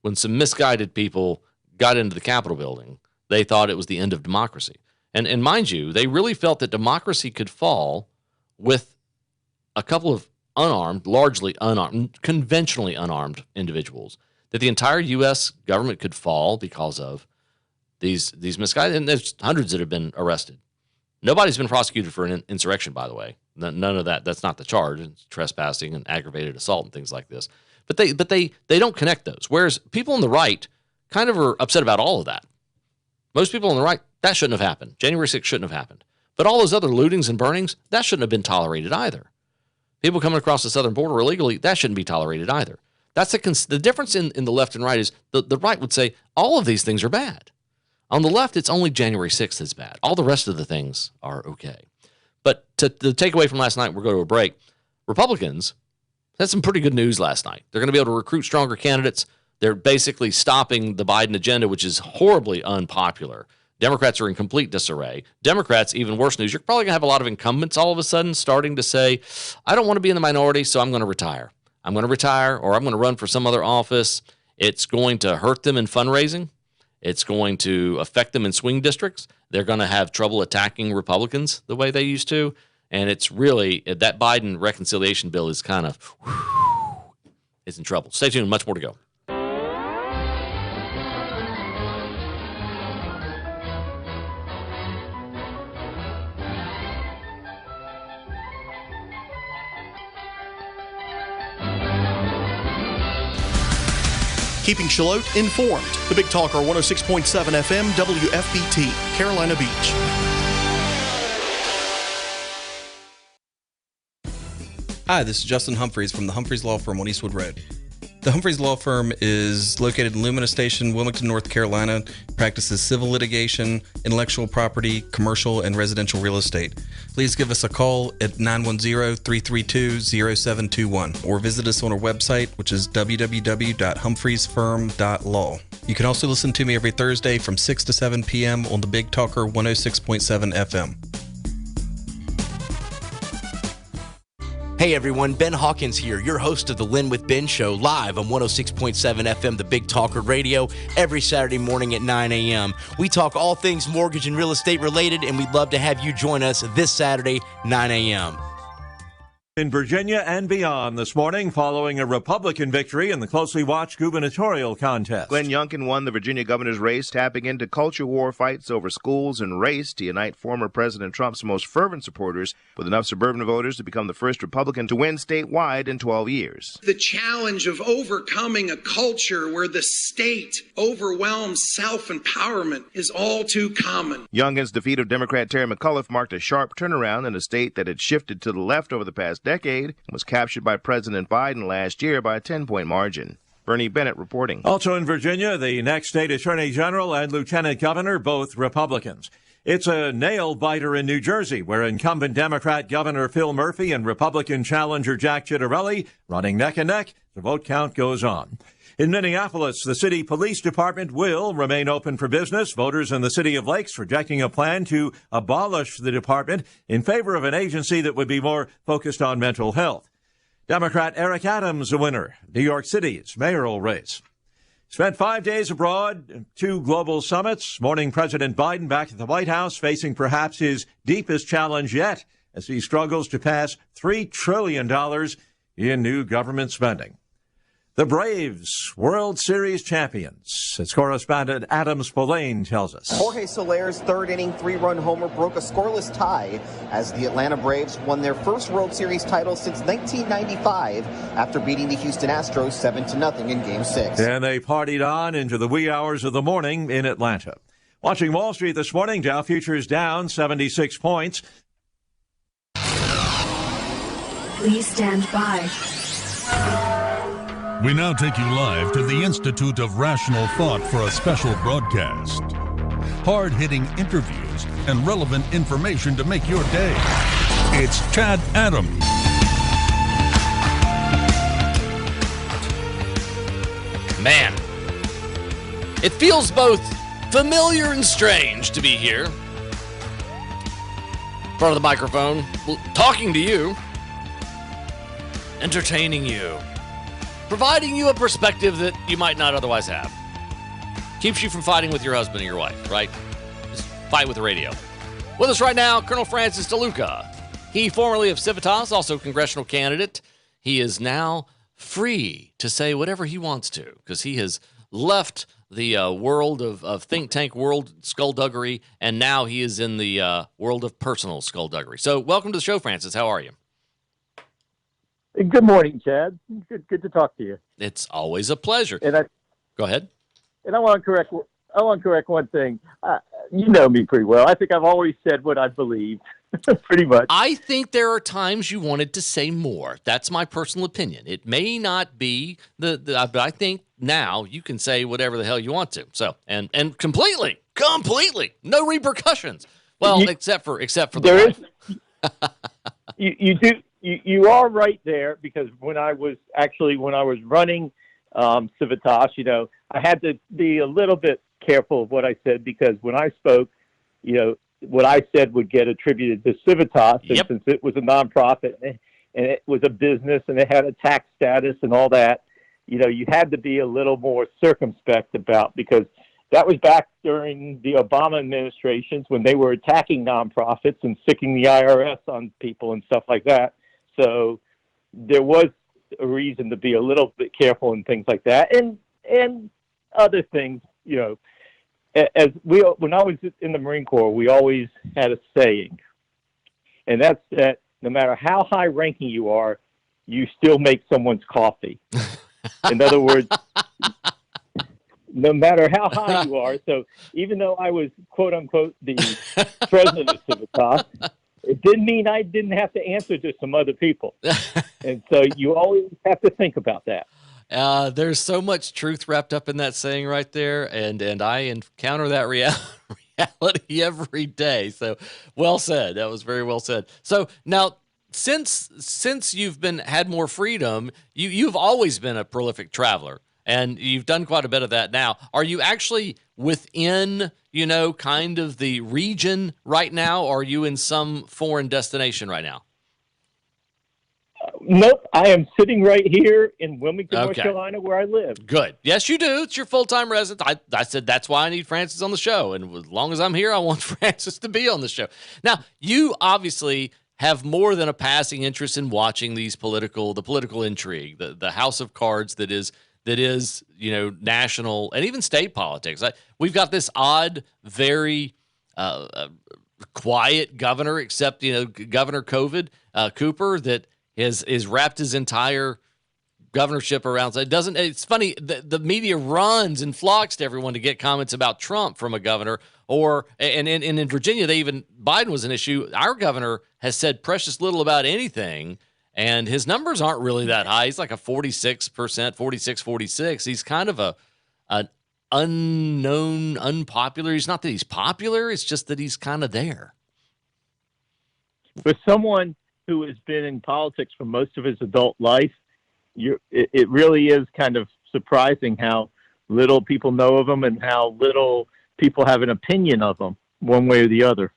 when some misguided people got into the Capitol building, they thought it was the end of democracy. And mind you, they really felt that democracy could fall with a couple of unarmed, largely unarmed, conventionally unarmed individuals, that the entire U.S. government could fall because of these misguided. And there's hundreds that have been arrested. Nobody's been prosecuted for an insurrection, by the way. None of that. That's not the charge. It's trespassing and aggravated assault and things like this. But they don't connect those. Whereas people on the right kind of are upset about all of that. Most people on the right, that shouldn't have happened. January 6th shouldn't have happened. But all those other lootings and burnings, that shouldn't have been tolerated either. People coming across the southern border illegally, that shouldn't be tolerated either. That's the difference in the left and right is the right would say all of these things are bad. On the left, it's only January 6th that's bad. All the rest of the things are okay. But the takeaway from last night, we'll go to a break. Republicans had some pretty good news last night. They're going to be able to recruit stronger candidates. They're basically stopping the Biden agenda, which is horribly unpopular. Democrats are in complete disarray. Democrats, even worse news, you're probably going to have a lot of incumbents all of a sudden starting to say, I don't want to be in the minority, so I'm going to retire. I'm going to retire, or I'm going to run for some other office. It's going to hurt them in fundraising. It's going to affect them in swing districts. They're going to have trouble attacking Republicans the way they used to. And it's really, that Biden reconciliation bill is kind of, it's in trouble. Stay tuned, much more to go. Keeping Charlotte informed. The Big Talker 106.7 FM WFBT, Carolina Beach. Hi, this is Justin Humphreys from the Humphreys Law Firm on Eastwood Road. The Humphreys Law Firm is located in Lumina Station, Wilmington, North Carolina, practices civil litigation, intellectual property, commercial, and residential real estate. Please give us a call at 910-332-0721 or visit us on our website, which is www.humphreysfirm.law. You can also listen to me every Thursday from 6 to 7 p.m. on the Big Talker 106.7 FM. Hey everyone, Ben Hawkins here, your host of the Lynn with Ben Show, live on 106.7 FM, the Big Talker Radio, every Saturday morning at 9 a.m. We talk all things mortgage and real estate related, and we'd love to have you join us this Saturday, 9 a.m. In Virginia and beyond this morning, following a Republican victory in the closely watched gubernatorial contest. Glenn Youngkin won the Virginia governor's race, tapping into culture war fights over schools and race to unite former President Trump's most fervent supporters with enough suburban voters to become the first Republican to win statewide in 12 years. The challenge of overcoming a culture where the state overwhelms self-empowerment is all too common. Youngkin's defeat of Democrat Terry McAuliffe marked a sharp turnaround in a state that had shifted to the left over the past decade and was captured by President Biden last year by a 10-point margin. Bernie Bennett reporting. Also in Virginia, the next state attorney general and lieutenant governor, both Republicans. It's a nail-biter in New Jersey, where incumbent Democrat Governor Phil Murphy and Republican challenger Jack Ciattarelli running neck and neck. The vote count goes on. In Minneapolis, the city police department will remain open for business. Voters in the city of Lakes rejecting a plan to abolish the department in favor of an agency that would be more focused on mental health. Democrat Eric Adams, a winner, New York City's mayoral race. Spent 5 days abroad, 2 global summits. Morning President Biden back at the White House facing perhaps his deepest challenge yet as he struggles to pass $3 trillion in new government spending. The Braves, World Series champions, as correspondent Adam Spillane tells us. Jorge Soler's third-inning 3-run homer broke a scoreless tie as the Atlanta Braves won their first World Series title since 1995 after beating the Houston Astros 7-0 in Game 6. And they partied on into the wee hours of the morning in Atlanta. Watching Wall Street this morning, Dow futures down 76 points. Please stand by. We now take you live to the Institute of Rational Thought for a special broadcast. Hard-hitting interviews and relevant information to make your day. It's Chad Adams. Man, it feels both familiar and strange to be here in front of the microphone, talking to you, entertaining you, providing you a perspective that you might not otherwise have. Keeps you from fighting with your husband or your wife, right? Just fight with the radio. With us right now, Colonel Francis DeLuca. He, formerly of Civitas, also congressional candidate. He is now free to say whatever he wants to because he has left the world of think tank world skullduggery, and now he is in the world of personal skullduggery. So welcome to the show, Francis. How are you? Good morning, Chad. Good to talk to you. It's always a pleasure. Go ahead. And I want to correct one thing. You know me pretty well. I think I've always said what I believed, pretty much. I think there are times you wanted to say more. That's my personal opinion. It may not be but I think now you can say whatever the hell you want to. So and completely, no repercussions. Well, except for the wife. You are right there, because when I was running Civitas, I had to be a little bit careful of what I said, because when I spoke, what I said would get attributed to Civitas, and since it was a nonprofit and it was a business and it had a tax status and all that, you had to be a little more circumspect about, because that was back during the Obama administrations when they were attacking nonprofits and sicking the IRS on people and stuff like that. So there was a reason to be a little bit careful and things like that, and other things. When I was in the Marine Corps, we always had a saying, and that's that no matter how high ranking you are, you still make someone's coffee. In other words, no matter how high you are. So even though I was, quote unquote, the president of Civitas, it didn't mean I didn't have to answer to some other people. And so you always have to think about that. There's so much truth wrapped up in that saying right there, and I encounter that reality every day. So well said. That was very well said. So now, since you've had more freedom, you've always been a prolific traveler, and you've done quite a bit of that now. Are you actually within, kind of the region right now, or are you in some foreign destination right now? Nope, I am sitting right here in Wilmington, North Carolina, where I live. Good. Yes, you do. It's your full-time residence. I said that's why I need Francis on the show, and as long as I'm here, I want Francis to be on the show. Now, you obviously have more than a passing interest in watching the political intrigue, the house of cards that is national and even state politics. We've got this odd, very quiet governor, except Governor COVID Cooper, that is wrapped his entire governorship around. It's funny, the media runs and flocks to everyone to get comments about Trump from a governor, and in Virginia, Biden was an issue. Our governor has said precious little about anything, and his numbers aren't really that high. He's like a 46%, 46. He's kind of an unknown, unpopular. It's not that he's popular, it's just that he's kind of there. For someone who has been in politics for most of his adult life, it really is kind of surprising how little people know of him and how little people have an opinion of him, one way or the other.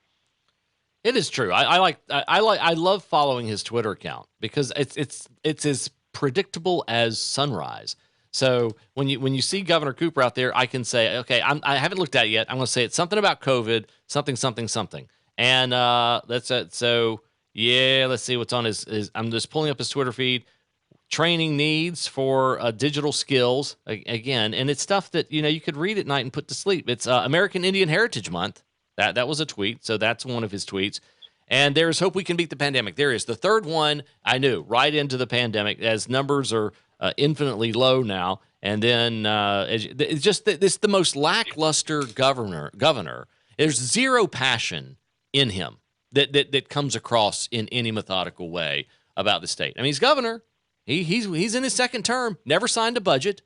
It is true. I love following his Twitter account because it's as predictable as sunrise. So when you see Governor Cooper out there, I can say, okay, I haven't looked at it yet. I'm going to say it's something about COVID, something, and that's it. So yeah, let's see what's on his. I'm just pulling up his Twitter feed. Training needs for digital skills again, and it's stuff that you could read at night and put to sleep. It's American Indian Heritage Month. That was a tweet, so that's one of his tweets. And there's hope we can beat the pandemic. There is the third one. I knew right into the pandemic as numbers are infinitely low now. And then it's just this the most lackluster governor. There's zero passion in him that comes across in any methodical way about the state. I mean, he's governor. He's in his second term. Never signed a budget.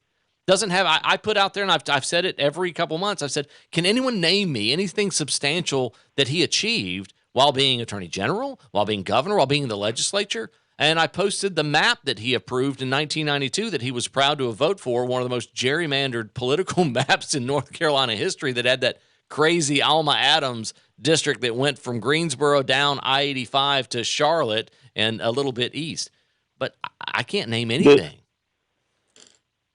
Doesn't have. I put out there, and I've said it every couple months. I've said, can anyone name me anything substantial that he achieved while being attorney general, while being governor, while being in the legislature. And I posted the map that he approved in 1992 that he was proud to have voted for, one of the most gerrymandered political maps in North Carolina history, that had that crazy Alma Adams district that went from Greensboro down I-85 to Charlotte and a little bit east. But I can't name anything.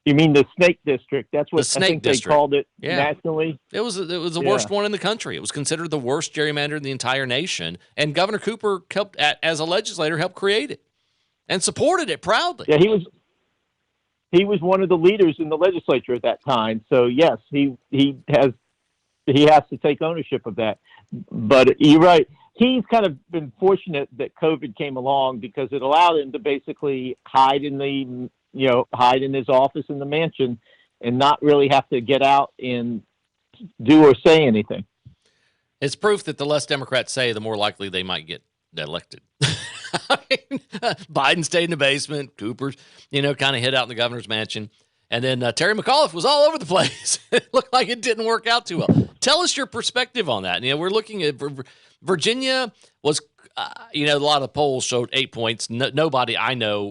You mean the Snake District? That's what the Snake I think District. They called it Yeah. nationally. It was the worst one in the country. It was considered the worst gerrymander in the entire nation. And Governor Cooper helped, as a legislator, helped create it and supported it proudly. Yeah, he was one of the leaders in the legislature at that time. So yes, he has to take ownership of that. But you're right. He's kind of been fortunate that COVID came along because it allowed him to basically hide in his office in the mansion and not really have to get out and do or say anything. It's proof that the less Democrats say, the more likely they might get elected. I mean, Biden stayed in the basement. Cooper's, kind of hid out in the governor's mansion. And then Terry McAuliffe was all over the place. It looked like it didn't work out too well. Tell us your perspective on that. We're looking at Virginia was, a lot of polls showed 8 points. Nobody I know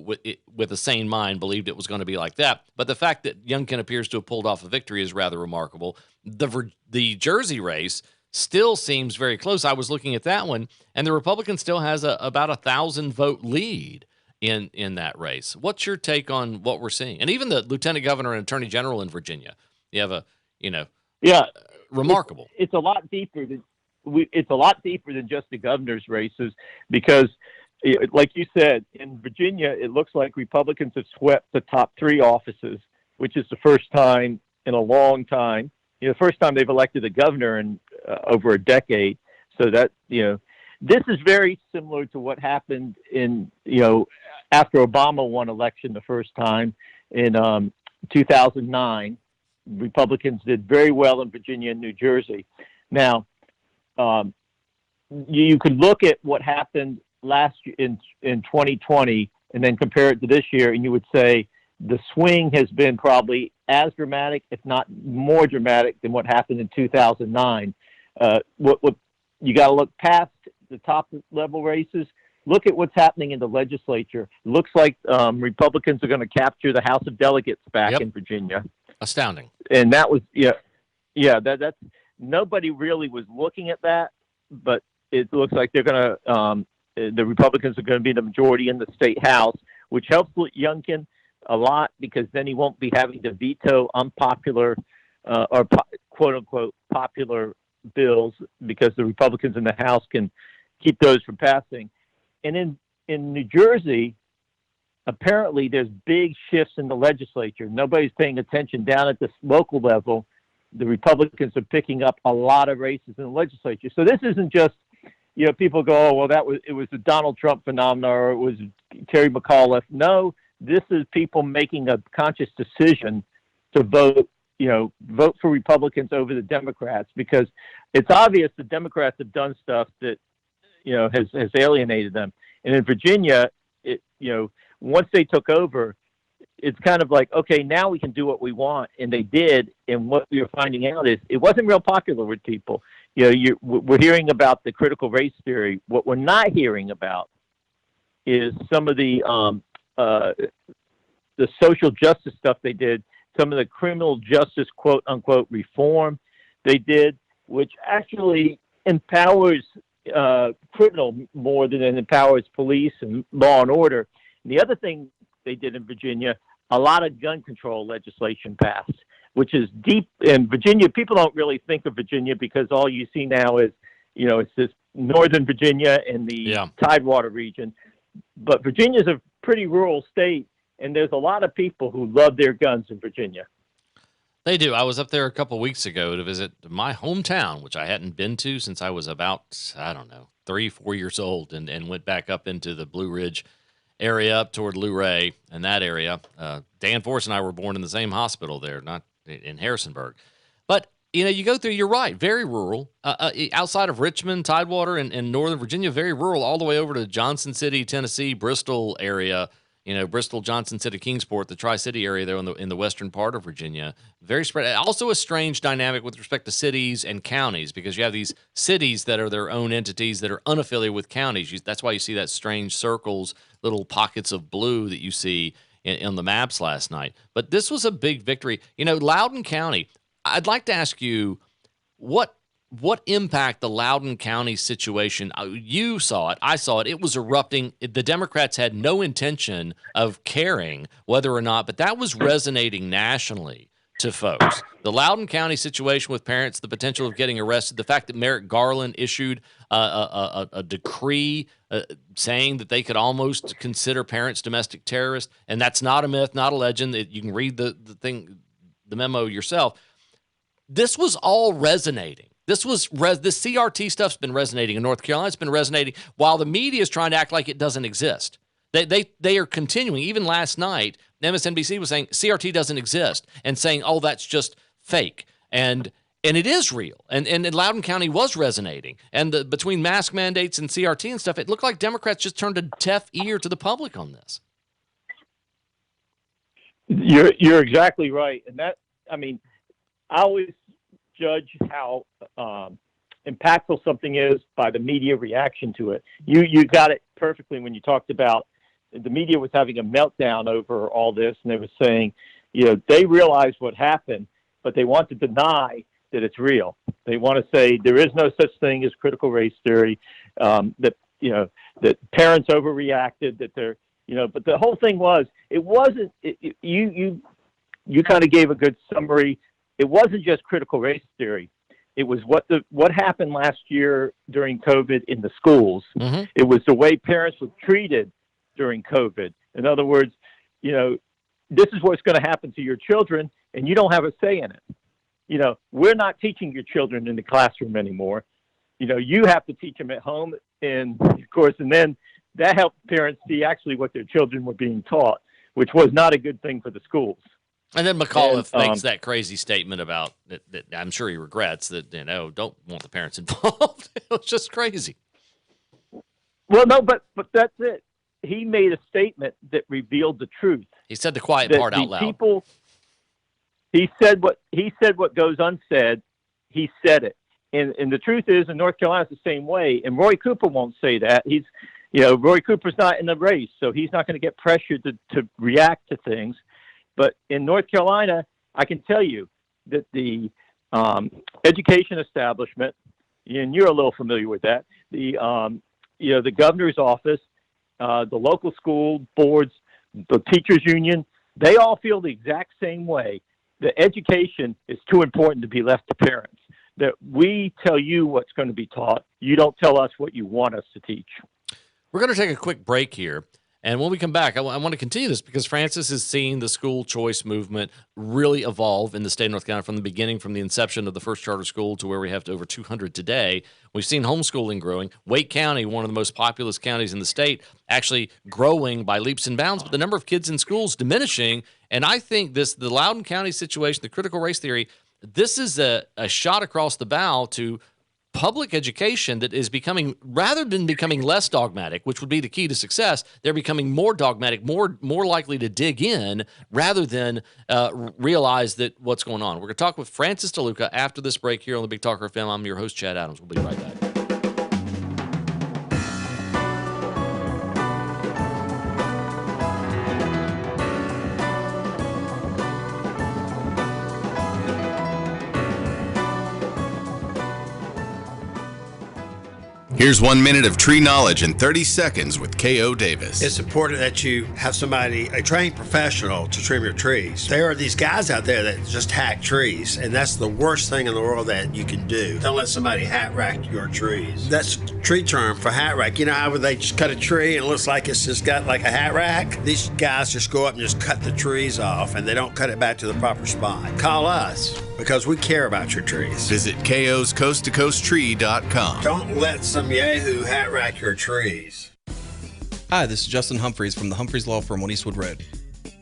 with a sane mind believed it was going to be like that. But the fact that Youngkin appears to have pulled off a victory is rather remarkable. The Jersey race still seems very close. I was looking at that one, and the Republican still has about 1,000 vote lead in that race. What's your take on what we're seeing? And even the lieutenant governor and attorney general in Virginia, you have remarkable. It's a lot deeper than just the governor's races because, like you said, in Virginia, it looks like Republicans have swept the top 3 offices, which is the first time in a long time. The first time they've elected a governor in over a decade. So that, this is very similar to what happened after Obama won election the first time in 2009. Republicans did very well in Virginia and New Jersey. Now, you could look at what happened last year in 2020 and then compare it to this year, and you would say the swing has been probably as dramatic, if not more dramatic, than what happened in 2009. What you got to look past the top level races. Look at what's happening in the legislature. It looks like Republicans are going to capture the House of Delegates back in Virginia. Astounding. And that was that's nobody really was looking at that, but it looks like they're going to the Republicans are going to be the majority in the state house, which helps Youngkin a lot because then he won't be having to veto unpopular or quote unquote popular bills because the Republicans in the House can keep those from passing. And in New Jersey, apparently there's big shifts in the legislature. Nobody's paying attention down at the local level. The Republicans are picking up a lot of races in the legislature. So this isn't just, people go, oh, well, it was the Donald Trump phenomenon or it was Terry McAuliffe. No, this is people making a conscious decision to vote for Republicans over the Democrats because it's obvious the Democrats have done stuff that, has alienated them. And in Virginia, once they took over, it's kind of like, okay, now we can do what we want. And they did. And what we were finding out is it wasn't real popular with people. We're hearing about the critical race theory. What we're not hearing about is some of the social justice stuff they did, some of the criminal justice, quote unquote, reform they did, which actually empowers criminal more than it empowers police and law and order. And the other thing they did in Virginia, a lot of gun control legislation passed, which is deep in Virginia. People don't really think of Virginia because all you see now is, it's this Northern Virginia and the Tidewater region. But Virginia's a pretty rural state, and there's a lot of people who love their guns in Virginia. They do. I was up there a couple of weeks ago to visit my hometown, which I hadn't been to since I was about, 3-4 years old, and went back up into the Blue Ridge area up toward Luray and that area. Dan Force and I were born in the same hospital there, not in Harrisonburg. But, you go through, you're right, very rural. Outside of Richmond, Tidewater, and Northern Virginia, very rural, all the way over to Johnson City, Tennessee, Bristol area. Bristol, Johnson City, Kingsport, the Tri-City area there in the western part of Virginia, very spread. Also a strange dynamic with respect to cities and counties, because you have these cities that are their own entities that are unaffiliated with counties. That's why you see that strange circles, little pockets of blue that you see in the maps last night. But this was a big victory. Loudoun County, I'd like to ask you what impact the Loudoun County situation, you saw it, I saw it, it was erupting. The Democrats had no intention of caring whether or not, but that was resonating nationally to folks. The Loudoun County situation with parents, the potential of getting arrested, the fact that Merrick Garland issued a decree saying that they could almost consider parents domestic terrorists, and that's not a myth, not a legend. You can read the memo yourself. This was all resonating. This CRT stuff's been resonating in North Carolina. It's been resonating while the media is trying to act like it doesn't exist. They are continuing. Even last night, MSNBC was saying CRT doesn't exist and saying, oh, that's just fake. And it is real. And Loudoun County was resonating. And between mask mandates and CRT and stuff, it looked like Democrats just turned a deaf ear to the public on this. You're exactly right. And I always judge how impactful something is by the media reaction to it. You got it perfectly when you talked about the media was having a meltdown over all this, and they were saying, they realize what happened, but they want to deny that it's real. They want to say there is no such thing as critical race theory, that parents overreacted, that they're, but the whole thing was, it wasn't, you kind of gave a good summary. It wasn't just critical race theory. It was what happened last year during COVID in the schools. Mm-hmm. It was the way parents were treated during COVID. In other words, this is what's going to happen to your children, and you don't have a say in it. We're not teaching your children in the classroom anymore. You have to teach them at home, and of course, and then that helped parents see actually what their children were being taught, which was not a good thing for the schools. And then McAuliffe makes that crazy statement about that I'm sure he regrets that, don't want the parents involved. It was just crazy. Well, no, but that's it. He made a statement that revealed the truth. He said the quiet part out loud. He said what goes unsaid. He said it. And the truth is, in North Carolina, it's the same way. And Roy Cooper won't say that. Roy Cooper's not in the race, so he's not going to get pressured to react to things. But in North Carolina, I can tell you that the education establishment, and you're a little familiar with that, the governor's office, the local school boards, the teachers union, they all feel the exact same way. The education is too important to be left to parents. That we tell you what's going to be taught. You don't tell us what you want us to teach. We're going to take a quick break here. And when we come back, I want to continue this because Francis has seen the school choice movement really evolve in the state of North Carolina from the beginning, from the inception of the first charter school to where we have to over 200 today. We've seen homeschooling growing. Wake County, one of the most populous counties in the state, actually growing by leaps and bounds, but the number of kids in schools diminishing. And I think the Loudoun County situation, the critical race theory, this is a shot across the bow to public education that is becoming, rather than becoming less dogmatic, which would be the key to success, they're becoming more dogmatic, more likely to dig in rather than realize that what's going on. We're going to talk with Francis DeLuca after this break here on the Big Talker FM. I'm your host, Chad Adams. We'll be right back. Here's 1 minute of tree knowledge in 30 seconds with K.O. Davis. It's important that you have somebody, a trained professional, to trim your trees. There are these guys out there that just hack trees, and that's the worst thing in the world that you can do. Don't let somebody hat rack your trees. That's tree term for hat rack. You know how they just cut a tree and it looks like it's just got like a hat rack? These guys just go up and just cut the trees off, and they don't cut it back to the proper spot. Call us, because we care about your trees. Visit KO's coasttocoasttree.com. Don't let some yahoo hat rack your trees. Hi, this is Justin Humphreys from the Humphreys Law Firm on Eastwood Road.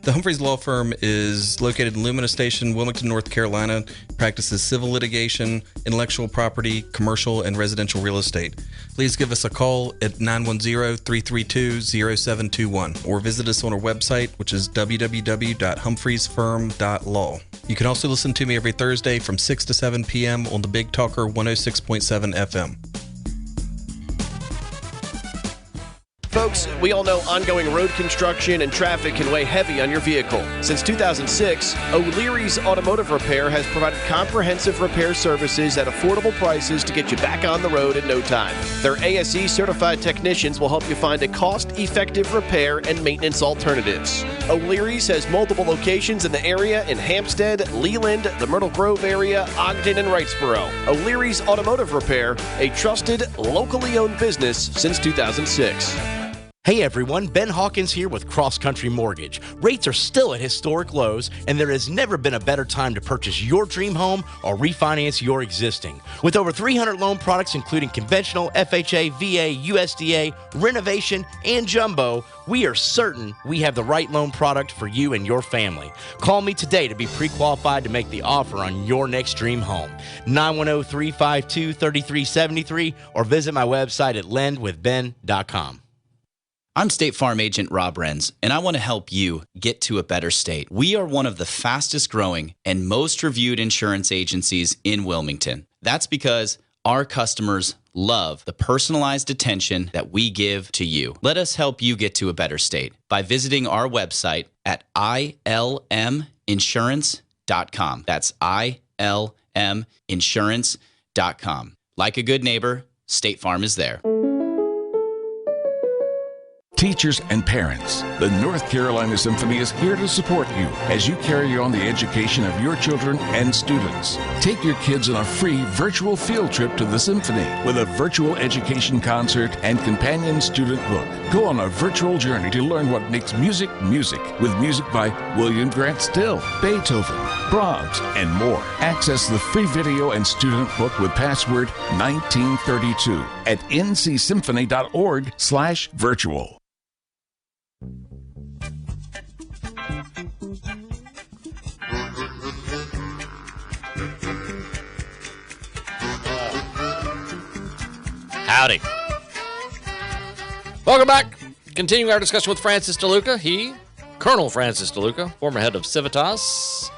The Humphreys Law Firm is located in Lumina Station, Wilmington, North Carolina. Practices civil litigation, intellectual property, commercial, and residential real estate. Please give us a call at 910-332-0721 or visit us on our website, which is www.humphreysfirm.law. You can also listen to me every Thursday from 6 to 7 p.m. on the Big Talker 106.7 FM. Folks, we all know ongoing road construction and traffic can weigh heavy on your vehicle. Since 2006, O'Leary's Automotive Repair has provided comprehensive repair services at affordable prices to get you back on the road in no time. Their ASE certified technicians will help you find a cost-effective repair and maintenance alternatives. O'Leary's has multiple locations in the area in Hampstead, Leland, the Myrtle Grove area, Ogden, and Wrightsboro. O'Leary's Automotive Repair, a trusted, locally owned business since 2006. Hey everyone, Ben Hawkins here with Cross Country Mortgage. Rates are still at historic lows, and there has never been a better time to purchase your dream home or refinance your existing. With over 300 loan products including conventional, FHA, VA, USDA, renovation, and jumbo, we are certain we have the right loan product for you and your family. Call me today to be pre-qualified to make the offer on your next dream home. 910-352-3373 or visit my website at lendwithben.com. I'm State Farm Agent Rob Renz, and I want to help you get to a better state. We are one of the fastest growing and most reviewed insurance agencies in Wilmington. That's because our customers love the personalized attention that we give to you. Let us help you get to a better state by visiting our website at ilminsurance.com. That's ilminsurance.com. Like a good neighbor, State Farm is there. Teachers and parents, the North Carolina Symphony is here to support you as you carry on the education of your children and students. Take your kids on a free virtual field trip to the Symphony with a virtual education concert and companion student book. Go on a virtual journey to learn what makes music music with music by William Grant Still, Beethoven, Brahms, and more. Access the free video and student book with password 1932 at ncsymphony.org/virtual. Howdy. Welcome back. Continuing our discussion with Francis DeLuca. Colonel Francis DeLuca, former head of Civitas.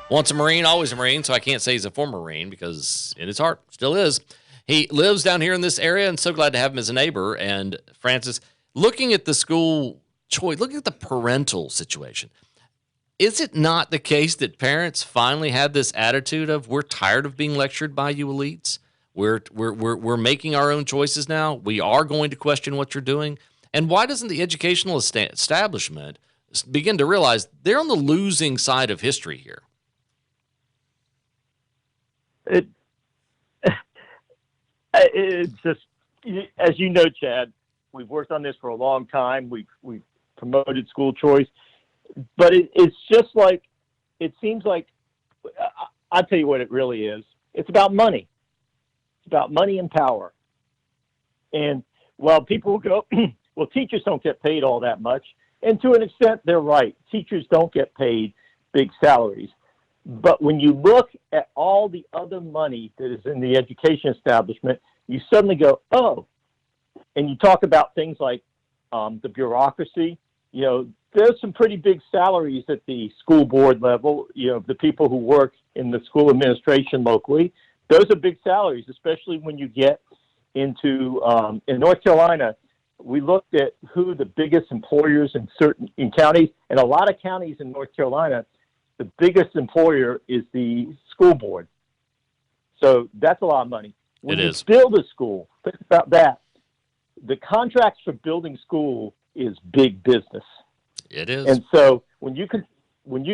Once a Marine, always a Marine, so I can't say he's a former Marine because in his heart still is. He lives down here in this area and so glad to have him as a neighbor. And Francis, looking at the school choice, looking at the parental situation, is it not the case that parents finally had this attitude of we're tired of being lectured by you elites? We're making our own choices now. We are going to question what you're doing. And why doesn't the educational establishment begin to realize they're on the losing side of history here? It's just, as you know, Chad, we've worked on this for a long time. We've promoted school choice, but it's just like, it seems like, I'll tell you what it really is. It's about money. It's about money and power. And while people go, well, teachers don't get paid all that much. And to an extent, they're right. Teachers don't get paid big salaries. But when you look at all the other money that is in the education establishment, you suddenly go, oh, and you talk about things like the bureaucracy. You know, there's some pretty big salaries at the school board level. You know, the people who work in the school administration locally, those are big salaries, especially when you get into, in North Carolina, we looked at who the biggest employers in counties, and a lot of counties in North Carolina, the biggest employer is the school board. So that's a lot of money. When you build a school, think about that. The contracts for building school is big business. It is. And so when you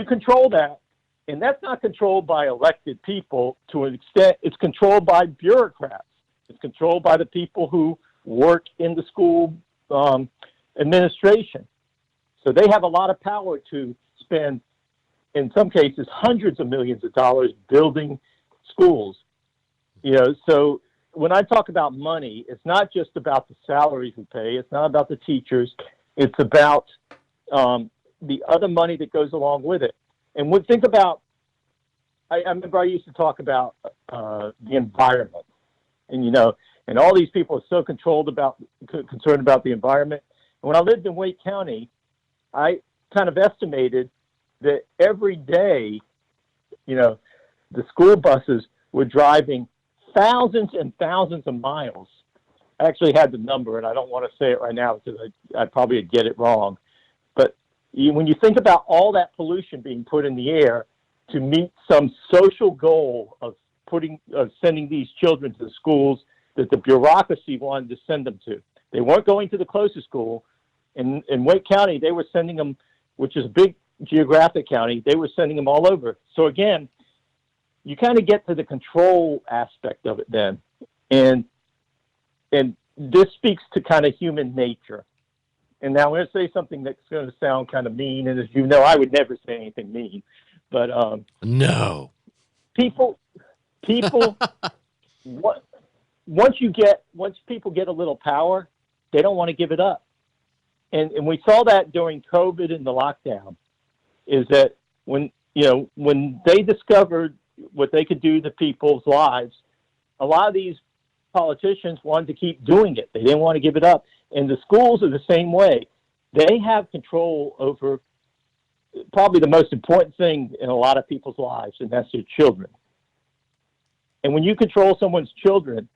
control that, and that's not controlled by elected people to an extent, it's controlled by bureaucrats. It's controlled by the people who work in the school administration. So they have a lot of power to spend, in some cases, hundreds of millions of dollars building schools. You know, so when I talk about money, it's not just about the salaries we pay. It's not about the teachers. It's about the other money that goes along with it. And when think about, I remember I used to talk about the environment, and and all these people are so concerned about the environment. And when I lived in Wake County, I kind of estimated that every day, the school buses were driving thousands and thousands of miles. I actually had the number, and I don't want to say it right now because I'd probably get it wrong. But when you think about all that pollution being put in the air to meet some social goal of sending these children to the schools that the bureaucracy wanted to send them to. They weren't going to the closest school. In Wake County, they were sending them, which is a big geographic county, they were sending them all over. So again, you kind of get to the control aspect of it then. And this speaks to kind of human nature. And now I'm going to say something that's going to sound kind of mean. And as you know, I would never say anything mean. But no, people, once people get a little power, they don't want to give it up. And we saw that during COVID and the lockdown, is that when they discovered what they could do to people's lives, a lot of these politicians wanted to keep doing it. They didn't want to give it up. And the schools are the same way. They have control over probably the most important thing in a lot of people's lives, and that's their children. And when you control someone's children,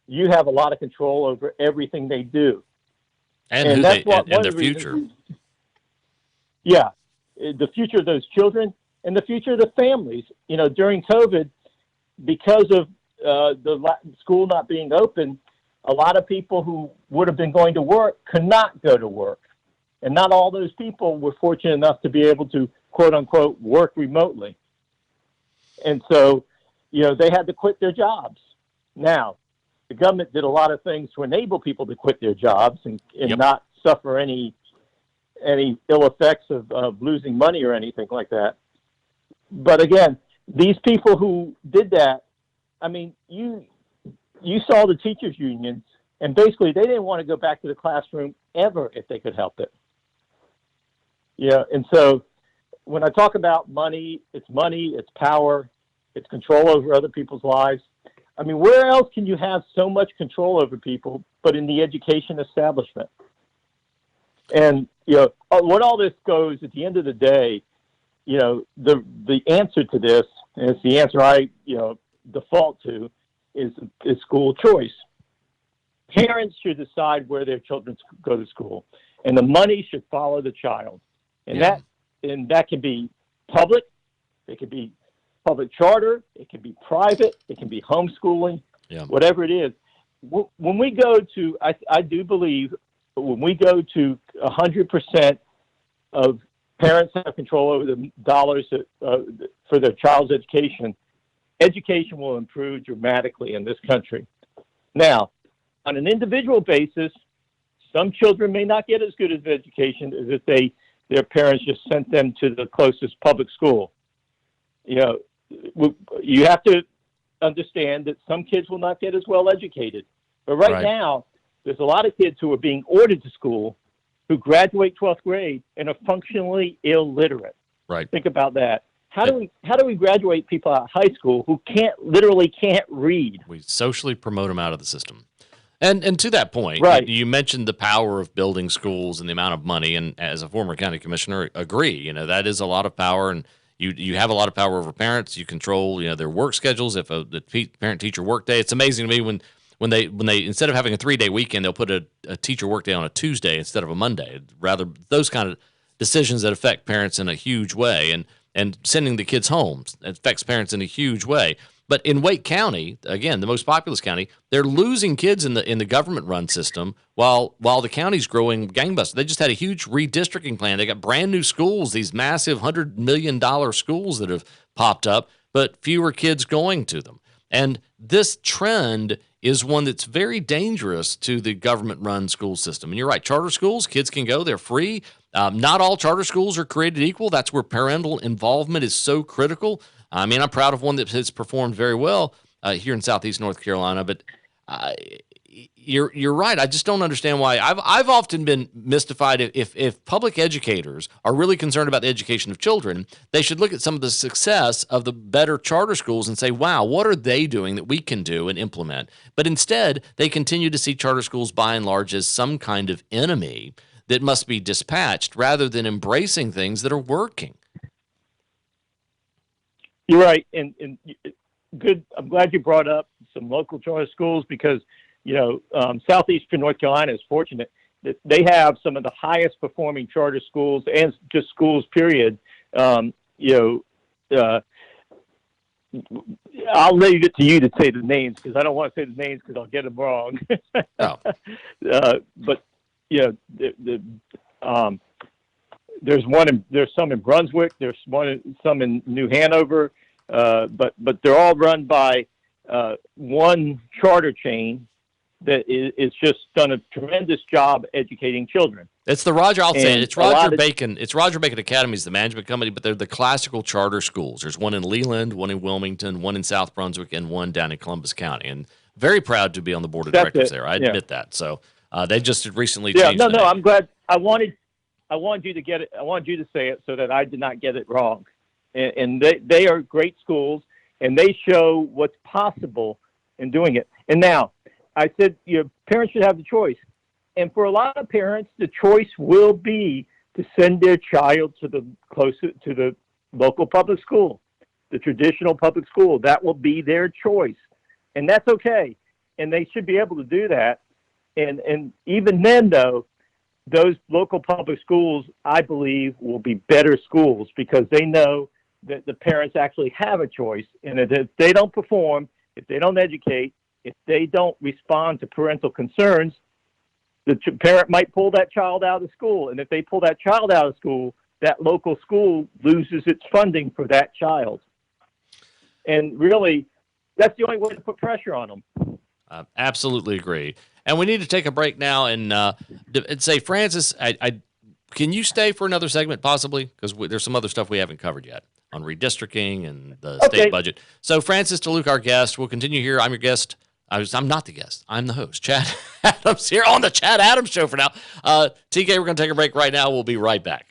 you have a lot of control over everything they do. And their future. Yeah, the future of those children and the future of the families. During COVID, because of the school not being open, a lot of people who would have been going to work could not go to work. And not all those people were fortunate enough to be able to, quote unquote, work remotely. And so, they had to quit their jobs. Now, the government did a lot of things to enable people to quit their jobs and not suffer any ill effects of losing money or anything like that. But again, these people who did that, I mean, you saw the teachers' unions, and basically they didn't want to go back to the classroom ever if they could help it. And so when I talk about money, it's power, it's control over other people's lives. I mean, where else can you have so much control over people but in the education establishment? And, what all this goes, at the end of the day, the answer to this, and it's the answer I, default to, is school choice. Parents should decide where their children go to school, and the money should follow the child. And that can be public, it could be public charter, it can be private, it can be homeschooling, whatever it is. When we go to, I do believe, when we go to 100% of parents have control over the dollars for their child's education will improve dramatically in this country. Now, on an individual basis, some children may not get as good as education as if their parents just sent them to the closest public school. You have to understand that some kids will not get as well educated. But right now, there's a lot of kids who are being ordered to school who graduate 12th grade and are functionally illiterate. Right. Think about that. How do we graduate people out of high school who literally can't read? We socially promote them out of the system. And to that point, you mentioned the power of building schools and the amount of money. And as a former county commissioner, agree. That is a lot of power, and you have a lot of power over parents. You control their work schedules. If the parent-teacher work day, it's amazing to me when they instead of having a 3-day weekend, they'll put a teacher work day on a Tuesday instead of a Monday. Rather, those kind of decisions that affect parents in a huge way, and sending the kids home affects parents in a huge way. But in Wake County, again, the most populous county, they're losing kids in the government-run system while the county's growing gangbusters. They just had a huge redistricting plan. They got brand new schools, these massive $100 million schools that have popped up, but fewer kids going to them. And this trend is one that's very dangerous to the government-run school system. And you're right, charter schools, kids can go, they're free. Not all charter schools are created equal. That's where parental involvement is so critical. I mean, I'm proud of one that has performed very well here in Southeast North Carolina, but you're right. I just don't understand why. I've often been mystified. If public educators are really concerned about the education of children, they should look at some of the success of the better charter schools and say, wow, what are they doing that we can do and implement? But instead, they continue to see charter schools by and large as some kind of enemy that must be dispatched rather than embracing things that are working. You're right. And good. I'm glad you brought up some local charter schools because, Southeastern North Carolina is fortunate that they have some of the highest performing charter schools and just schools, period. I'll leave it to you to say the names because I don't want to say the names because I'll get them wrong. Oh. But there's some in Brunswick, there's some in New Hanover, but they're all run by one charter chain that is just done a tremendous job educating children. It's the Roger. I'll say it. It's Roger Bacon. It's Roger Bacon Academy is the management company, but they're the classical charter schools. There's one in Leland, one in Wilmington, one in South Brunswick, and one down in Columbus County. And very proud to be on the board of directors there. I admit that. So they just recently changed. No, I'm glad. I wanted you to get it. I wanted you to say it so that I did not get it wrong. And they are great schools, and they show what's possible in doing it. And now, I said your parents should have the choice. And for a lot of parents, the choice will be to send their child to the local public school, the traditional public school. That will be their choice. And that's okay. And they should be able to do that. And even then, though, those local public schools, I believe, will be better schools because they know that the parents actually have a choice. And if they don't perform, if they don't educate, if they don't respond to parental concerns, the parent might pull that child out of school. And if they pull that child out of school, that local school loses its funding for that child. And really, that's the only way to put pressure on them. Absolutely agree. And we need to take a break now and say, Francis, can you stay for another segment possibly? Because there's some other stuff we haven't covered yet on redistricting and the state budget. So Francis DeLuca, our guest, will continue here. I'm your guest. I'm not the guest. I'm the host. Chad Adams here on the Chad Adams Show for now. TK, we're going to take a break right now. We'll be right back.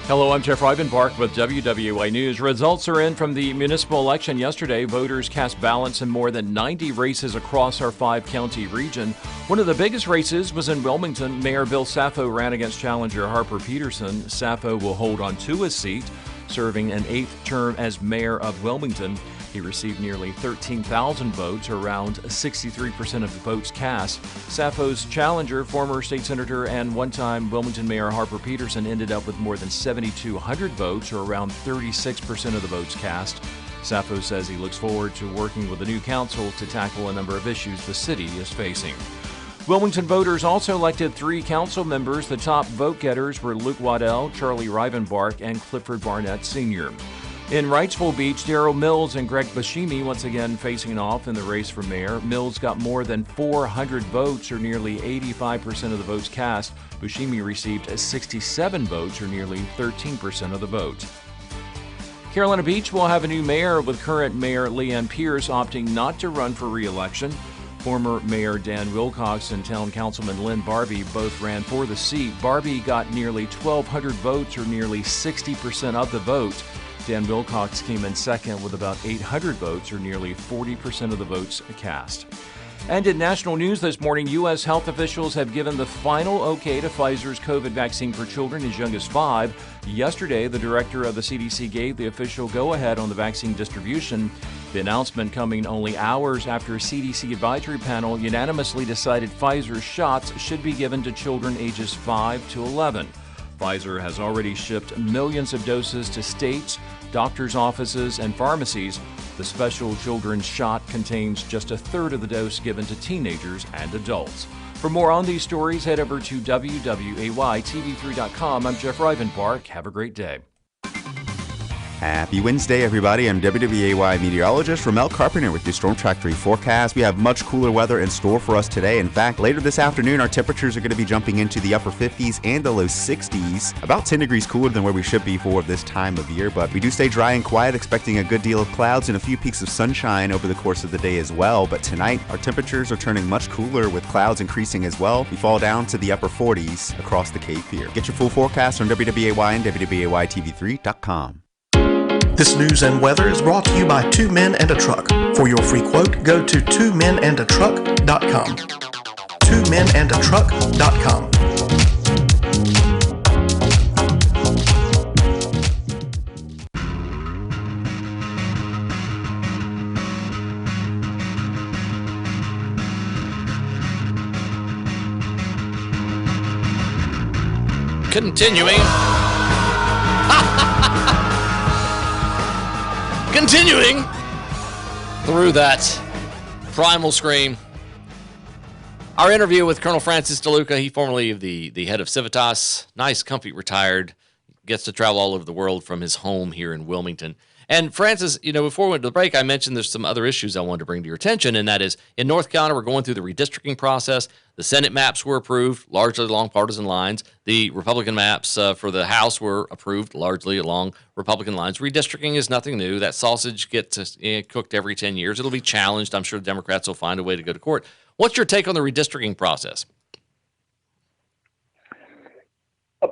Hello, I'm Jeff Rivenbark with WWA News. Results are in from the municipal election yesterday. Voters cast ballots in more than 90 races across our 5-county region. One of the biggest races was in Wilmington. Mayor Bill Saffo ran against challenger Harper Peterson. Saffo will hold on to his seat, serving an 8th term as mayor of Wilmington. He received nearly 13,000 votes, or around 63% of the votes cast. Saffo's challenger, former state senator and one-time Wilmington Mayor Harper Peterson, ended up with more than 7,200 votes, or around 36% of the votes cast. Saffo says he looks forward to working with the new council to tackle a number of issues the city is facing. Wilmington voters also elected 3 council members. The top vote-getters were Luke Waddell, Charlie Rivenbark, and Clifford Barnett Sr. In Wrightsville Beach, Darryl Mills and Greg Bashimi once again facing off in the race for mayor. Mills got more than 400 votes, or nearly 85% of the votes cast. Bashimi received 67 votes, or nearly 13% of the vote. Carolina Beach will have a new mayor, with current Mayor Leanne Pierce opting not to run for re-election. Former Mayor Dan Wilcox and Town Councilman Lynn Barbie both ran for the seat. Barbie got nearly 1,200 votes, or nearly 60% of the vote. Dan Wilcox came in second with about 800 votes, or nearly 40% of the votes cast. And in national news this morning, U.S. health officials have given the final okay to Pfizer's COVID vaccine for children as young as 5. Yesterday, the director of the CDC gave the official go-ahead on the vaccine distribution. The announcement coming only hours after a CDC advisory panel unanimously decided Pfizer's shots should be given to children ages 5 to 11. Pfizer has already shipped millions of doses to states, doctors' offices, and pharmacies. The special children's shot contains just a third of the dose given to teenagers and adults. For more on these stories, head over to WWAYTV3.com. I'm Jeff Rivenbark. Have a great day. Happy Wednesday, everybody. I'm WWAY meteorologist Ramel Carpenter with your Storm Track 3 forecast. We have much cooler weather in store for us today. In fact, later this afternoon, our temperatures are going to be jumping into the upper 50s and the low 60s, about 10 degrees cooler than where we should be for this time of year. But we do stay dry and quiet, expecting a good deal of clouds and a few peaks of sunshine over the course of the day as well. But tonight, our temperatures are turning much cooler with clouds increasing as well. We fall down to the upper 40s across the Cape Fear. Get your full forecast on WWAY and WWAYTV3.com. This news and weather is brought to you by Two Men and a Truck. For your free quote, go to twomenandatruck.com. twomenandatruck.com. Continuing through that primal scream, our interview with Colonel Francis DeLuca, he formerly the head of Civitas, nice, comfy, retired, gets to travel all over the world from his home here in Wilmington. And Francis, before we went to the break, I mentioned there's some other issues I wanted to bring to your attention, and that is in North Carolina, we're going through the redistricting process. The Senate maps were approved largely along partisan lines. The Republican maps for the House were approved largely along Republican lines. Redistricting is nothing new. That sausage gets cooked every 10 years. It'll be challenged. I'm sure the Democrats will find a way to go to court. What's your take on the redistricting process?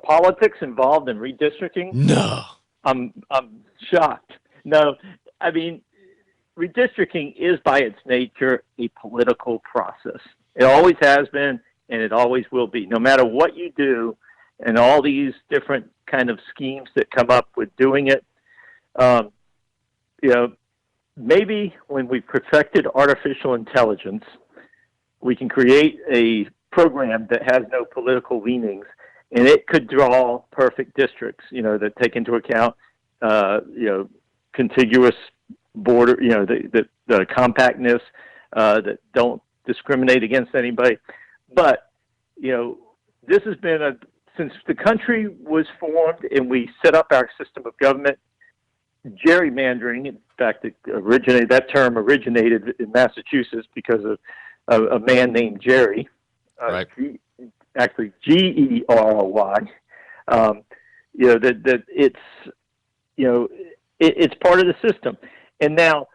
Politics involved in redistricting? No. I'm shocked. No, I mean, redistricting is by its nature a political process. It always has been, and it always will be. No matter what you do, and all these different kind of schemes that come up with doing it, maybe when we've perfected artificial intelligence, we can create a program that has no political leanings, and it could draw perfect districts, that take into account, contiguous border, the compactness, that don't discriminate against anybody. But, this has been since the country was formed and we set up our system of government, gerrymandering, in fact, that term originated in Massachusetts because of a man named Jerry, right. Actually Geroy, that it's, it's part of the system. And now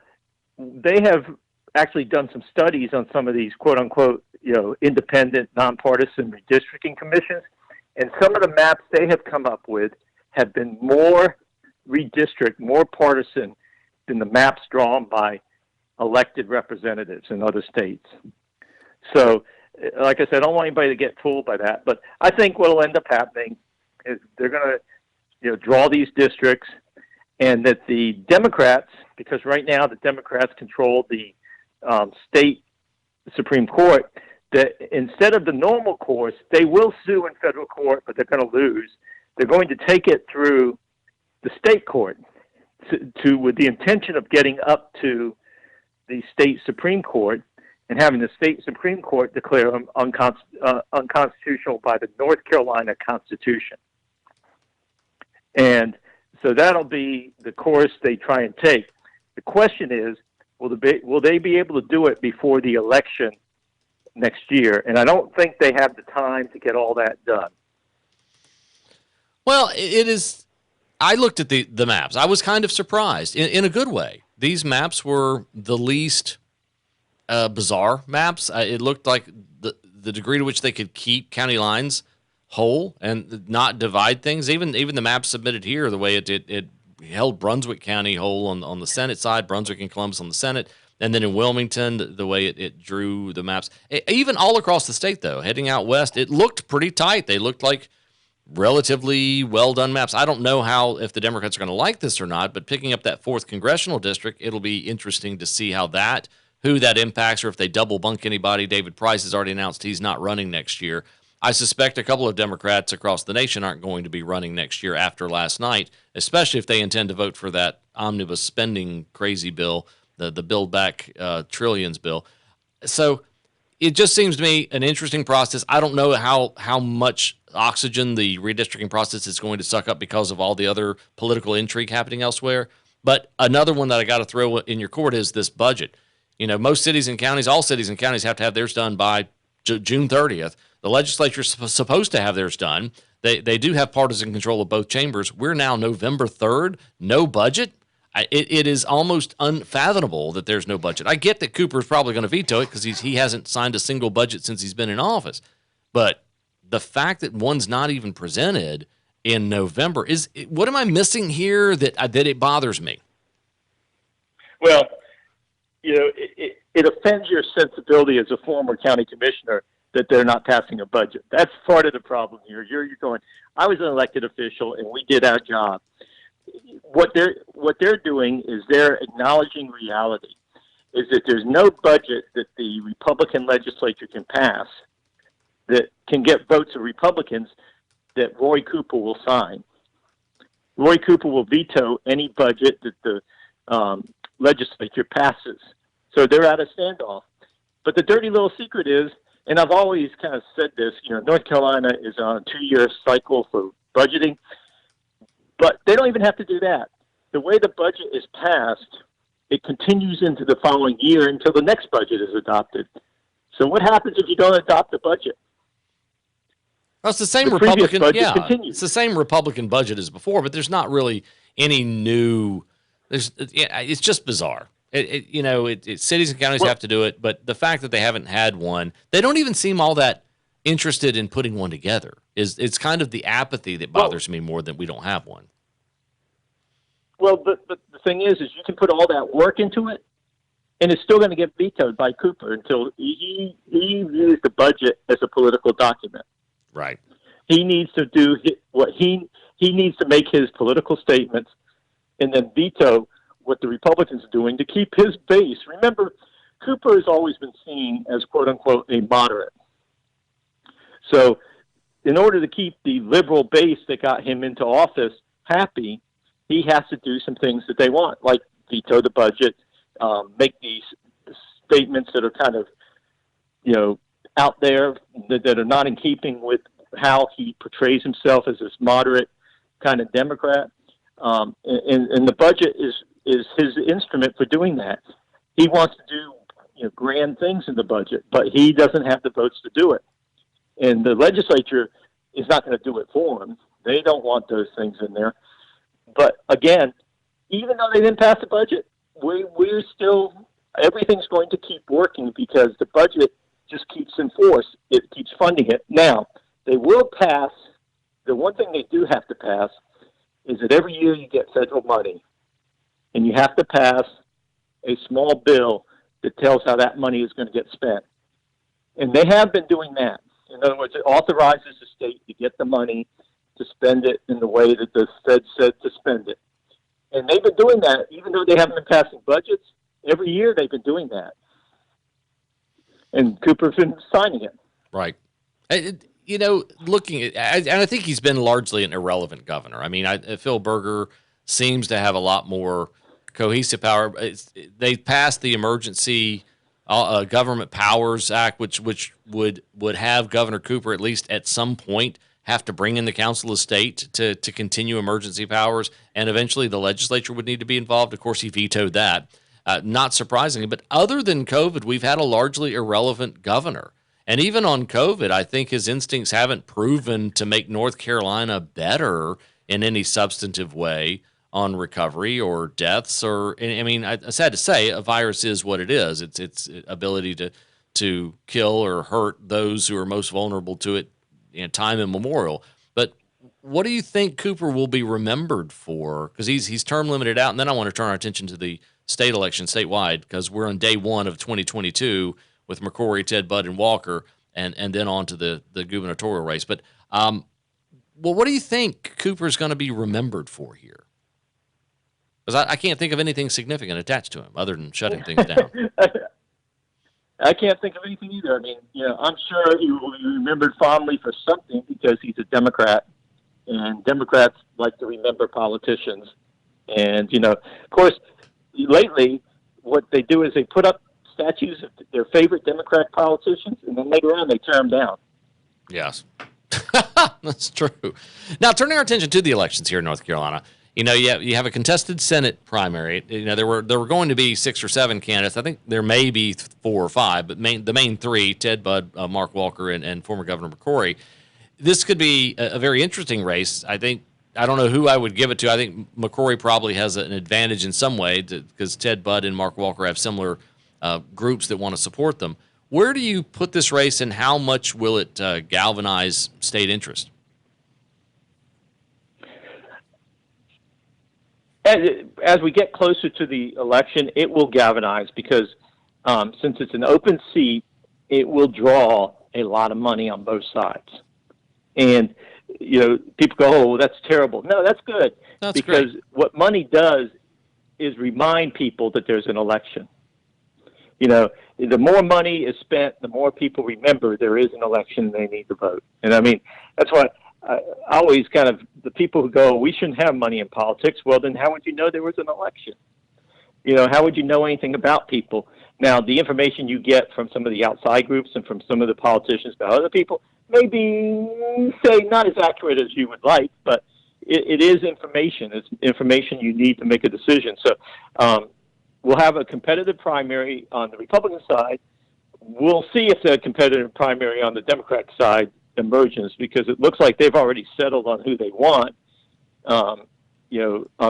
they have actually done some studies on some of these quote unquote, independent, nonpartisan redistricting commissions. And some of the maps they have come up with have been more more partisan than the maps drawn by elected representatives in other states. So, like I said, I don't want anybody to get fooled by that. But I think what will end up happening is they're going to, draw these districts, and that the Democrats, because right now the Democrats control the state Supreme Court, that instead of the normal course, they will sue in federal court, but they're going to lose. They're going to take it through the state court with the intention of getting up to the state Supreme Court and having the state Supreme Court declare them unconstitutional by the North Carolina Constitution. And so that'll be the course they try and take. The question is, will they be able to do it before the election next year? And I don't think they have the time to get all that done. Well, it is. I looked at the maps. I was kind of surprised in a good way. These maps were the least bizarre maps. It looked like the degree to which they could keep county lines whole and not divide things. Even the maps submitted here, the way it held Brunswick County whole on the Senate side, Brunswick and Columbus on the Senate, and then in Wilmington, the way it drew the maps. Even all across the state, though, heading out west, it looked pretty tight. They looked like relatively well-done maps. I don't know if the Democrats are going to like this or not, but picking up that 4th congressional district, it'll be interesting to see who that impacts, or if they double bunk anybody. David Price has already announced he's not running next year. I suspect a couple of Democrats across the nation aren't going to be running next year after last night, especially if they intend to vote for that omnibus spending crazy bill, the Build Back Trillions bill. So it just seems to me an interesting process. I don't know how much oxygen the redistricting process is going to suck up because of all the other political intrigue happening elsewhere. But another one that I got to throw in your court is this budget. Most cities and counties, all cities and counties have to have theirs done by June 30th. The legislature is supposed to have theirs done. They do have partisan control of both chambers. We're now November 3rd, no budget. It is almost unfathomable that there's no budget. I get that Cooper is probably going to veto it because he hasn't signed a single budget since he's been in office. But the fact that one's not even presented in November is, what am I missing here that it bothers me? Well, it offends your sensibility as a former county commissioner that they're not passing a budget. That's part of the problem here. You're going, I was an elected official and we did our job. What they're doing is they're acknowledging reality, is that there's no budget that the Republican legislature can pass that can get votes of Republicans that Roy Cooper will sign. Roy Cooper will veto any budget that the legislature passes. So they're at a standoff. But the dirty little secret is, and I've always kind of said this, North Carolina is on a 2-year cycle for budgeting, but they don't even have to do that. The way the budget is passed, it continues into the following year until the next budget is adopted. So what happens if you don't adopt the budget? Well, it's the same Republican. Yeah, it's the same Republican budget as before, but there's not really any new. It's just bizarre. Cities and counties have to do it, but the fact that they haven't had one, they don't even seem all that interested in putting one together. It's kind of the apathy that bothers me more than we don't have one. Well, the thing is you can put all that work into it, and it's still going to get vetoed by Cooper until he views the budget as a political document. Right. He needs to do what he needs to make his political statements, and then veto what the Republicans are doing to keep his base. Remember, Cooper has always been seen as quote unquote a moderate. So, in order to keep the liberal base that got him into office happy, he has to do some things that they want, like veto the budget, make these statements that are kind of, out there that are not in keeping with how he portrays himself as this moderate kind of Democrat. And the budget is his instrument for doing that. He wants to do grand things in the budget, but he doesn't have the votes to do it. And the legislature is not going to do it for him. They don't want those things in there. But again, even though they didn't pass the budget, we're still, everything's going to keep working because the budget just keeps in force. It keeps funding it. Now, they will pass, the one thing they do have to pass is that every year you get federal money, and you have to pass a small bill that tells how that money is going to get spent. And they have been doing that. In other words, it authorizes the state to get the money to spend it in the way that the Fed said to spend it. And they've been doing that, even though they haven't been passing budgets. Every year they've been doing that. And Cooper's been signing it. Right. Looking at, and I think he's been largely an irrelevant governor. I mean, Phil Berger seems to have a lot more cohesive power. They passed the Emergency Government Powers Act, which would have Governor Cooper at least at some point have to bring in the Council of State to continue emergency powers, and eventually the legislature would need to be involved. Of course, he vetoed that. Not surprisingly, but other than COVID, we've had a largely irrelevant governor. And even on COVID, I think his instincts haven't proven to make North Carolina better in any substantive way on recovery or deaths. I mean, it's sad to say, a virus is what it is. Its ability to kill or hurt those who are most vulnerable to it, time immemorial. But what do you think Cooper will be remembered for? Because he's term limited out, and then I want to turn our attention to the state election statewide, because we're on day one of 2022 with McCrory, Ted Budd, and Walker, and then on to the gubernatorial race. But what do you think Cooper's going to be remembered for here? Because I can't think of anything significant attached to him other than shutting things down. I can't think of anything either. I mean, I'm sure he will be remembered fondly for something because he's a Democrat, and Democrats like to remember politicians. And, of course, lately what they do is they put up statues of their favorite Democrat politicians, and then later on they tear them down. Yes. That's true. Now, turning our attention to the elections here in North Carolina, you have a contested Senate primary. There were going to be 6 or 7 candidates. I think there may be 4 or 5, but the main 3, Ted Budd, Mark Walker, and former Governor McCrory. This could be a very interesting race. I don't know who I would give it to. I think McCrory probably has an advantage in some way because Ted Budd and Mark Walker have similar groups that want to support them. Where do you put this race, and how much will it galvanize state interest? As we get closer to the election, it will galvanize because since it's an open seat, it will draw a lot of money on both sides. And, people go, oh, that's terrible. No, that's good. Because what money does is remind people that there's an election. The more money is spent, the more people remember there is an election and they need to vote. And I mean, that's why I always the people who go, we shouldn't have money in politics. Well, then how would you know there was an election? How would you know anything about people? Now, the information you get from some of the outside groups and from some of the politicians about other people may be, say, not as accurate as you would like, but it is information. It's information you need to make a decision. So we'll have a competitive primary on the Republican side. We'll see if the competitive primary on the Democrat side emerges, because it looks like they've already settled on who they want. On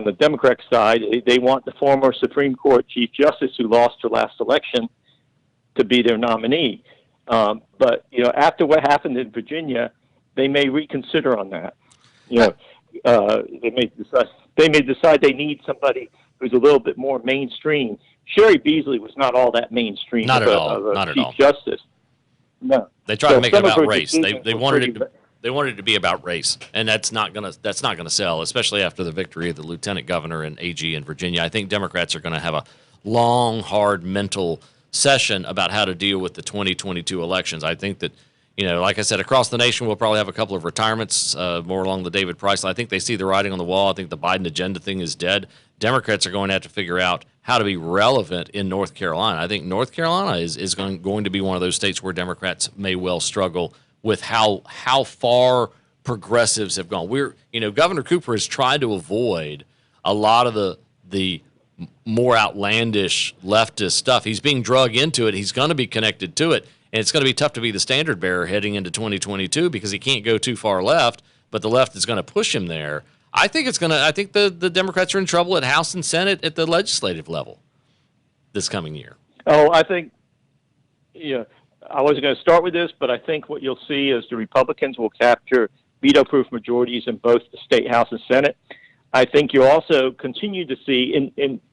the Democrat side, they want the former Supreme Court Chief Justice who lost her last election to be their nominee. But after what happened in Virginia, they may reconsider on that. They may decide they need somebody who's a little bit more mainstream. Sherry Beasley was not all that mainstream. Not at all. Chief Justice. No, they tried to make it about race. They wanted it to be about race, and that's not gonna sell, especially after the victory of the lieutenant governor and AG in Virginia. I think Democrats are going to have a long, hard mental session about how to deal with the 2022 elections. I think that, like I said, across the nation, we'll probably have a couple of retirements, more along the David Price line. I think they see the writing on the wall. I think the Biden agenda thing is dead. Democrats are going to have to figure out how to be relevant in North Carolina. I think North Carolina is going to be one of those states where Democrats may well struggle with how far progressives have gone. Governor Cooper has tried to avoid a lot of the more outlandish leftist stuff. He's being drug into it. He's going to be connected to it, and it's going to be tough to be the standard bearer heading into 2022 because he can't go too far left, but the left is going to push him there. I think the Democrats are in trouble at House and Senate at the legislative level this coming year. Oh, I think, I wasn't going to start with this, but I think what you'll see is the Republicans will capture veto-proof majorities in both the state House and Senate. I think you'll also continue to see,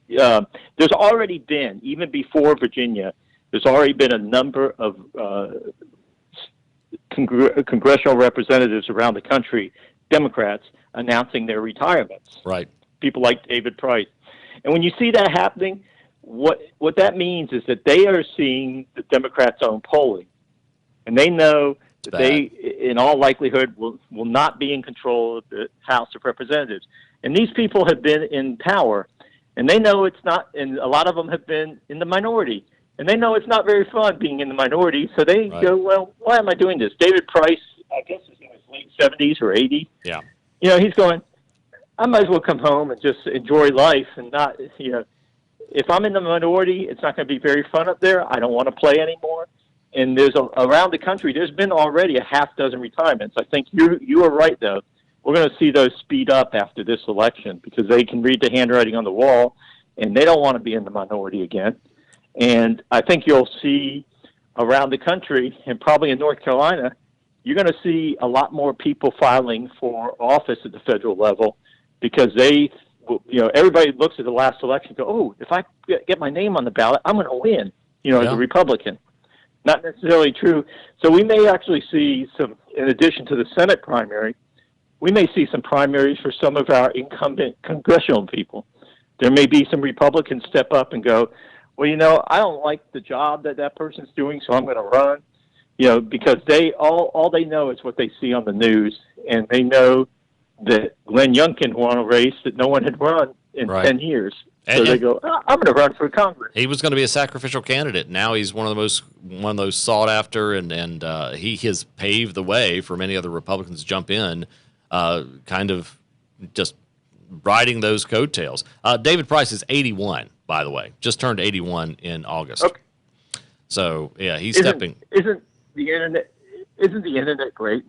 there's already been, even before Virginia, there's already been a number of congressional representatives around the country, Democrats, announcing their retirements. Right. People like David Price. And when you see that happening, what that means is that they are seeing the Democrats' own polling. And they know that they, in all likelihood, will not be in control of the House of Representatives. And these people have been in power, and they know it's not, and a lot of them have been in the minority. And they know it's not very fun being in the minority, so they go, well, why am I doing this? David Price, I guess he's in his late 70s or 80. Yeah. He's going, I might as well come home and just enjoy life and not, if I'm in the minority, it's not going to be very fun up there. I don't want to play anymore. And there's around the country, there's been already a half dozen retirements. I think you are right, though. We're going to see those speed up after this election because they can read the handwriting on the wall, and they don't want to be in the minority again. And I think you'll see around the country, and probably in North Carolina, you're going to see a lot more people filing for office at the federal level because everybody looks at the last election and go, oh, if I get my name on the ballot, I'm going to win, as a Republican. Not necessarily true. So we may actually see some, in addition to the Senate primary, we may see some primaries for some of our incumbent congressional people. There may be some Republicans step up and go, well, I don't like the job that person's doing, so I'm going to run. Because all they know is what they see on the news, and they know that Glenn Youngkin won a race that no one had run in 10 years. So they go, I'm going to run for Congress. He was going to be a sacrificial candidate. Now he's one of the most one of those sought after, and he has paved the way for many other Republicans to jump in, kind of just riding those coattails. David Price is 81, by the way, just turned 81 in August. Okay. So yeah, he's stepping. Isn't the internet great?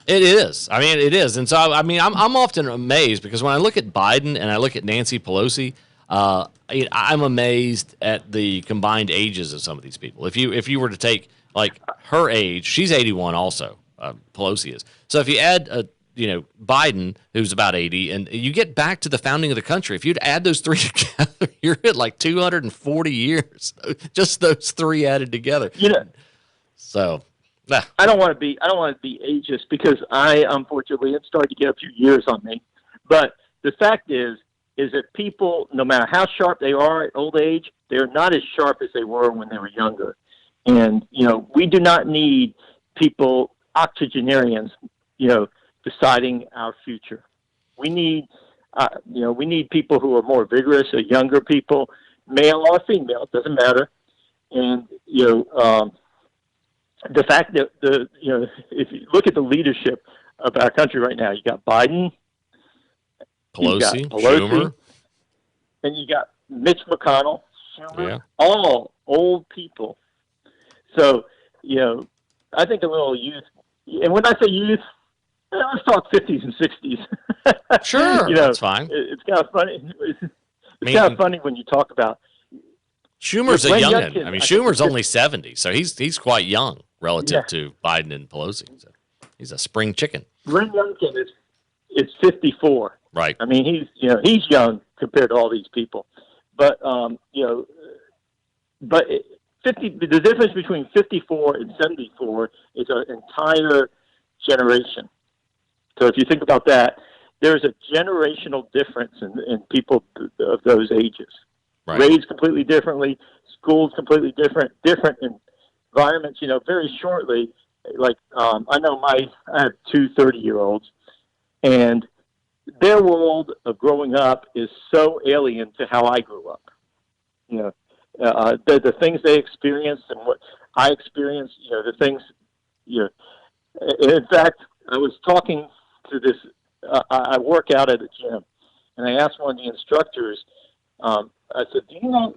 It is. I mean, it is. And so, I mean, I'm often amazed because when I look at Biden and I look at Nancy Pelosi, I'm amazed at the combined ages of some of these people. If you were to take like her age, she's 81 also. Pelosi is. So if you add Biden, who's about 80, and you get back to the founding of the country, if you'd add those three together, you're at like 240 years. Just those three added together. So. Nah. I don't want to be ageist because I unfortunately am starting to get a few years on me. But the fact is that people, no matter how sharp they are at old age, they're not as sharp as they were when they were younger. And we do not need people, octogenarians, deciding our future. We need people who are more vigorous, or younger people, male or female, it doesn't matter. And the fact that if you look at the leadership of our country right now, you got Biden, Pelosi, Schumer, and you got Mitch McConnell, Schumer, all old people. So, I think a little youth, and when I say youth, let's talk 50s and 60s. Sure, that's fine. It's kind of funny. It's kind of funny when you talk about Schumer's a youngin'. I mean, Schumer's only 70, so he's quite young relative to Biden and Pelosi. So he's a spring chicken. Glenn Youngkin is 54. Right. I mean, he's young compared to all these people, but the difference between 54 and 74 is an entire generation. So if you think about that, there's a generational difference in people of those ages. Right. Raised completely differently, schools completely different environments. Very shortly, like I know I have two 30-year-olds, and their world of growing up is so alien to how I grew up. The things they experienced and what I experienced. The things. In fact, I was talking to this. I work out at a gym, and I asked one of the instructors. I said, do you know,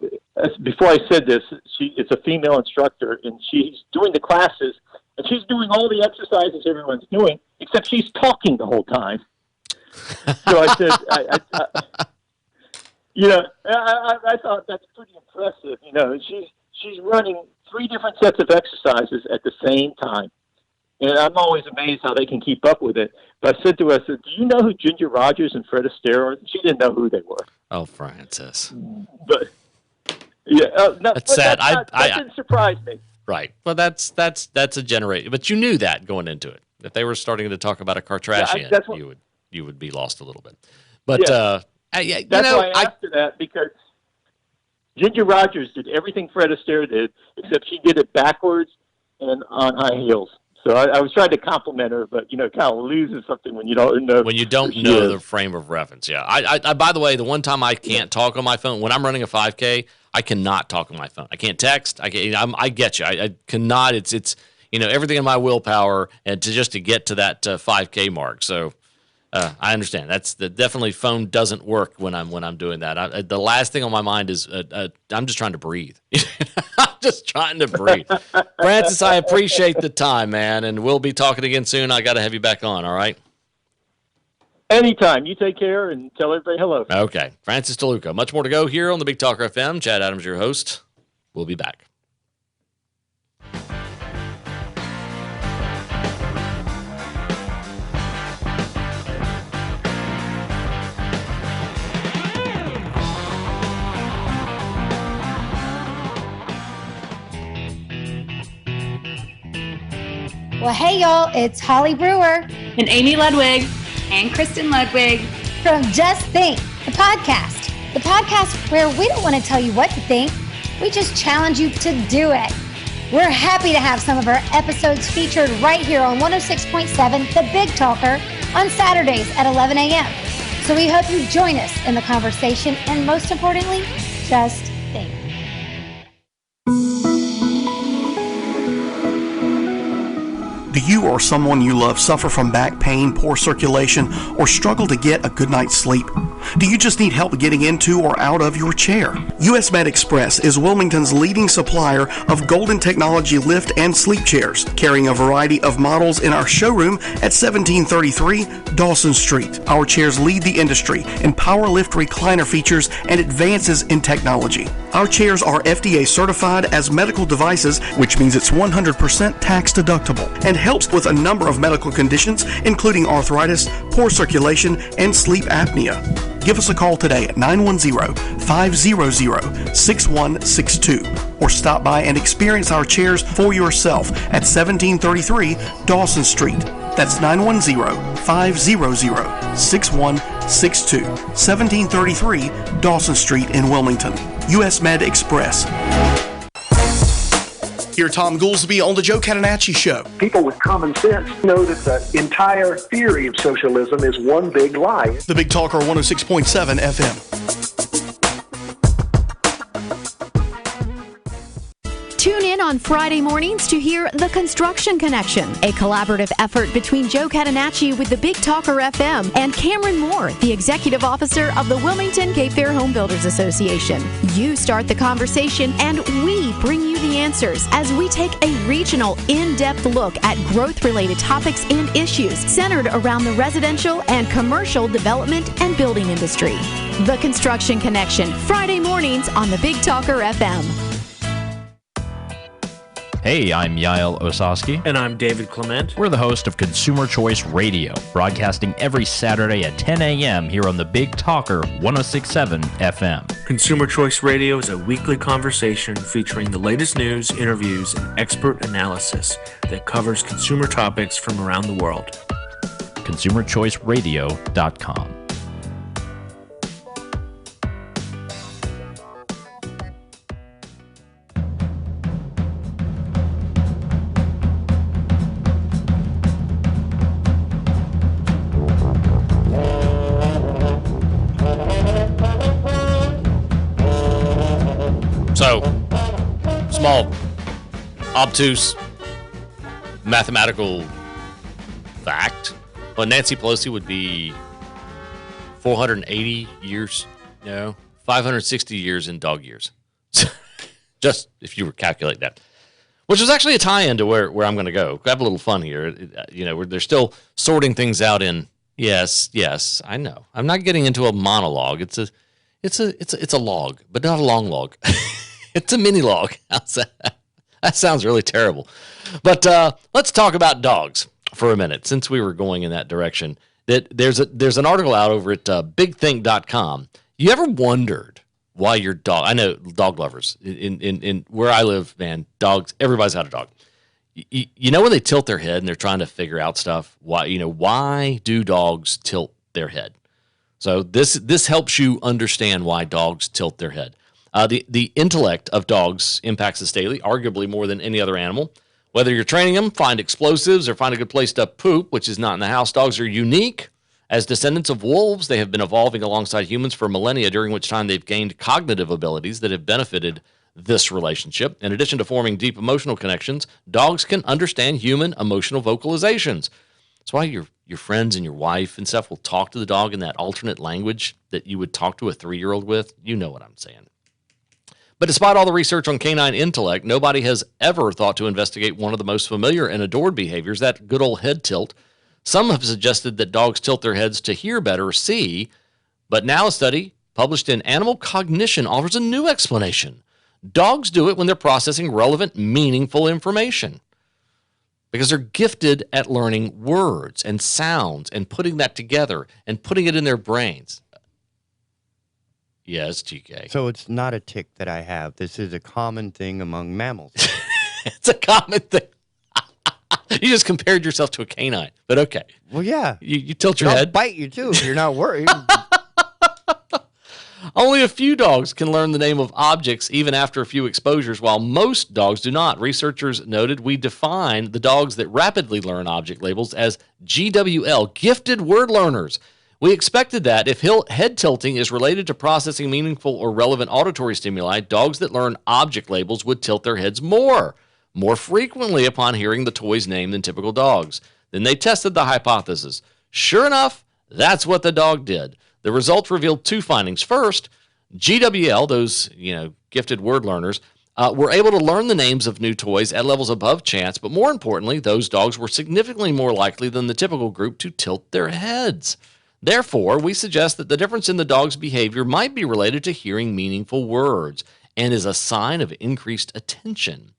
before I said this, it's a female instructor, and she's doing the classes, and she's doing all the exercises everyone's doing, except she's talking the whole time. So I said, I thought that's pretty impressive. She's running 3 different sets of exercises at the same time. And I'm always amazed how they can keep up with it. But I said to her, do you know who Ginger Rogers and Fred Astaire are? She didn't know who they were. Oh, Francis. But that's sad. That didn't surprise me. Right. Well, that's a generation. But you knew that going into it. If they were starting to talk about a Kardashian, you would be lost a little bit. But that's why I asked her that, because Ginger Rogers did everything Fred Astaire did, except she did it backwards and on high heels. So I was trying to compliment her, but kind of loses something when you don't know. When you don't know the frame of reference, yeah. I by the way, the one time I can't talk on my phone when I'm running a 5K, I cannot talk on my phone. I can't text. I get you. I cannot. It's everything in my willpower and to get to that 5K mark. So I understand. Definitely phone doesn't work when I'm doing that. The last thing on my mind is I'm just trying to breathe. I'm just trying to breathe. Francis, I appreciate the time, man, and we'll be talking again soon. I got to have you back on. All right. Anytime. You take care and tell everybody hello. Okay. Francis DeLuca. Much more to go here on the Big Talker FM. Chad Adams, your host. We'll be back. Well, hey, y'all, it's Holly Brewer. And Amy Ludwig. And Kristen Ludwig. From Just Think, the podcast. The podcast where we don't want to tell you what to think. We just challenge you to do it. We're happy to have some of our episodes featured right here on 106.7 The Big Talker on Saturdays at 11 a.m. So we hope you join us in the conversation and most importantly, just think. Do you or someone you love suffer from back pain, poor circulation, or struggle to get a good night's sleep? Do you just need help getting into or out of your chair? US Med Express is Wilmington's leading supplier of Golden Technology lift and sleep chairs, carrying a variety of models in our showroom at 1733 Dawson Street. Our chairs lead the industry in power lift recliner features and advances in technology. Our chairs are FDA certified as medical devices, which means it's 100% tax deductible and helps with a number of medical conditions, including arthritis, poor circulation, and sleep apnea. Give us a call today at 910-500-6162 or stop by and experience our chairs for yourself at 1733 Dawson Street. That's 910-500-6162. 1733 Dawson Street in Wilmington. US Med Express. Here, Tom Goolsby on the Joe Catanacci Show. People with common sense know that the entire theory of socialism is one big lie. The Big Talker 106.7 FM. Tune in on Friday mornings to hear The Construction Connection, a collaborative effort between Joe Catanacci with the Big Talker FM and Cameron Moore, the executive officer of the Wilmington Cape Fear Home Builders Association. You start the conversation and we bring you the answers as we take a regional, in-depth look at growth-related topics and issues centered around the residential and commercial development and building industry. The Construction Connection, Friday mornings on the Big Talker FM. Hey, I'm Yael Osowski. And I'm David Clement. We're the host of Consumer Choice Radio, broadcasting every Saturday at 10 a.m. here on the Big Talker 106.7 FM. Consumer Choice Radio is a weekly conversation featuring the latest news, interviews, and expert analysis that covers consumer topics from around the world. ConsumerChoiceRadio.com. So, small, obtuse, mathematical fact, but Nancy Pelosi would be 480 years, 560 years in dog years. Just if you were calculating that. Which is actually a tie-in to where I'm going to go. Have a little fun here. They're still sorting things out in, yes, I know. I'm not getting into a monologue. It's a log, but not a long log. It's a mini log. How's that? That sounds really terrible. But let's talk about dogs for a minute, since we were going in that direction. There's an article out over at bigthink.com. You ever wondered why your dog? I know dog lovers in where I live, man. Dogs. Everybody's got a dog. You know when they tilt their head and they're trying to figure out stuff. Why do dogs tilt their head? So this helps you understand why dogs tilt their head. The intellect of dogs impacts us daily, arguably more than any other animal. Whether you're training them, find explosives, or find a good place to poop, which is not in the house, dogs are unique. As descendants of wolves, they have been evolving alongside humans for millennia, during which time they've gained cognitive abilities that have benefited this relationship. In addition to forming deep emotional connections, dogs can understand human emotional vocalizations. That's why your friends and your wife and stuff will talk to the dog in that alternate language that you would talk to a 3-year-old with. You know what I'm saying. But despite all the research on canine intellect, nobody has ever thought to investigate one of the most familiar and adored behaviors, that good old head tilt. Some have suggested that dogs tilt their heads to hear better or see, but now a study published in Animal Cognition offers a new explanation. Dogs do it when they're processing relevant, meaningful information, because they're gifted at learning words and sounds and putting that together and putting it in their brains. Yes, TK. So it's not a tick that I have. This is a common thing among mammals. It's a common thing. You just compared yourself to a canine, but okay. Well, yeah. You tilt your They'll head. Bite you too if you're not worried. Only a few dogs can learn the name of objects even after a few exposures, while most dogs do not. Researchers noted we define the dogs that rapidly learn object labels as GWL, gifted word learners. We expected that if head tilting is related to processing meaningful or relevant auditory stimuli, dogs that learn object labels would tilt their heads more. more frequently upon hearing the toy's name than typical dogs. Then they tested the hypothesis. Sure enough, that's what the dog did. The results revealed two findings. First, GWL, those gifted word learners, were able to learn the names of new toys at levels above chance, but more importantly, those dogs were significantly more likely than the typical group to tilt their heads. Therefore, we suggest that the difference in the dog's behavior might be related to hearing meaningful words and is a sign of increased attention.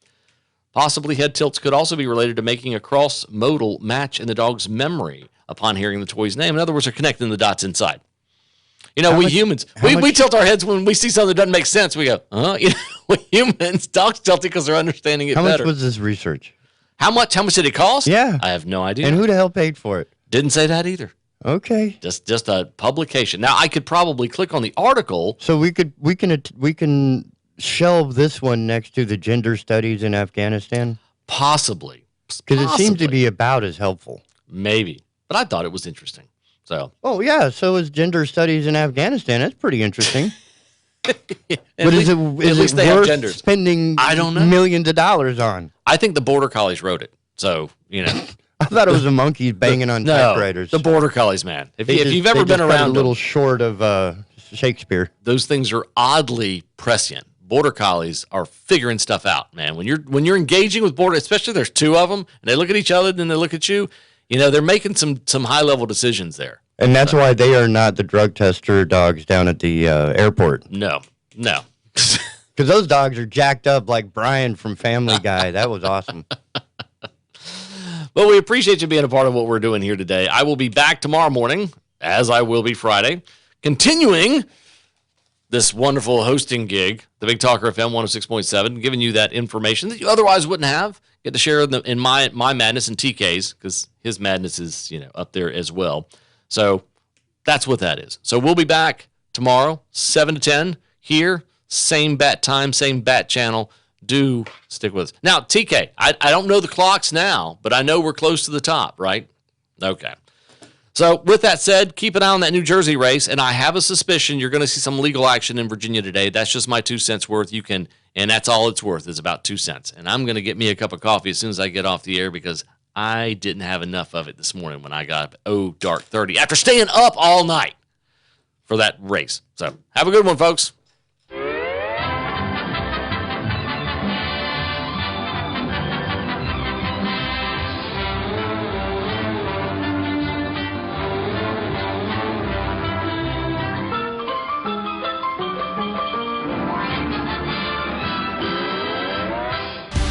Possibly head tilts could also be related to making a cross-modal match in the dog's memory upon hearing the toy's name. In other words, they're connecting the dots inside. Humans, we tilt our heads when we see something that doesn't make sense. We go, we humans, dogs tilt it because they're understanding it better. How much was this research? How much did it cost? Yeah. I have no idea. And who the hell paid for it? Didn't say that either. Okay. Just a publication. Now, I could probably click on the article. So we can shelve this one next to the gender studies in Afghanistan? Possibly. Because it seems to be about as helpful. Maybe. But I thought it was interesting. So. Oh, yeah. So is gender studies in Afghanistan. That's pretty interesting. But is it worth spending millions of dollars on? I think the Border Collies wrote it. So, I thought it was the monkeys banging on typewriters. The Border Collies, man. If you've ever they been just around a little short of Shakespeare. Those things are oddly prescient. Border Collies are figuring stuff out, man. When you're engaging with border, especially there's two of them, and they look at each other, then they look at you. They're making some high level decisions there. And that's why they are not the drug tester dogs down at the airport. No. Because those dogs are jacked up like Brian from Family Guy. That was awesome. Well, we appreciate you being a part of what we're doing here today. I will be back tomorrow morning, as I will be Friday, continuing this wonderful hosting gig, the Big Talker FM 106.7, giving you that information that you otherwise wouldn't have. Get to share in my madness and TK's, because his madness is up there as well. So that's what that is. So we'll be back tomorrow, 7 to 10, here, same bat time, same bat channel. Do stick with us. Now, TK, I don't know the clocks now, but I know we're close to the top, right? Okay. So with that said, keep an eye on that New Jersey race, and I have a suspicion you're going to see some legal action in Virginia today. That's just my 2 cents worth. And that's all it's worth, is about 2 cents. And I'm going to get me a cup of coffee as soon as I get off the air, because I didn't have enough of it this morning when I got up dark 30 after staying up all night for that race. So have a good one, folks.